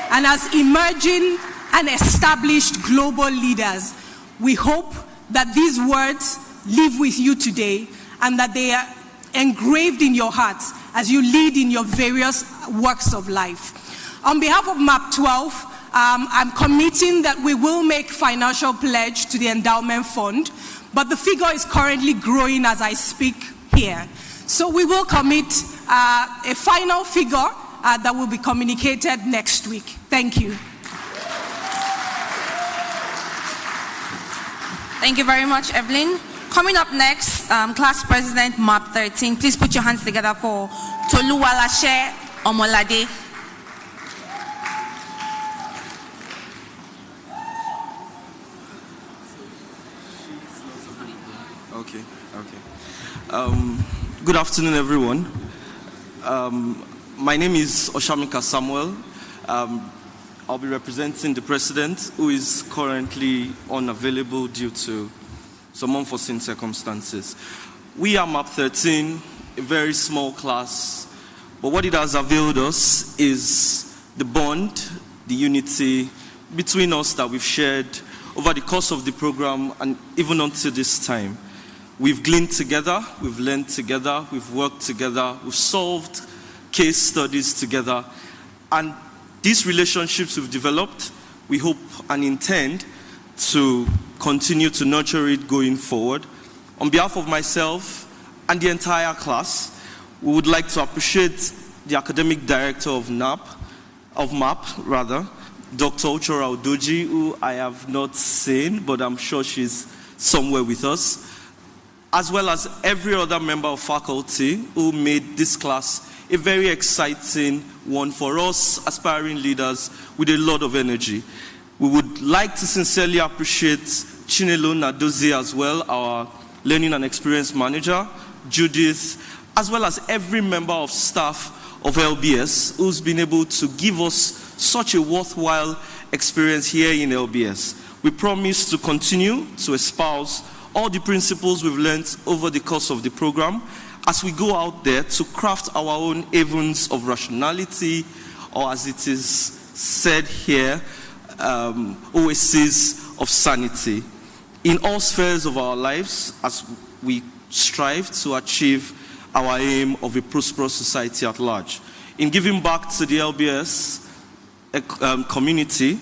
And as emerging and established global leaders, we hope that these words live with you today and that they are engraved in your hearts as you lead in your various works of life. On behalf of MAP 12, I'm committing that we will make financial pledge to the endowment fund, but the figure is currently growing as I speak here. So we will commit a final figure that will be communicated next week. Thank you. Thank you very much, Evelyn. Coming up next, Class President MAP 13. Please put your hands together for Toluwalashe Omolade. Good afternoon, everyone. My name is Oshamika Samuel. I'll be representing the president, who is currently unavailable due to some unforeseen circumstances. We are MAP 13, a very small class, but what it has availed us is the bond, the unity between us that we've shared over the course of the program and even until this time. We've gleaned together, we've learned together, we've worked together, we've solved case studies together. And these relationships we've developed, we hope and intend to continue to nurture it going forward. On behalf of myself and the entire class, we would like to appreciate the academic director of MAP, Dr. Ochora Odoji, who I have not seen, but I'm sure she's somewhere with us, as well as every other member of faculty who made this class a very exciting one for us aspiring leaders with a lot of energy. We would like to sincerely appreciate Chinelo Nadozie as well, our Learning and Experience Manager, Judith, as well as every member of staff of LBS who's been able to give us such a worthwhile experience here in LBS. We promise to continue to espouse all the principles we've learned over the course of the program as we go out there to craft our own havens of rationality, or as it is said here, oases of sanity in all spheres of our lives as we strive to achieve our aim of a prosperous society at large. In giving back to the LBS community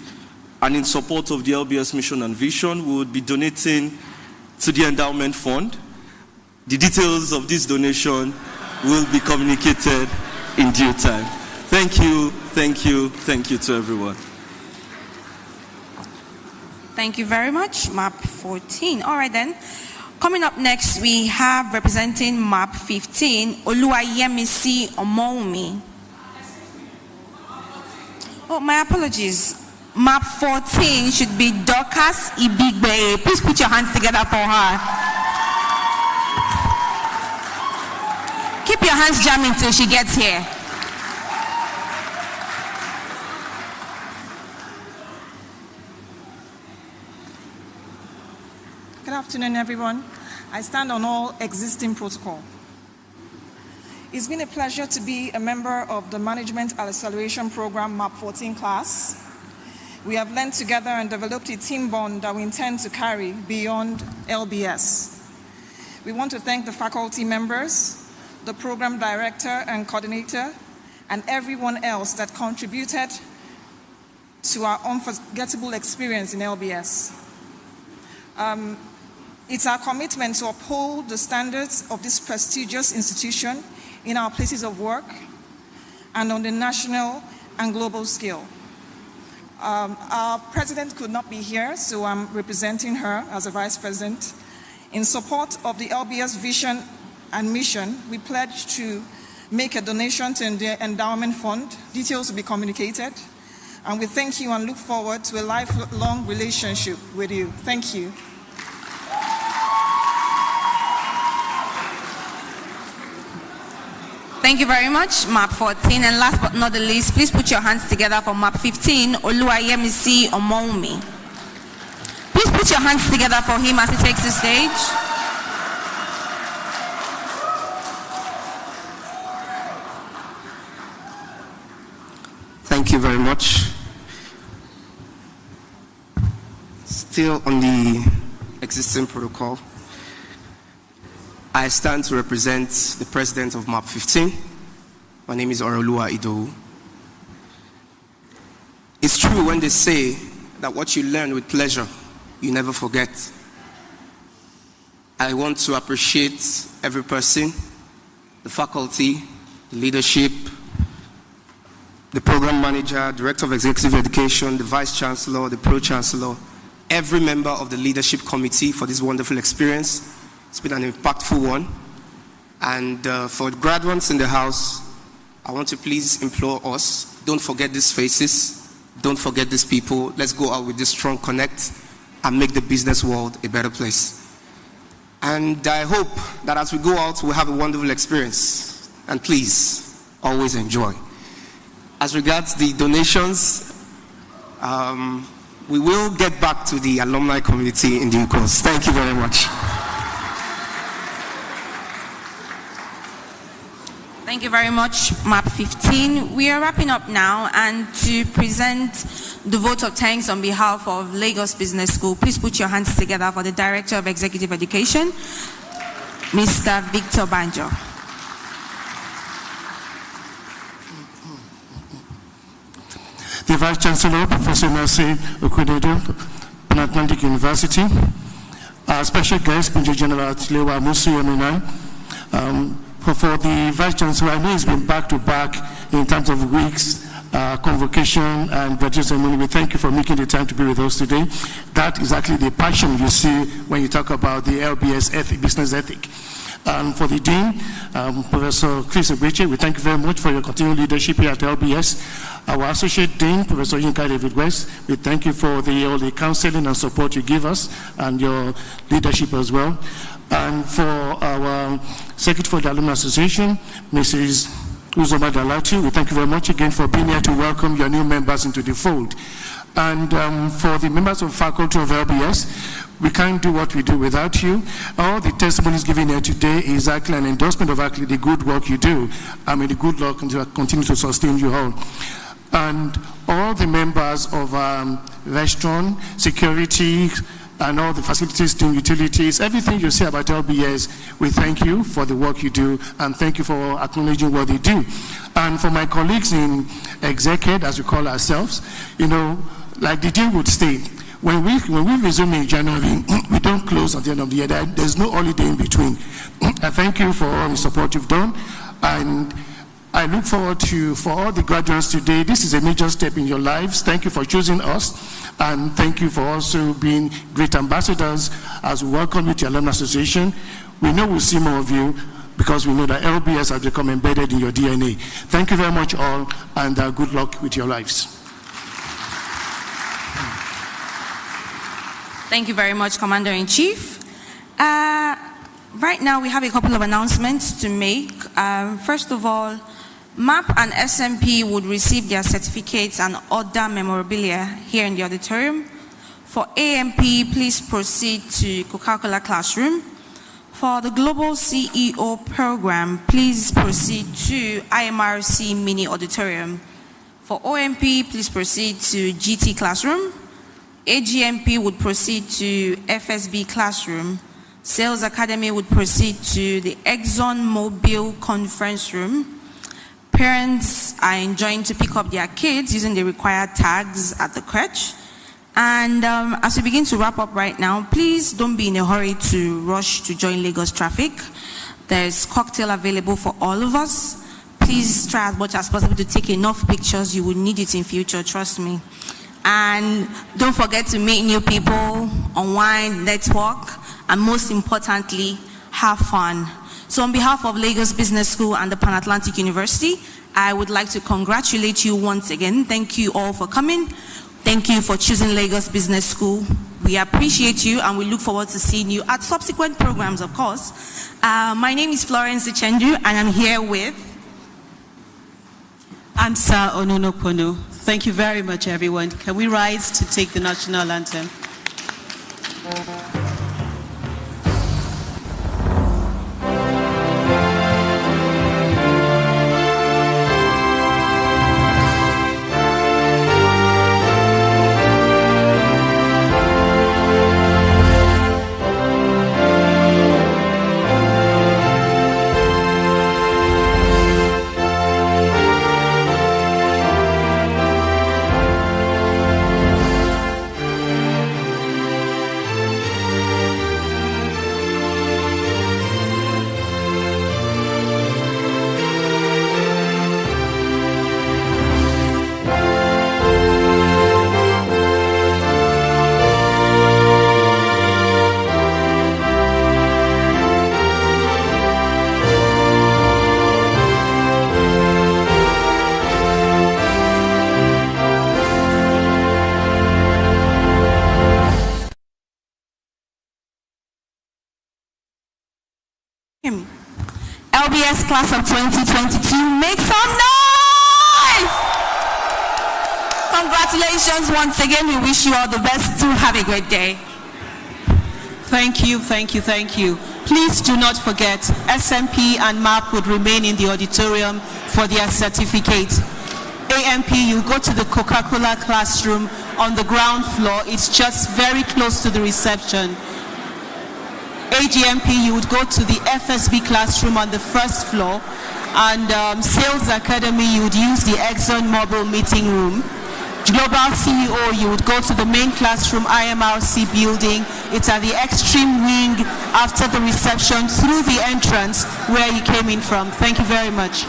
and in support of the LBS mission and vision, we would be donating to the endowment fund. The details of this donation will be communicated in due time. Thank you, thank you, thank you to everyone. Thank you very much, MAP 14. All right then. Coming up next, we have representing MAP 15, Oluwayemisi Omoumi. Oh, my apologies. MAP 14 should be Dorcas Ibigbe. Please put your hands together for her. Keep your hands jamming till she gets here. Good afternoon, everyone. I stand on all existing protocol. It's been a pleasure to be a member of the Management Acceleration Program MAP 14 class. We have learned together and developed a team bond that we intend to carry beyond LBS. We want to thank the faculty members, the program director and coordinator, and everyone else that contributed to our unforgettable experience in LBS. It's our commitment to uphold the standards of this prestigious institution in our places of work and on the national and global scale. Our president could not be here, so I'm representing her as a vice president. In support of the LBS vision and mission, we pledge to make a donation to the endowment fund. Details will be communicated. And we thank you and look forward to a lifelong relationship with you. Thank you. Thank you very much, MAP 14. And last but not the least, please put your hands together for MAP 15, Oluwayemisi Omoumi. Please put your hands together for him as he takes the stage. Thank you very much. Still on the existing protocol, I stand to represent the president of MAP 15. My name is Orolua Idowu. It's true when they say that what you learn with pleasure, you never forget. I want to appreciate every person, the faculty, the leadership, the program manager, director of executive education, the vice chancellor, the pro-chancellor, every member of the leadership committee for this wonderful experience. It's been an impactful one. And for graduates in the house, I want to please implore us, don't forget these faces, don't forget these people. Let's go out with this strong connect and make the business world a better place. And I hope that as we go out, we'll have a wonderful experience. And please, always enjoy. As regards the donations, we will get back to the alumni community in due course. Thank you very much. Thank you very much, MAP 15. We are wrapping up now, and to present the vote of thanks on behalf of Lagos Business School, please put your hands together for the Director of Executive Education, Mr. Victor Banjo. The Vice Chancellor, Professor Nase Okudedo, Pan Atlantic University, our special guest, Major General Tilewa Musu Eminan, For the Vice Chancellor, I know it's been back to back in terms of weeks, convocation and graduation ceremony. We thank you for making the time to be with us today. That is actually the passion you see when you talk about the LBS ethic, business ethic. For the Dean, Professor Chris Ogbeche, we thank you very much for your continued leadership here at LBS. Our Associate Dean, Professor Yinka David West, we thank you for all the counseling and support you give us and your leadership as well. And for our Secretary for the Alumni Association, Mrs. Uzoma Dalatu, we thank you very much again for being here to welcome your new members into the fold. And for the members of faculty of LBS, we can't do what we do without you. All the testimonies given here today is actually an endorsement of actually the good work you do. I mean, the good luck and to continue to sustain you all. And all the members of restaurant, security, and all the facilities, team, utilities, everything you say about LBS, we thank you for the work you do, and thank you for acknowledging what they do. And for my colleagues in Executive, as we call ourselves, you know, like the dean would state, when we resume in January, we don't close at the end of the year. There's no holiday in between. I thank you for all the support you've done, and I look forward to, for all the graduates today, this is a major step in your lives. Thank you for choosing us, and thank you for also being great ambassadors as we welcome you to the Alumni Association. We know we'll see more of you because we know that LBS has become embedded in your DNA. Thank you very much all, and good luck with your lives. Thank you very much, Commander-in-Chief. Right now, we have a couple of announcements to make. First of all, MAP and SMP would receive their certificates and other memorabilia here in the auditorium. For AMP, please proceed to Coca-Cola Classroom. For the Global CEO Program, please proceed to IMRC Mini Auditorium. For OMP, please proceed to GT Classroom. AGMP would proceed to FSB Classroom. Sales Academy would proceed to the Exxon Mobil Conference Room. Parents are enjoined to pick up their kids using the required tags at the crèche. And as we begin to wrap up right now, please don't be in a hurry to rush to join Lagos traffic. There's cocktail available for all of us. Please try as much as possible to take enough pictures. You will need it in future, trust me. And don't forget to meet new people, unwind, network, and most importantly, have fun. So on behalf of Lagos Business School and the Pan-Atlantic University, I would like to congratulate you once again. Thank you all for coming. Thank you for choosing Lagos Business School. We appreciate you, and we look forward to seeing you at subsequent programs, of course. My name is Florence Ichendu, and I'm here with Ansa Onunopono. Thank you very much, everyone. Can we rise to take the national anthem? LBS class of 2022, make some noise! Congratulations once again. We wish you all the best. Do have a great day. Thank you, thank you, thank you. Please do not forget, SMP and MAP would remain in the auditorium for their certificate. AMP, you go to the Coca-Cola Classroom on the ground floor. It's just very close to the reception. AGMP, you would go to the FSB Classroom on the first floor. And Sales Academy, you would use the Exxon Mobil meeting room. Global CEO, you would go to the main classroom, IMRC building. It's at the extreme wing after the reception through the entrance where you came in from. Thank you very much.